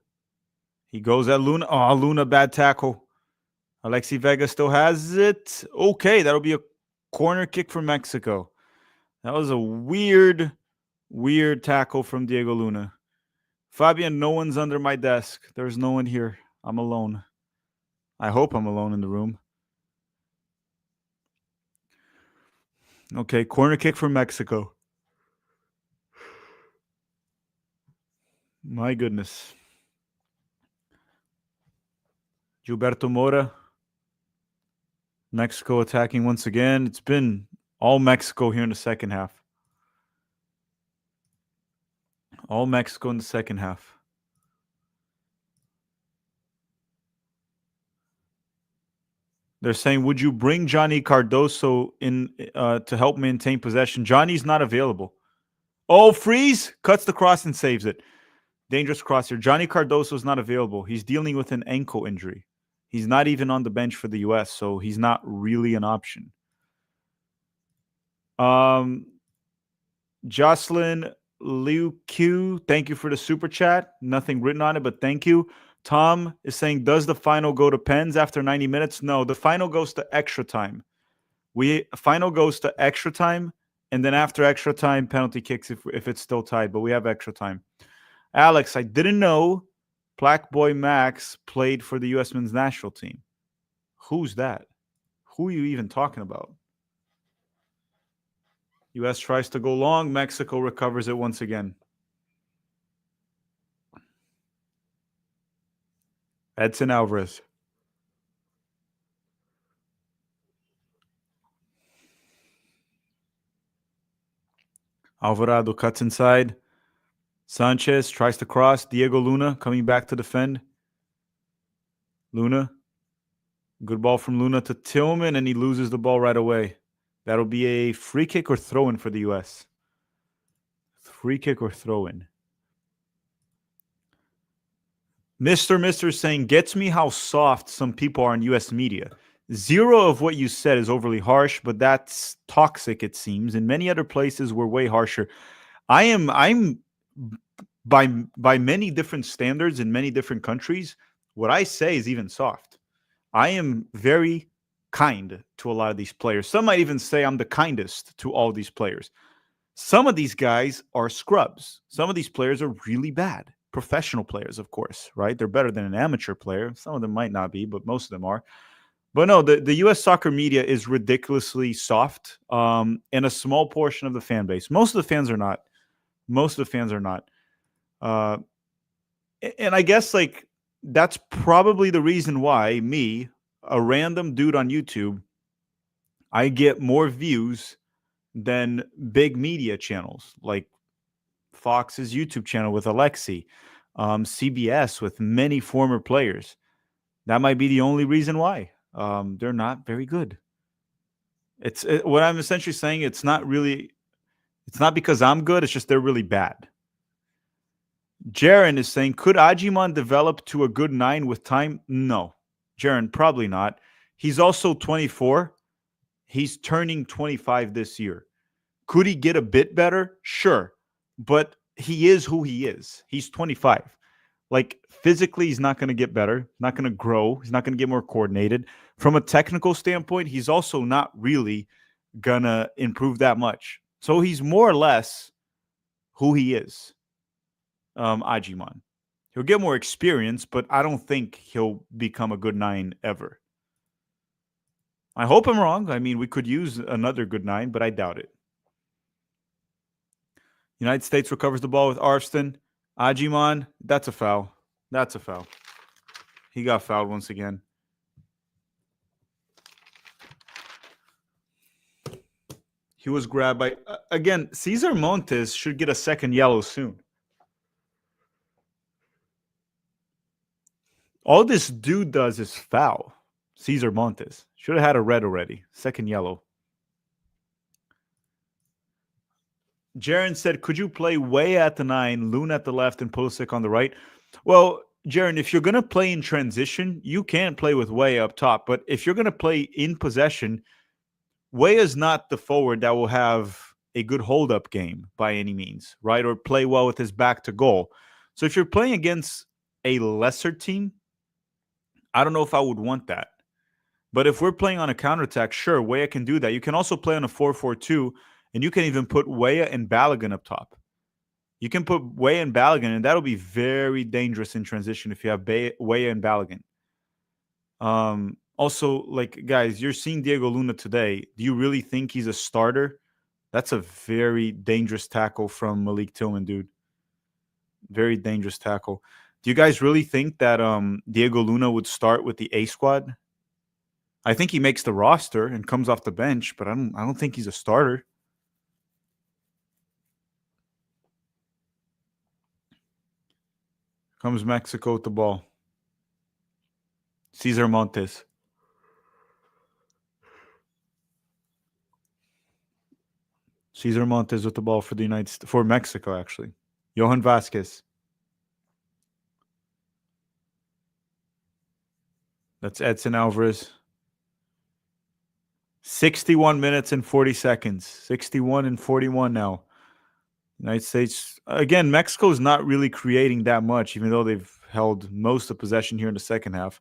He goes at Luna. Oh, Luna, bad tackle. Alexi Vega still has it. Okay, that'll be a corner kick for Mexico. That was a weird tackle from Diego Luna. Fabian, no one's under my desk. There's no one here. I'm alone. I hope I'm alone in the room. Okay, corner kick for Mexico. My goodness. Gilberto Mora. Mexico attacking once again. It's been all Mexico here in the second half. All Mexico in the second half. They're saying, would you bring Johnny Cardoso in to help maintain possession? Johnny's not available. Oh, Freeze cuts the cross and saves it. Dangerous cross here. Johnny Cardoso is not available. He's dealing with an ankle injury. He's not even on the bench for the U.S., so he's not really an option. Jocelyn Liu Q, thank you for the super chat. Nothing written on it, but thank you. Tom is saying, does the final go to pens after 90 minutes? No, the final goes to extra time. Final goes to extra time, and then after extra time, penalty kicks if it's still tied, but we have extra time. Alex, I didn't know Black Boy Max played for the U.S. men's national team. Who's that? Who are you even talking about? U.S. tries to go long. Mexico recovers it once again. Edson Alvarez. Alvarado cuts inside. Sanchez tries to cross. Diego Luna coming back to defend. Luna. Good ball from Luna to Tillman, and he loses the ball right away. That'll be a free kick or throw-in for the U.S. Free kick or throw-in. Mr. saying, gets me how soft some people are in U.S. media. Zero of what you said is overly harsh, but that's toxic, it seems. In many other places, we're way harsher. I'm by many different standards in many different countries, what I say is even soft. I am very kind to a lot of these players. Some might even say I'm the kindest to all these players. Some of these guys are scrubs. Some of these players are really bad. Professional players, of course, right? They're better than an amateur player. Some of them might not be, but most of them are. But no, the U.S. soccer media is ridiculously soft, and a small portion of the fan base. Most of the fans are not. And I guess like that's probably the reason why me, a random dude on YouTube, I get more views than big media channels like Fox's YouTube channel with Alexi, CBS with many former players. That might be the only reason why. They're not very good. What I'm essentially saying. It's not because I'm good. It's just they're really bad. Jaron is saying, could Ajiman develop to a good 9 with time? No. Jaron, probably not. He's also 24. He's turning 25 this year. Could he get a bit better? Sure. But he is who he is. He's 25. Like, physically, he's not going to get better, not going to grow. He's not going to get more coordinated. From a technical standpoint, he's also not really going to improve that much. So he's more or less who he is, Ajiman. He'll get more experience, but I don't think he'll become a good 9 ever. I hope I'm wrong. I mean, we could use another good 9, but I doubt it. United States recovers the ball with Arfston. Ajiman, that's a foul. That's a foul. He got fouled once again. He was grabbed by... again, Cesar Montes should get a second yellow soon. All this dude does is foul. Cesar Montes. Should have had a red already. Second yellow. Jaron said, could you play way at the 9, Loon at the left, and Pulisic on the right? Well, Jaron, if you're going to play in transition, you can play with way up top. But if you're going to play in possession, Way is not the forward that will have a good hold-up game by any means, right? Or play well with his back to goal. So if you're playing against a lesser team, I don't know if I would want that. But if we're playing on a counterattack, sure, Weah can do that. You can also play on a 4-4-2, and you can even put Weah and Balogun up top. You can put Weah and Balogun, and that'll be very dangerous in transition if you have Weah and Balogun. Also, like, guys, you're seeing Diego Luna today. Do you really think he's a starter? That's a very dangerous tackle from Malik Tillman, dude. Very dangerous tackle. Do you guys really think that Diego Luna would start with the A squad? I think he makes the roster and comes off the bench, but I don't think he's a starter. Comes Mexico with the ball. Cesar Montes. Cesar Montes with the ball for the for Mexico, actually. Johan Vasquez. That's Edson Alvarez. 61 minutes and 40 seconds. 61 and 41 now. United States. Again, Mexico is not really creating that much, even though they've held most of possession here in the second half.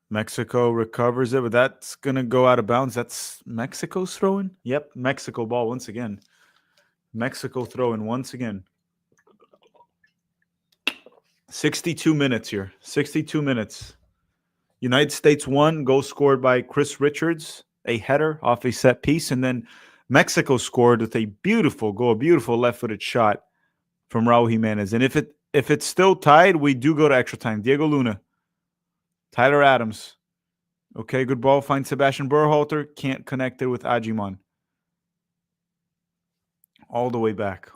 Mexico recovers it, but that's going to go out of bounds. That's Mexico's throwing? Yep, Mexico ball once again. Mexico throwing once again. 62 minutes here. 62 minutes. United States won. Goal scored by Chris Richards, a header off a set piece. And then Mexico scored with a beautiful goal, a beautiful left-footed shot from Raul Jimenez. And if it's still tied, we do go to extra time. Diego Luna. Tyler Adams. Okay, good ball. Finds Sebastian Berhalter. Can't connect it with Agimon. All the way back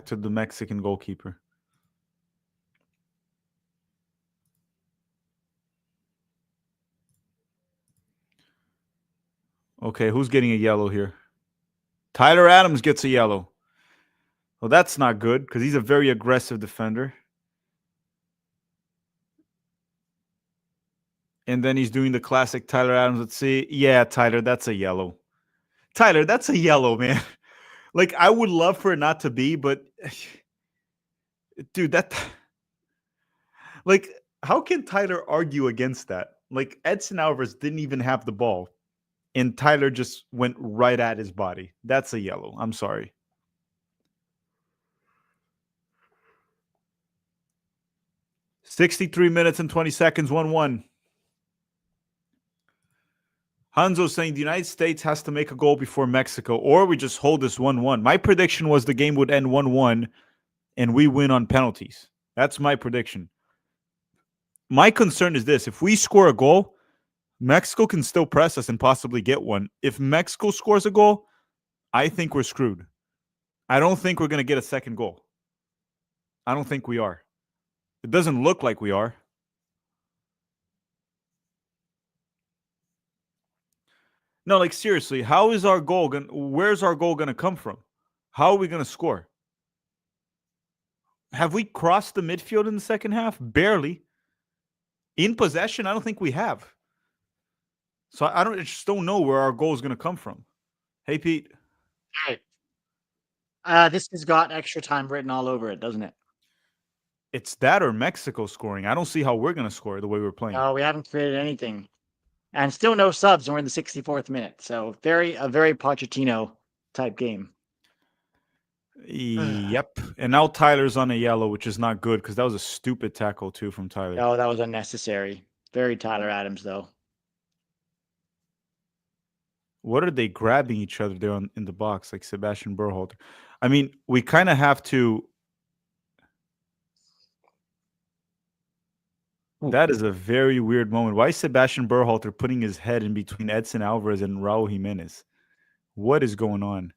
to the Mexican goalkeeper. Okay, who's getting a yellow here? Tyler Adams gets a yellow. Well, that's not good because he's a very aggressive defender. And then he's doing the classic Tyler Adams. Let's see. Yeah, Tyler, that's a yellow. Tyler, that's a yellow, man. Like, I would love for it not to be, but dude, that like, how can Tyler argue against that? Like, Edson Alvarez didn't even have the ball, and Tyler just went right at his body. That's a yellow. I'm sorry. $63 minutes and 20 seconds, 1-1. Hanzo saying the United States has to make a goal before Mexico, or we just hold this 1-1. My prediction was the game would end 1-1, and we win on penalties. That's my prediction. My concern is this. If we score a goal, Mexico can still press us and possibly get one. If Mexico scores a goal, I think we're screwed. I don't think we're going to get a second goal. I don't think we are. It doesn't look like we are. No, like seriously, how is our goal where's our goal going to come from? How are we going to score? Have we crossed the midfield in the second half? Barely. In possession, I don't think we have. So I just don't know where our goal is going to come from. Hey, Pete. Hey. This has got extra time written all over it, doesn't it? It's that or Mexico scoring. I don't see how we're going to score the way we're playing. No, we haven't created anything. And still no subs, and we're in the 64th minute. So a very Pochettino type game. Yep. And now Tyler's on a yellow, which is not good because that was a stupid tackle too from Tyler. Oh, that was unnecessary. Very Tyler Adams, though. What are they grabbing each other there in the box, like Sebastian Berhalter? I mean, we kind of have to. That is a very weird moment. Why is Sebastian Berhalter putting his head in between Edson Alvarez and Raul Jimenez? What is going on?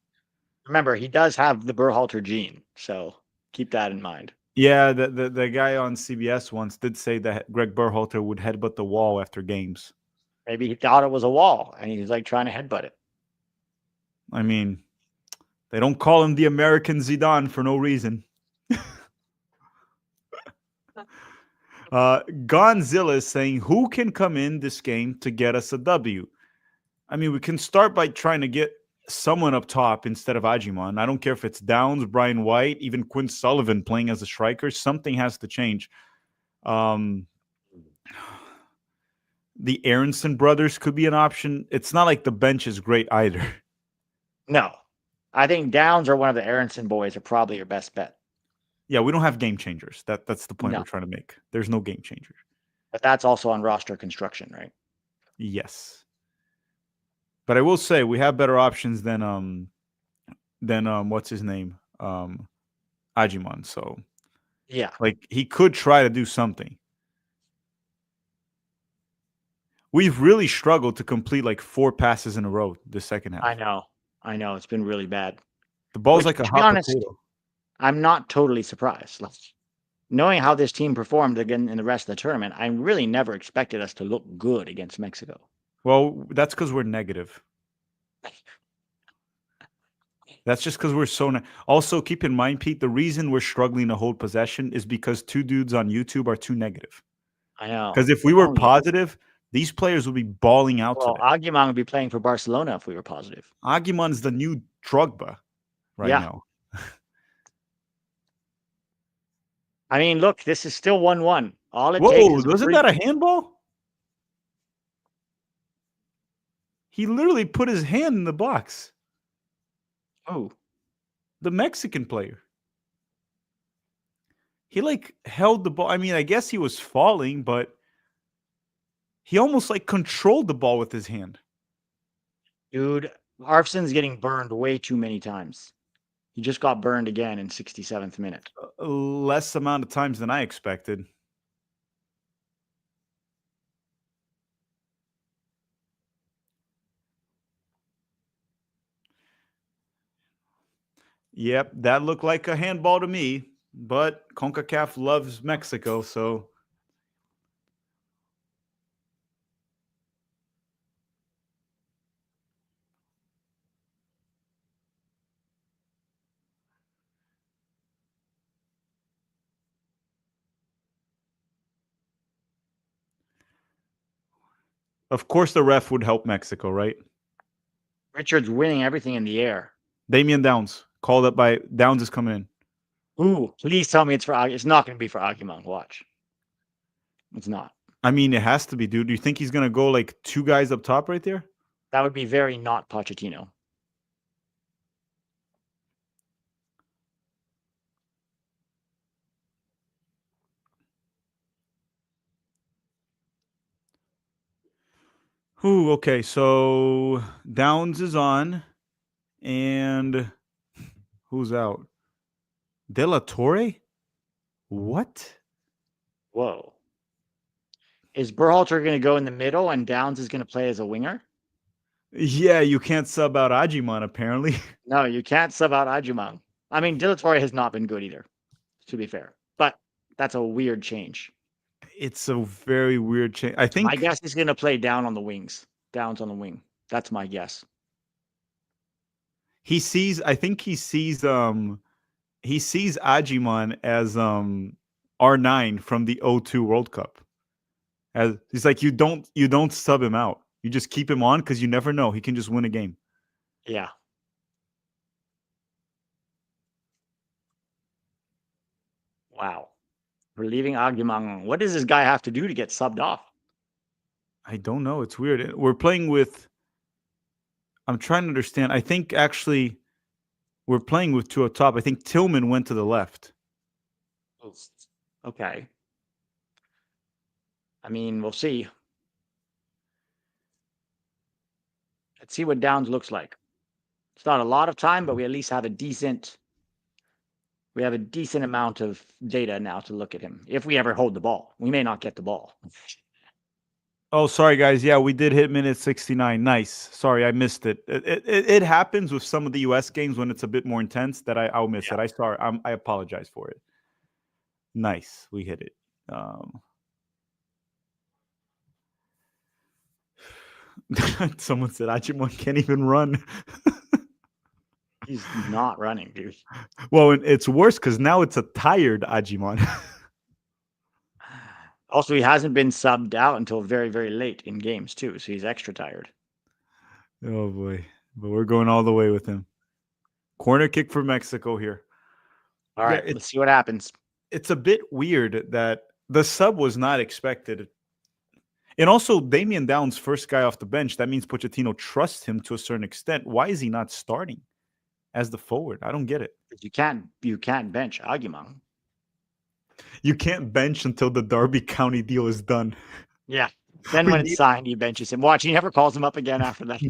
Remember, he does have the Berhalter gene, so keep that in mind. Yeah, the guy on CBS once did say that Greg Berhalter would headbutt the wall after games. Maybe he thought it was a wall, and he's like trying to headbutt it. I mean, they don't call him the American Zidane for no reason. Gonzilla is saying, who can come in this game to get us a W? I mean, we can start by trying to get someone up top instead of Agimon. I don't care if it's Downs, Brian White, even Quinn Sullivan playing as a striker. Something has to change. The Aronson brothers could be an option. It's not like the bench is great either. No. I think Downs or one of the Aronson boys are probably your best bet. Yeah, we don't have game changers. That's the point we're trying to make. There's no game changer. But that's also on roster construction, right? Yes. But I will say we have better options than what's his name? Agimon. So yeah. Like he could try to do something. We've really struggled to complete like 4 passes in a row this second half. I know. It's been really bad. The ball's like a hot potato. I'm not totally surprised. Knowing how this team performed again in the rest of the tournament, I really never expected us to look good against Mexico. Well, that's because we're negative. That's just because we're so. Also, keep in mind, Pete, the reason we're struggling to hold possession is because 2 dudes on YouTube are too negative. I know. Because if we were positive, these players would be balling out. Well, Agimon would be playing for Barcelona if we were positive. Agimon's the new Drogba right now. I mean, look, this is still 1-1. All it takes Whoa, is a wasn't free. that a handball? He literally put his hand in the box. Oh, The Mexican player. He like held the ball. I mean, I guess he was falling, but he almost like controlled the ball with his hand. dude, Arfson's getting burned way too many times. He just got burned again in 67th minute. Less amount of times than I expected. Yep, that looked like a handball to me, but CONCACAF loves Mexico, so of course the ref would help Mexico, right? Richard's winning everything in the air. Damian Downs, called up by Downs is coming in. Ooh, please tell me it's for It's not going to be for Agumon. Watch. It's not. I mean, it has to be, dude. Do you think he's gonna go like two guys up top right there? That would be very not Pochettino. Ooh, okay. So Downs is on, and who's out? De La Torre? What? Whoa. Is Berhalter going to go in the middle and Downs is going to play as a winger? Yeah, you can't sub out Ajiman apparently. No, you can't sub out Ajumang. I mean, De La Torre has not been good either, to be fair. But that's a weird change. It's a very weird change. I My think guess is going to play down on the wings. Downs on the wing. That's my guess. he sees. I think he sees. He sees Ajiman as R9 from the '02 World Cup. As he's like, you don't sub him out. You just keep him on because you never know. He can just win a game. Yeah. Wow. We're leaving Agumang. What does this guy have to do to get subbed off? I don't know. It's weird. We're playing with. I'm trying to understand. I think actually we're playing with two up top. I think Tillman went to the left. Okay. I mean, we'll see. Let's see what Downs looks like. It's not a lot of time, but we at least have a decent amount of data now to look at him. If we ever hold the ball, we may not get the ball. Oh, sorry guys. Yeah, we did hit minute 69. Nice. Sorry, I missed it. It happens with some of the US games when it's a bit more intense that I'll miss it. I apologize for it. Nice. We hit it. Someone said Ajimon can't even run. He's not running, dude. Well, it's worse because now it's a tired Ajimon. Also, he hasn't been subbed out until very, very late in games too, so he's extra tired. Oh boy, but we're going all the way with him. Corner kick for Mexico here. All right, let's see what happens. It's a bit weird that the sub was not expected. And also, Damian Downs, first guy off the bench. That means Pochettino trusts him to a certain extent. Why is he not starting as the forward? I don't get it. You can't bench Agumang. You can't bench until the Derby County deal is done. Yeah. Then when it's signed, he benches him. Watch, he never calls him up again after that.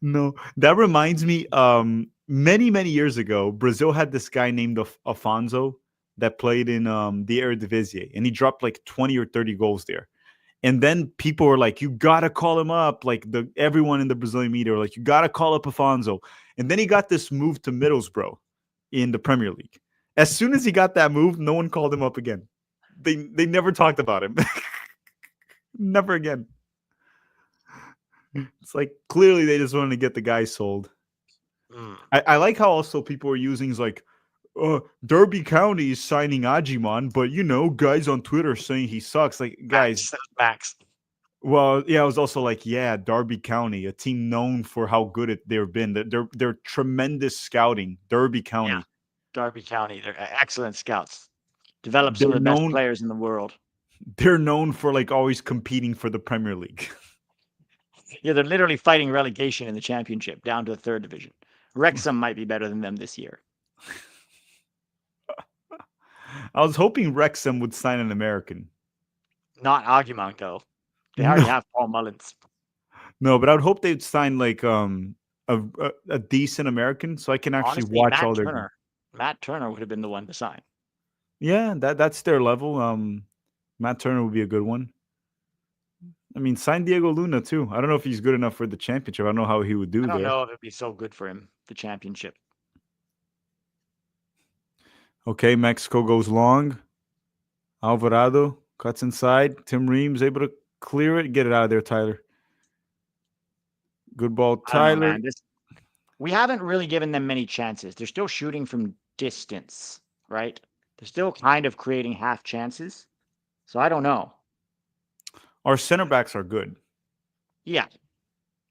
No, that reminds me. Many years ago, Brazil had this guy named Afonso that played in the Eredivisie, and he dropped like 20 or 30 goals there. And then people were like, "You gotta call him up!" Like everyone in the Brazilian media were like, "You gotta call up Afonso." And then he got this move to Middlesbrough in the Premier League. As soon as he got that move, no one called him up again. They never talked about him. Never again. It's like clearly they just wanted to get the guy sold. I like how also people are using is like, Derby County is signing Ajimon, but guys on Twitter are saying he sucks. Like, guys, Max. Well, yeah, I was also like, yeah, Derby County, a team known for how good they've been. They're tremendous scouting. Derby County. Yeah. Derby County, they're excellent scouts. Develop some They're of the best known. players in the world. They're known for like always competing for the Premier League. Yeah, they're literally fighting relegation in the Championship down to the 3rd division. Wrexham might be better than them this year. I was hoping Wrexham would sign an American. Not Aguimont, though. They already No, have Paul Mullins. no, but I would hope they'd sign like a decent American so I can actually Honestly, watch all their games. Matt Turner would have been the one to sign. Yeah, that's their level. Matt Turner would be a good one. I mean, sign Diego Luna too. I don't know if he's good enough for the championship. I don't know how he would do I don't there. know if it'd be so good for him, the Championship. Okay, Mexico goes long. Alvarado cuts inside. Tim Reams able to clear it. Get it out of there, Tyler. Good ball, I don't know, Tyler. man. We haven't really given them many chances. They're still shooting from distance, right? They're still kind of creating half chances. So I don't know. Our center backs are good. Yeah.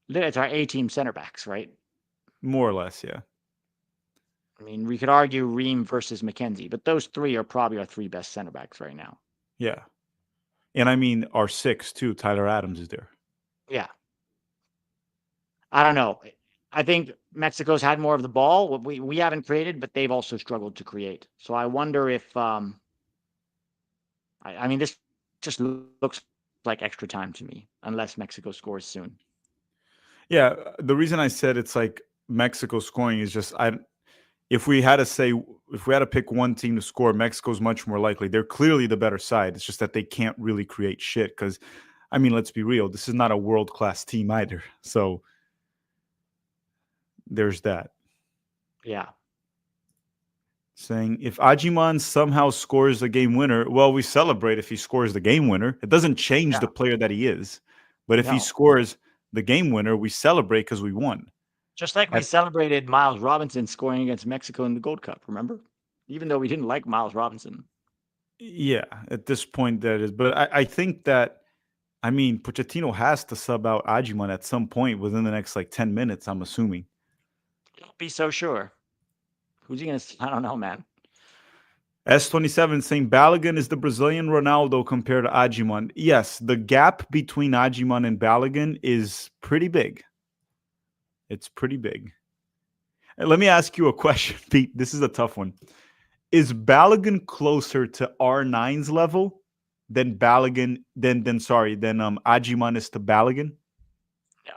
It's our A-team center backs, right? More or less, yeah. I mean, we could argue Ream versus McKenzie, but those 3 are probably our 3 best center backs right now. Yeah. And I mean, our 6 too. Tyler Adams is there. Yeah. I don't know. I think Mexico's had more of the ball. We haven't created, but they've also struggled to create. So I wonder if I mean, this just looks like extra time to me, unless Mexico scores soon. Yeah, the reason I said it's like Mexico scoring is just if we had to pick one team to score, Mexico's much more likely. They're clearly the better side. It's just that they can't really create shit because, I mean, let's be real. This is not a world-class team either. So there's that. Yeah. Saying if Ajiman somehow scores the game winner, well, we celebrate if he scores the game winner. It doesn't change the player that he is. But if he scores the game winner, we celebrate because we won. Just like we celebrated Miles Robinson scoring against Mexico in the Gold Cup, remember? Even though we didn't like Miles Robinson. Yeah, at this point that is. But I think that, I mean, Pochettino has to sub out Ajiman at some point within the next like 10 minutes, I'm assuming. Don't be so sure. Who's he going to? I don't know, man. S27 saying Balogun is the Brazilian Ronaldo compared to Ajiman. Yes, the gap between Ajiman and Balogun is pretty big. It's pretty big. And let me ask you a question, Pete. This is a tough one. Is Balogun closer to R9's level than Ajiman is to Balogun? No.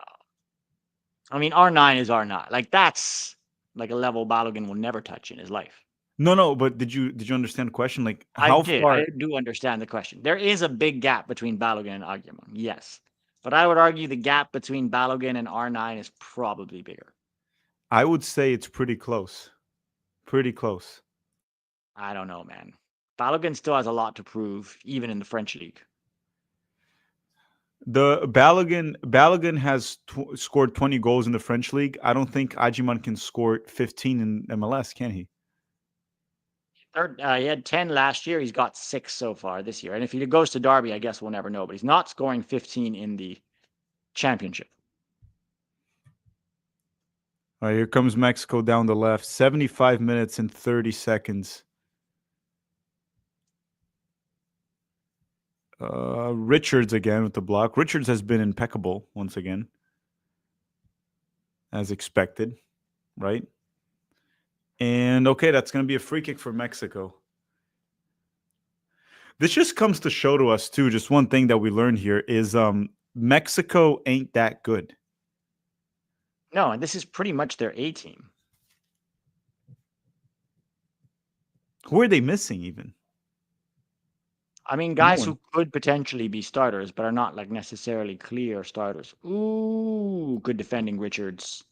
I mean, R9 is R9. Like, that's like a level Balogun will never touch in his life. No, but did you understand the question? Like, how far? I do understand the question. There is a big gap between Balogun and Aguimont, yes. But I would argue the gap between Balogun and R9 is probably bigger. I would say it's pretty close. Pretty close. I don't know, man. Balogun still has a lot to prove, even in the French league. The Balogun has scored 20 goals in the French league. I don't think Ajiman can score 15 in MLS, can he? He had 10 last year. He's got 6 so far this year. And if he goes to Derby, I guess we'll never know. But he's not scoring 15 in the championship. All right, here comes Mexico down the left. 75 minutes and 30 seconds. Richards again with the block. Richards has been impeccable once again, as expected, right? And okay, that's going to be a free kick for Mexico. This just comes to show to us too, just one thing that we learned here is Mexico ain't that good. No, and this is pretty much their A team. Who are they missing even? I mean, guys who could potentially be starters, but are not like necessarily clear starters. Ooh, good defending, Richards.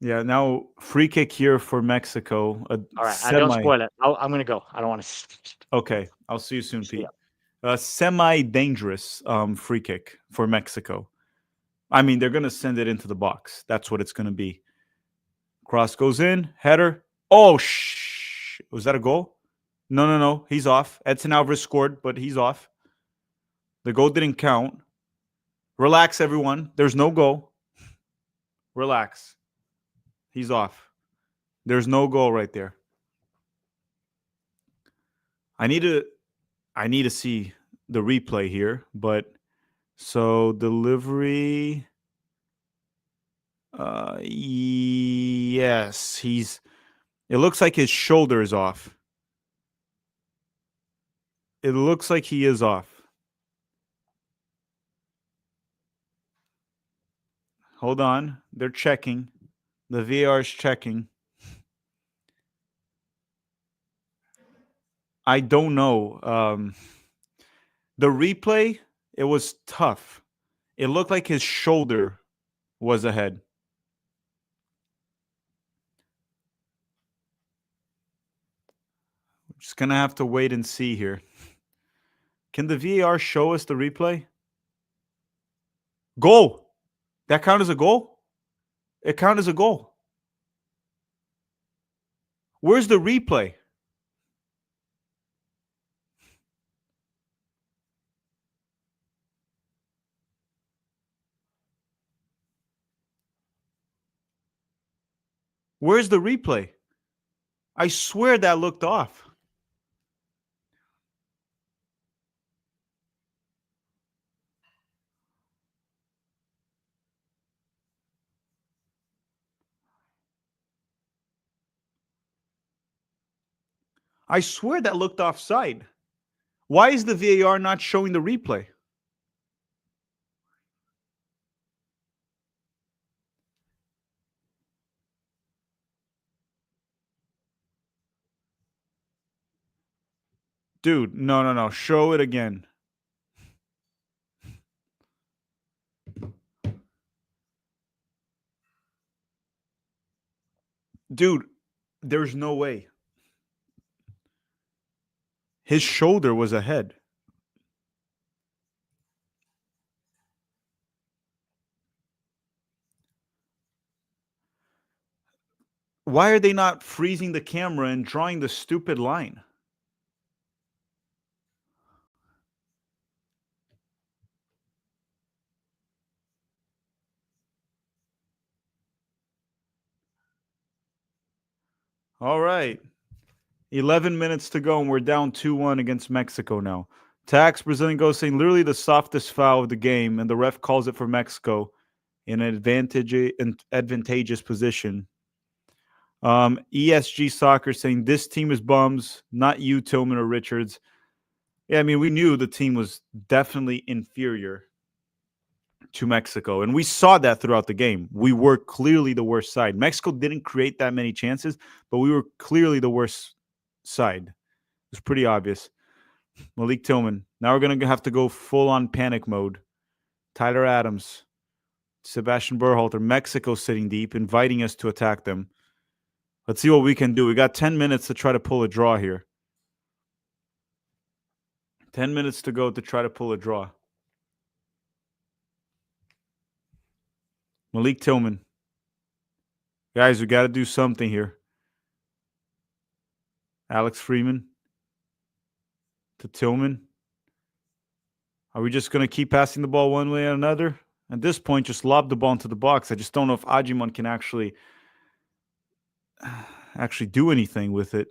Yeah, now free kick here for Mexico. All right, don't spoil it. I'm going to go. I don't want to. Okay, I'll see you soon, Pete. Semi-dangerous free kick for Mexico. I mean, they're going to send it into the box. That's what it's going to be. Cross goes in, header. Oh, was that a goal? No. He's off. Edson Alvarez scored, but he's off. The goal didn't count. Relax, everyone. There's no goal. Relax. He's off. There's no goal right there. I need to see the replay here, but so delivery. Yes, it looks like his shoulder is off. It looks like he is off. Hold on. They're checking. The VAR is checking. I don't know. The replay, it was tough. It looked like his shoulder was ahead. We're just going to have to wait and see here. Can the VAR show us the replay? Goal. That count as a goal? It counted as a goal. Where's the replay? Where's the replay? I swear that looked off. I swear that looked offside. Why is the VAR not showing the replay? Dude, no. Show it again. Dude, there's no way. His shoulder was ahead. Why are they not freezing the camera and drawing the stupid line? All right. 11 minutes to go, and we're down 2-1 against Mexico now. Tax Brazilian goes saying literally the softest foul of the game, and the ref calls it for Mexico in an advantageous position. ESG Soccer saying this team is bums, not you, Tillman or Richards. Yeah, I mean, we knew the team was definitely inferior to Mexico, and we saw that throughout the game. We were clearly the worst side. Mexico didn't create that many chances, but we were clearly the worst side. It was pretty obvious. Malik Tillman. Now we're going to have to go full-on panic mode. Tyler Adams. Sebastian Berhalter. Mexico sitting deep, inviting us to attack them. Let's see what we can do. We got 10 minutes to try to pull a draw here. 10 minutes to go to try to pull a draw. Malik Tillman. Guys, we got to do something here. Alex Freeman. To Tillman. Are we just going to keep passing the ball one way or another? At this point, just lob the ball into the box. I just don't know if Agimon can actually do anything with it.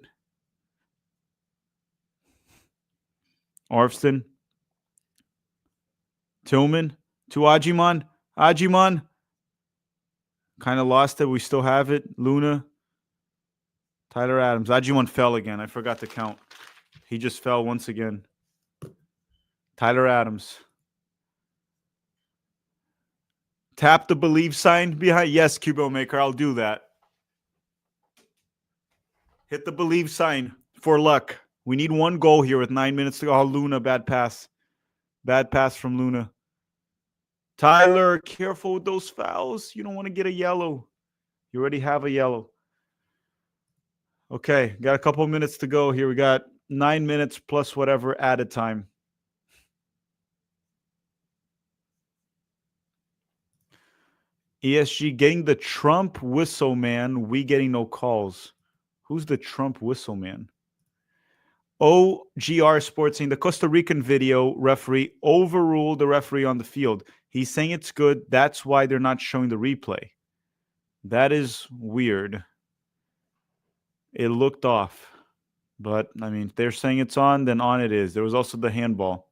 Arfston. Tillman to Agimon. Agimon. Kind of lost it. We still have it. Luna. Tyler Adams. Agimon fell again. I forgot to count. He just fell once again. Tyler Adams. Tap the believe sign behind. Yes, Cubo Maker. I'll do that. Hit the believe sign for luck. We need one goal here with 9 minutes to go. Oh, Luna, bad pass. Bad pass from Luna. Tyler, careful with those fouls. You don't want to get a yellow. You already have a yellow. Okay, got a couple minutes to go here. We got 9 minutes plus whatever added time. ESG getting the Trump whistle man. We getting no calls. Who's the Trump whistle man? OGR Sports saying the Costa Rican video referee overruled the referee on the field. He's saying it's good. That's why they're not showing the replay. That is weird. It looked off. But, I mean, if they're saying it's on, then on it is. There was also the handball.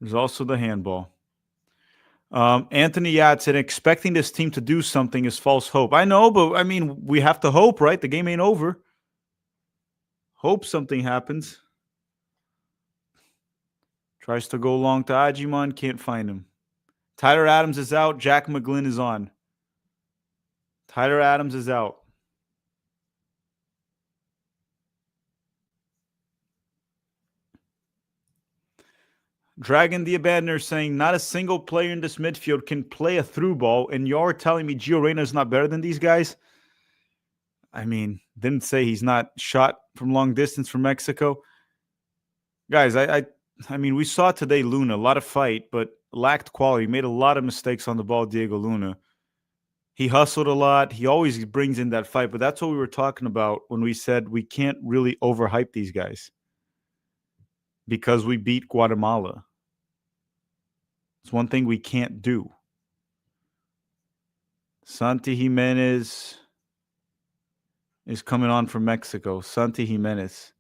There's also the handball. Anthony Yatt said, expecting this team to do something is false hope. I know, but, I mean, we have to hope, right? The game ain't over. Hope something happens. Tries to go long to Ajimon, can't find him. Tyler Adams is out. Jack McGlynn is on. Tyler Adams is out. Dragon the Abandoner saying, not a single player in this midfield can play a through ball, and you're telling me Gio Reyna is not better than these guys? I mean, didn't say he's not shot from long distance from Mexico. Guys, I mean, we saw today Luna, a lot of fight, but lacked quality. Made a lot of mistakes on the ball, Diego Luna. He hustled a lot. He always brings in that fight, but that's what we were talking about when we said we can't really overhype these guys because we beat Guatemala. It's one thing we can't do. Santi Jimenez is coming on from Mexico. Santi Jimenez.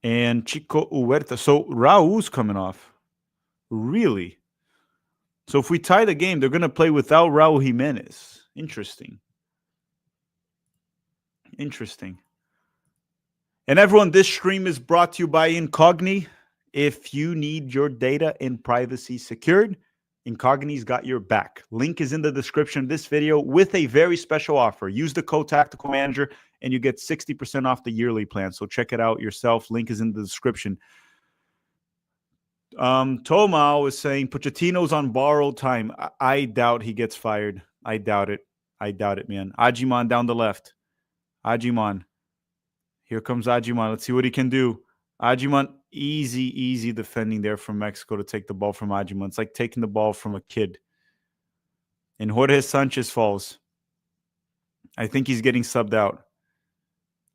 And Chico Huerta. So Raul's coming off. Really? So if we tie the game, they're going to play without Raul Jimenez. Interesting. Interesting. And everyone, this stream is brought to you by Incogn. If you need your data and privacy secured, Incogni's got your back. Link is in the description of this video with a very special offer. Use the code Tactical Manager and you get 60% off the yearly plan. So check it out yourself. Link is in the description. Toma was saying Pochettino's on borrowed time. I doubt he gets fired. I doubt it. I doubt it, man. Ajimon down the left. Ajimon. Here comes Ajimon. Let's see what he can do. Ajimon, easy defending there from Mexico to take the ball from Ajimon. It's like taking the ball from a kid. And Jorge Sanchez falls. I think he's getting subbed out.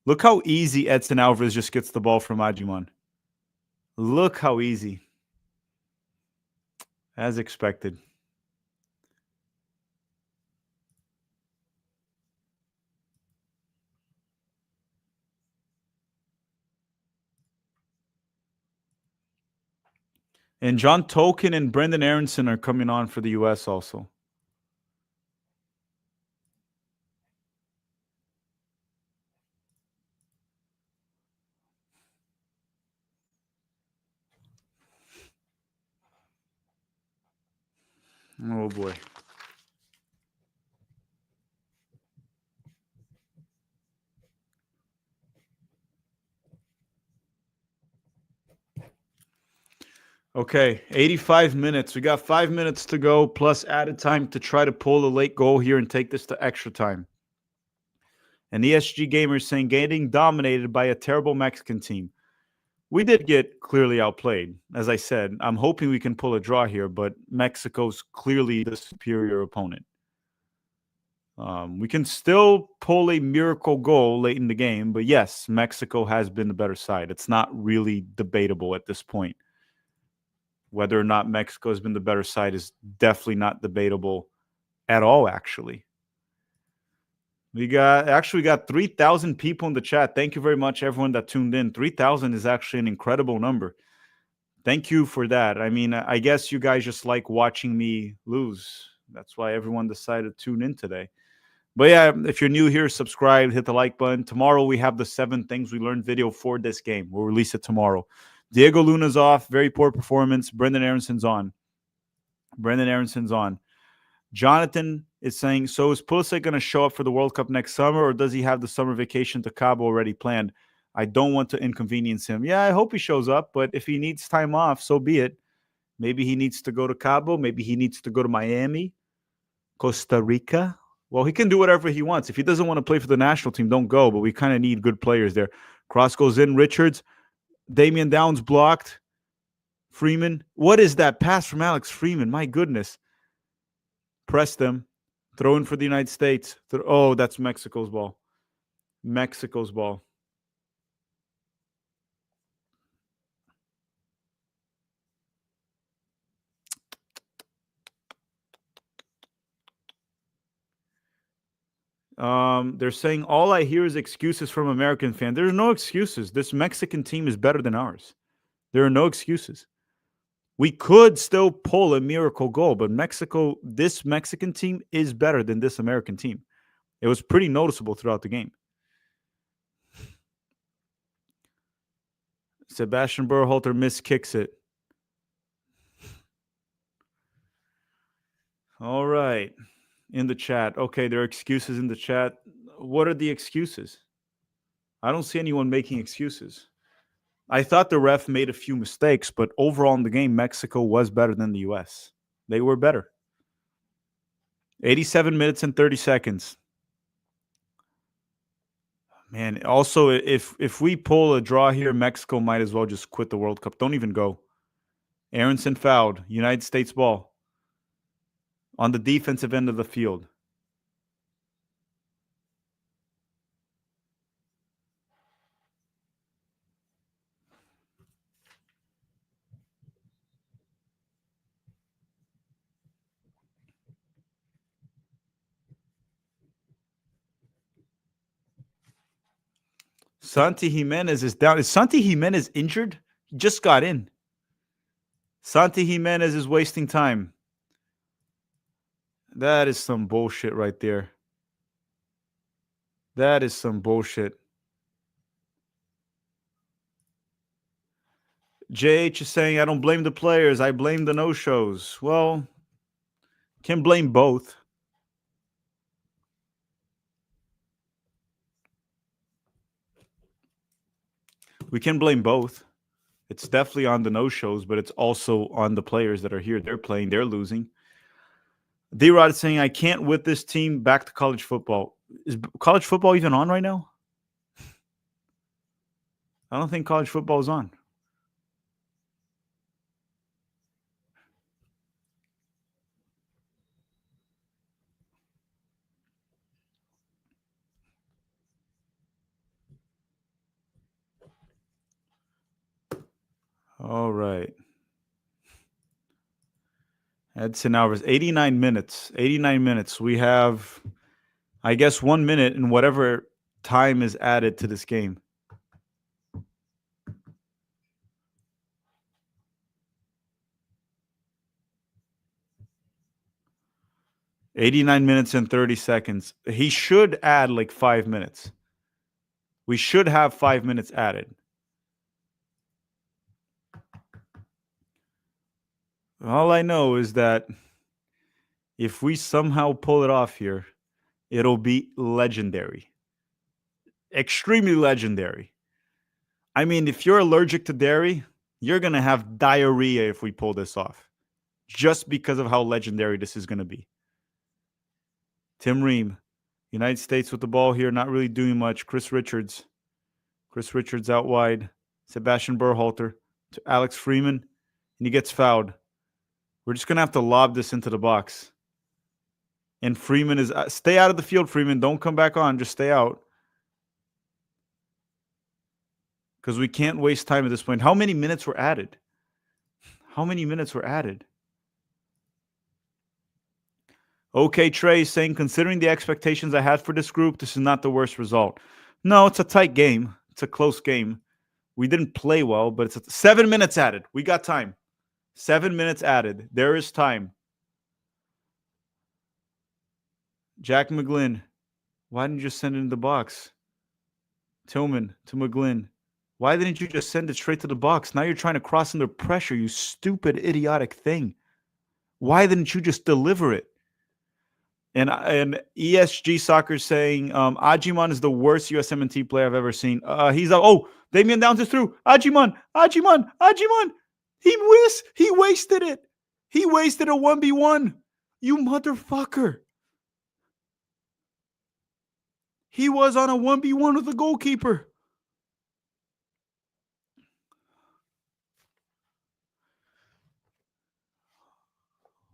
Look how easy Edson Alvarez just gets the ball from Ajimon. Look how easy. As expected. And John Tolkien and Brendan Aronson are coming on for the U.S. also. Oh, boy. Okay, 85 minutes. We got 5 minutes to go, plus added time to try to pull a late goal here and take this to extra time. And ESG Gamer is saying, getting dominated by a terrible Mexican team. We did get clearly outplayed. As I said, I'm hoping we can pull a draw here, but Mexico's clearly the superior opponent. We can still pull a miracle goal late in the game, but yes, Mexico has been the better side. It's not really debatable at this point. Whether or not Mexico has been the better side is definitely not debatable at all, actually. We got 3,000 people in the chat. Thank you very much, everyone that tuned in. 3,000 is actually an incredible number. Thank you for that. I mean, I guess you guys just like watching me lose. That's why everyone decided to tune in today. But yeah, if you're new here, subscribe, hit the like button. Tomorrow we have the 7 things we learned video for this game. We'll release it tomorrow. Diego Luna's off. Very poor performance. Brendan Aronson's on. Jonathan is saying, so is Pulisic going to show up for the World Cup next summer, or does he have the summer vacation to Cabo already planned? I don't want to inconvenience him. Yeah, I hope he shows up, but if he needs time off, so be it. Maybe he needs to go to Cabo. Maybe he needs to go to Miami, Costa Rica. Well, he can do whatever he wants. If he doesn't want to play for the national team, don't go, but we kind of need good players there. Cross goes in. Richards. Damian Downs blocked. Freeman. What is that pass from Alex Freeman? My goodness. Press them. Throw in for the United States. Oh, that's Mexico's ball. Mexico's ball. They're saying all I hear is excuses from American fans. There's no excuses. This Mexican team is better than ours. There are no excuses. We could still pull a miracle goal, but this Mexican team is better than this American team. It was pretty noticeable throughout the game. Sebastian Berhalter miskicks it. All right. In the chat. Okay, there are excuses in the chat. What are the excuses? I don't see anyone making excuses. I thought the ref made a few mistakes, but overall in the game, Mexico was better than the U.S. They were better. 87 minutes and 30 seconds. Man, also, if we pull a draw here, Mexico might as well just quit the World Cup. Don't even go. Aronson fouled. United States ball. On the defensive end of the field. Santi Jimenez is down. Is Santi Jimenez injured? He just got in. Santi Jimenez is wasting time. That is some bullshit right there. That is some bullshit. JH is saying, I don't blame the players. I blame the no-shows. Well, can blame both. We can blame both. It's definitely on the no-shows, but it's also on the players that are here. They're playing. They're losing. D-Rod is saying, I can't with this team back to college football. Is college football even on right now? I don't think college football is on. All right. Edson Alvarez, 89 minutes. 89 minutes. We have, I guess, 1 minute in whatever time is added to this game. $89 minutes and 30 seconds. He should add like 5 minutes. We should have 5 minutes added. All I know is that if we somehow pull it off here, it'll be legendary. Extremely legendary. I mean, if you're allergic to dairy, you're going to have diarrhea if we pull this off. Just because of how legendary this is going to be. Tim Ream, United States with the ball here, not really doing much. Chris Richards out wide. Sebastian Berhalter to Alex Freeman, and he gets fouled. We're just going to have to lob this into the box. And Freeman is... stay out of the field, Freeman. Don't come back on. Just stay out. Because we can't waste time at this point. How many minutes were added? How many minutes were added? Okay, Trey saying, considering the expectations I had for this group, this is not the worst result. No, it's a tight game. It's a close game. We didn't play well, but it's 7 minutes added. We got time. 7 minutes added. There is time. Jack McGlynn. Why didn't you just send it in the box? Tillman to McGlynn. Why didn't you just send it straight to the box? Now you're trying to cross under pressure, you stupid, idiotic thing. Why didn't you just deliver it? And ESG Soccer saying, Ajiman is the worst USMNT player I've ever seen. He's up. Oh, Damian Downs is through. Ajiman. He wasted it. He wasted a 1v1. You motherfucker. He was on a 1v1 with the goalkeeper.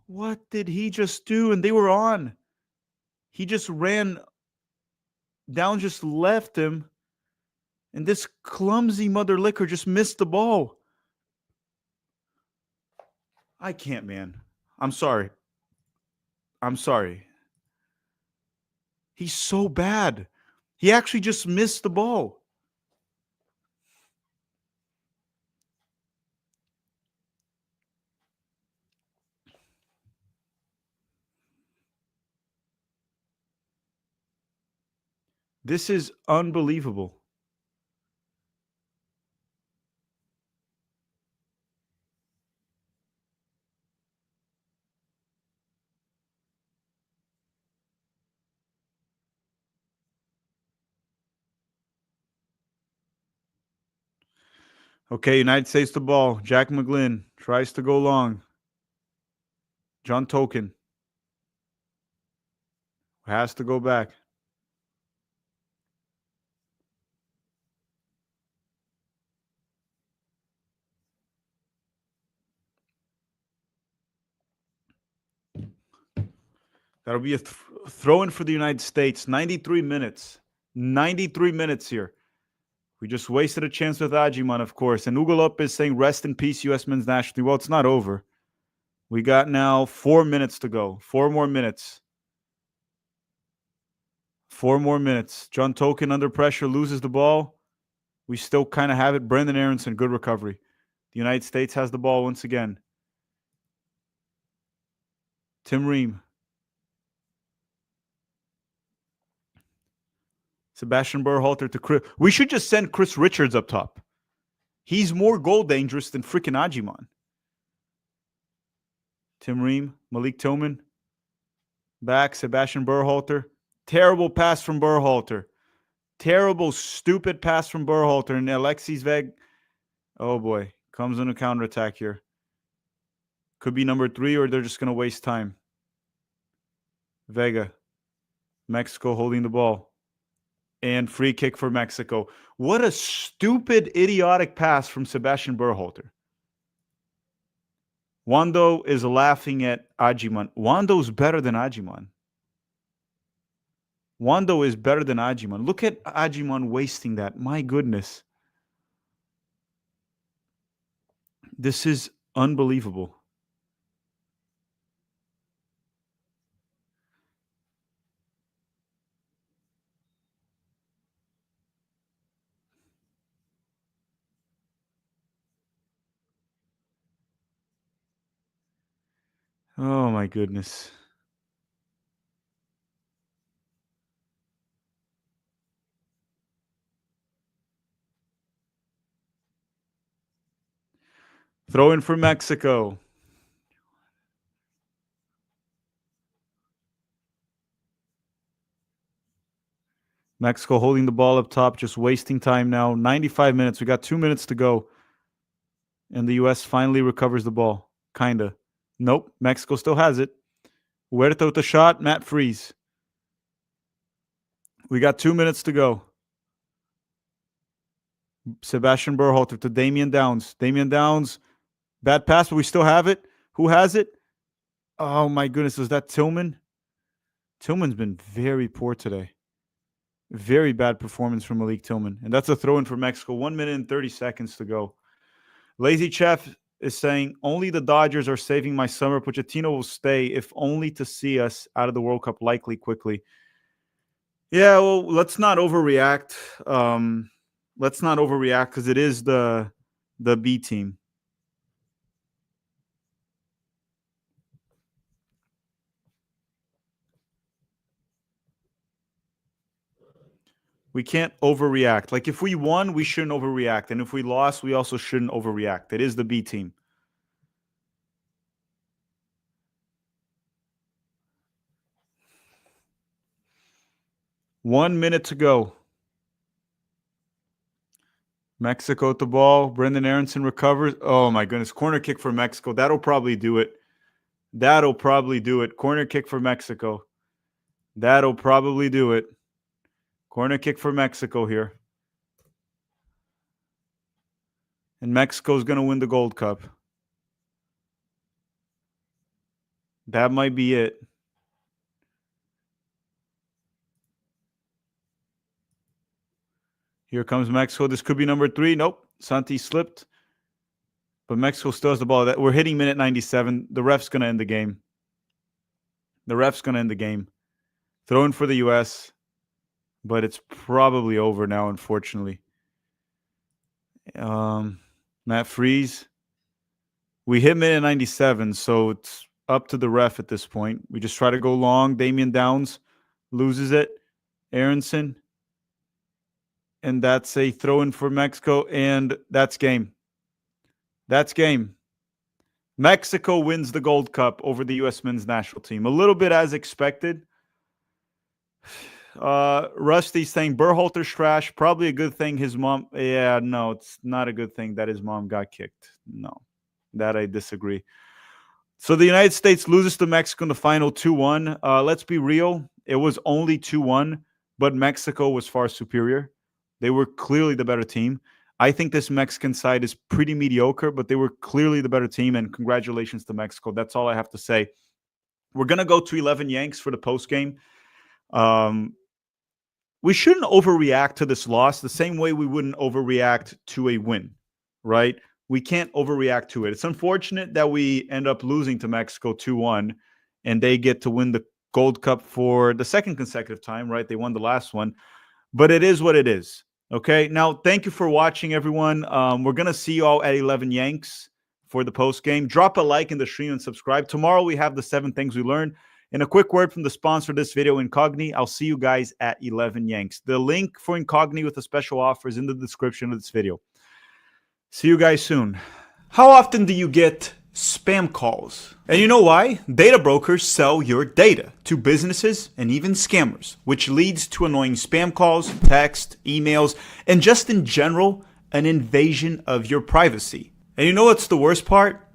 What did he just do? And they were on. He just ran down, just left him. And this clumsy mother liquor just missed the ball. I can't, man. I'm sorry. He's so bad. He actually just missed the ball. This is unbelievable. Okay, United States the ball. Jack McGlynn tries to go long. John Token has to go back. That'll be a throw-in for the United States. 93 minutes. 93 minutes here. We just wasted a chance with Ajiman, of course. And Hugo Lopez saying, rest in peace, U.S. men's national team. Well, it's not over. We got now 4 minutes to go. 4 more minutes. 4 more minutes. John Token under pressure, loses the ball. We still kind of have it. Brendan Aronson, good recovery. The United States has the ball once again. Tim Ream. Sebastian Berhalter to Chris. We should just send Chris Richards up top. He's more goal dangerous than freaking Ajiman. Tim Ream, Malik Tillman. Back, Sebastian Berhalter. Terrible pass from Berhalter. Terrible, stupid pass from Berhalter. And Alexis Veg. Oh boy. Comes on a counterattack here. Could be number 3, or they're just going to waste time. Vega. Mexico holding the ball. And free kick for Mexico. What a stupid, idiotic pass from Sebastian Berhalter. Wando is laughing at Ajiman. Wando's better than Ajiman. Wando is better than Ajiman. Look at Ajiman wasting that. My goodness. This is unbelievable. Oh my goodness. Throw in for Mexico. Mexico holding the ball up top, just wasting time now. 95 minutes. We got 2 minutes to go. And the U.S. finally recovers the ball. Kinda. Nope. Mexico still has it. Huerta with the shot. Matt Freeze. We got 2 minutes to go. Sebastian Berhalter to Damian Downs. Damian Downs. Bad pass, but we still have it. Who has it? Oh my goodness. Was that Tillman? Tillman's been very poor today. Very bad performance from Malik Tillman. And that's a throw-in for Mexico. 1 minute and 30 seconds to go. Lazy Chef is saying, only the Dodgers are saving my summer. Pochettino will stay, if only to see us out of the World Cup, likely quickly. Yeah, well, let's not overreact. Let's not overreact because it is the B team. We can't overreact. Like, if we won, we shouldn't overreact. And if we lost, we also shouldn't overreact. It is the B team. One minute to go. Mexico at the ball. Brendan Aronson recovers. Oh, my goodness. Corner kick for Mexico. That'll probably do it. That'll probably do it. Corner kick for Mexico. That'll probably do it. Corner kick for Mexico here. And Mexico's going to win the Gold Cup. That might be it. Here comes Mexico. This could be number 3. Nope. Santi slipped. But Mexico still has the ball. We're hitting minute 97. The ref's going to end the game. The ref's going to end the game. Throw in for the U.S., but it's probably over now, unfortunately. Matt Freeze. We hit minute 97, so it's up to the ref at this point. We just try to go long. Damian Downs loses it. Aronson. And that's a throw-in for Mexico, and that's game. That's game. Mexico wins the Gold Cup over the U.S. men's national team. A little bit as expected. Rusty's saying Berhalter's trash. Probably a good thing his mom. Yeah, no, it's not a good thing that his mom got kicked. No, that I disagree. So the United States loses to Mexico in the final 2-1. Let's be real. It was only 2-1, but Mexico was far superior. They were clearly the better team. I think this Mexican side is pretty mediocre, but they were clearly the better team, and congratulations to Mexico. That's all I have to say. We're going to go to 11 Yanks for the postgame. We shouldn't overreact to this loss the same way we wouldn't overreact to a win, right? We can't overreact to it. It's unfortunate that we end up losing to Mexico 2-1, and they get to win the Gold Cup for the second consecutive time, right? They won the last one, but it is what it is. Okay, now thank you for watching, everyone. We're going to see you all at 11 Yanks for the post game. Drop a like in the stream and subscribe. Tomorrow we have the 7 things we learned. And a quick word from the sponsor of this video, Incogn. I'll see you guys at 11 Yanks. The link for Incogn with a special offer is in the description of this video. See you guys soon. How often do you get spam calls? And you know why? Data brokers sell your data to businesses and even scammers, which leads to annoying spam calls, text, emails, and just in general, an invasion of your privacy. And you know what's the worst part?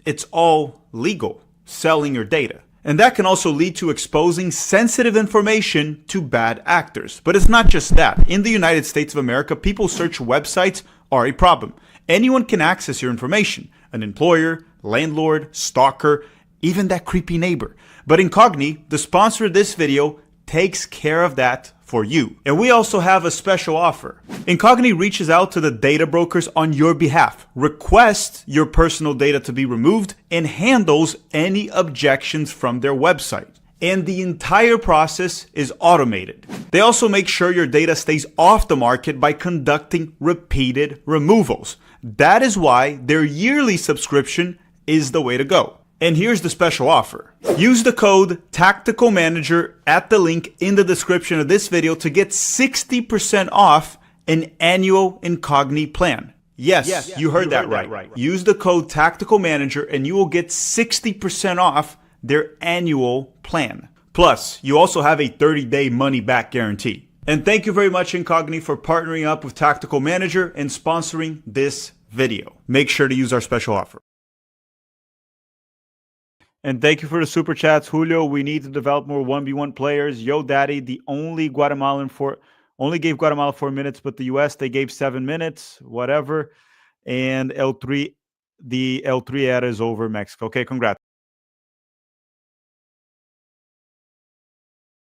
It's all legal, selling your data. And that can also lead to exposing sensitive information to bad actors. But it's not just that. In the United States of America, people search websites are a problem. Anyone can access your information. An employer, landlord, stalker, even that creepy neighbor. But Incogn, the sponsor of this video, takes care of that for you. And we also have a special offer. Incogn reaches out to the data brokers on your behalf, requests your personal data to be removed, and handles any objections from their website. And the entire process is automated. They also make sure your data stays off the market by conducting repeated removals. That is why their yearly subscription is the way to go. And here's the special offer. Use the code TACTICALMANAGER at the link in the description of this video to get 60% off an annual Incogn plan. Yes, you heard that right. Use the code TACTICALMANAGER and you will get 60% off their annual plan. Plus, you also have a 30-day money-back guarantee. And thank you very much, Incogn, for partnering up with Tactical Manager and sponsoring this video. Make sure to use our special offer. And thank you for the super chats, Julio. We need to develop more 1v1 players. Yo, Daddy, the only Guatemalan only gave Guatemala 4 minutes, but the US, they gave 7 minutes, whatever. And the El3 era is over Mexico. Okay, congrats.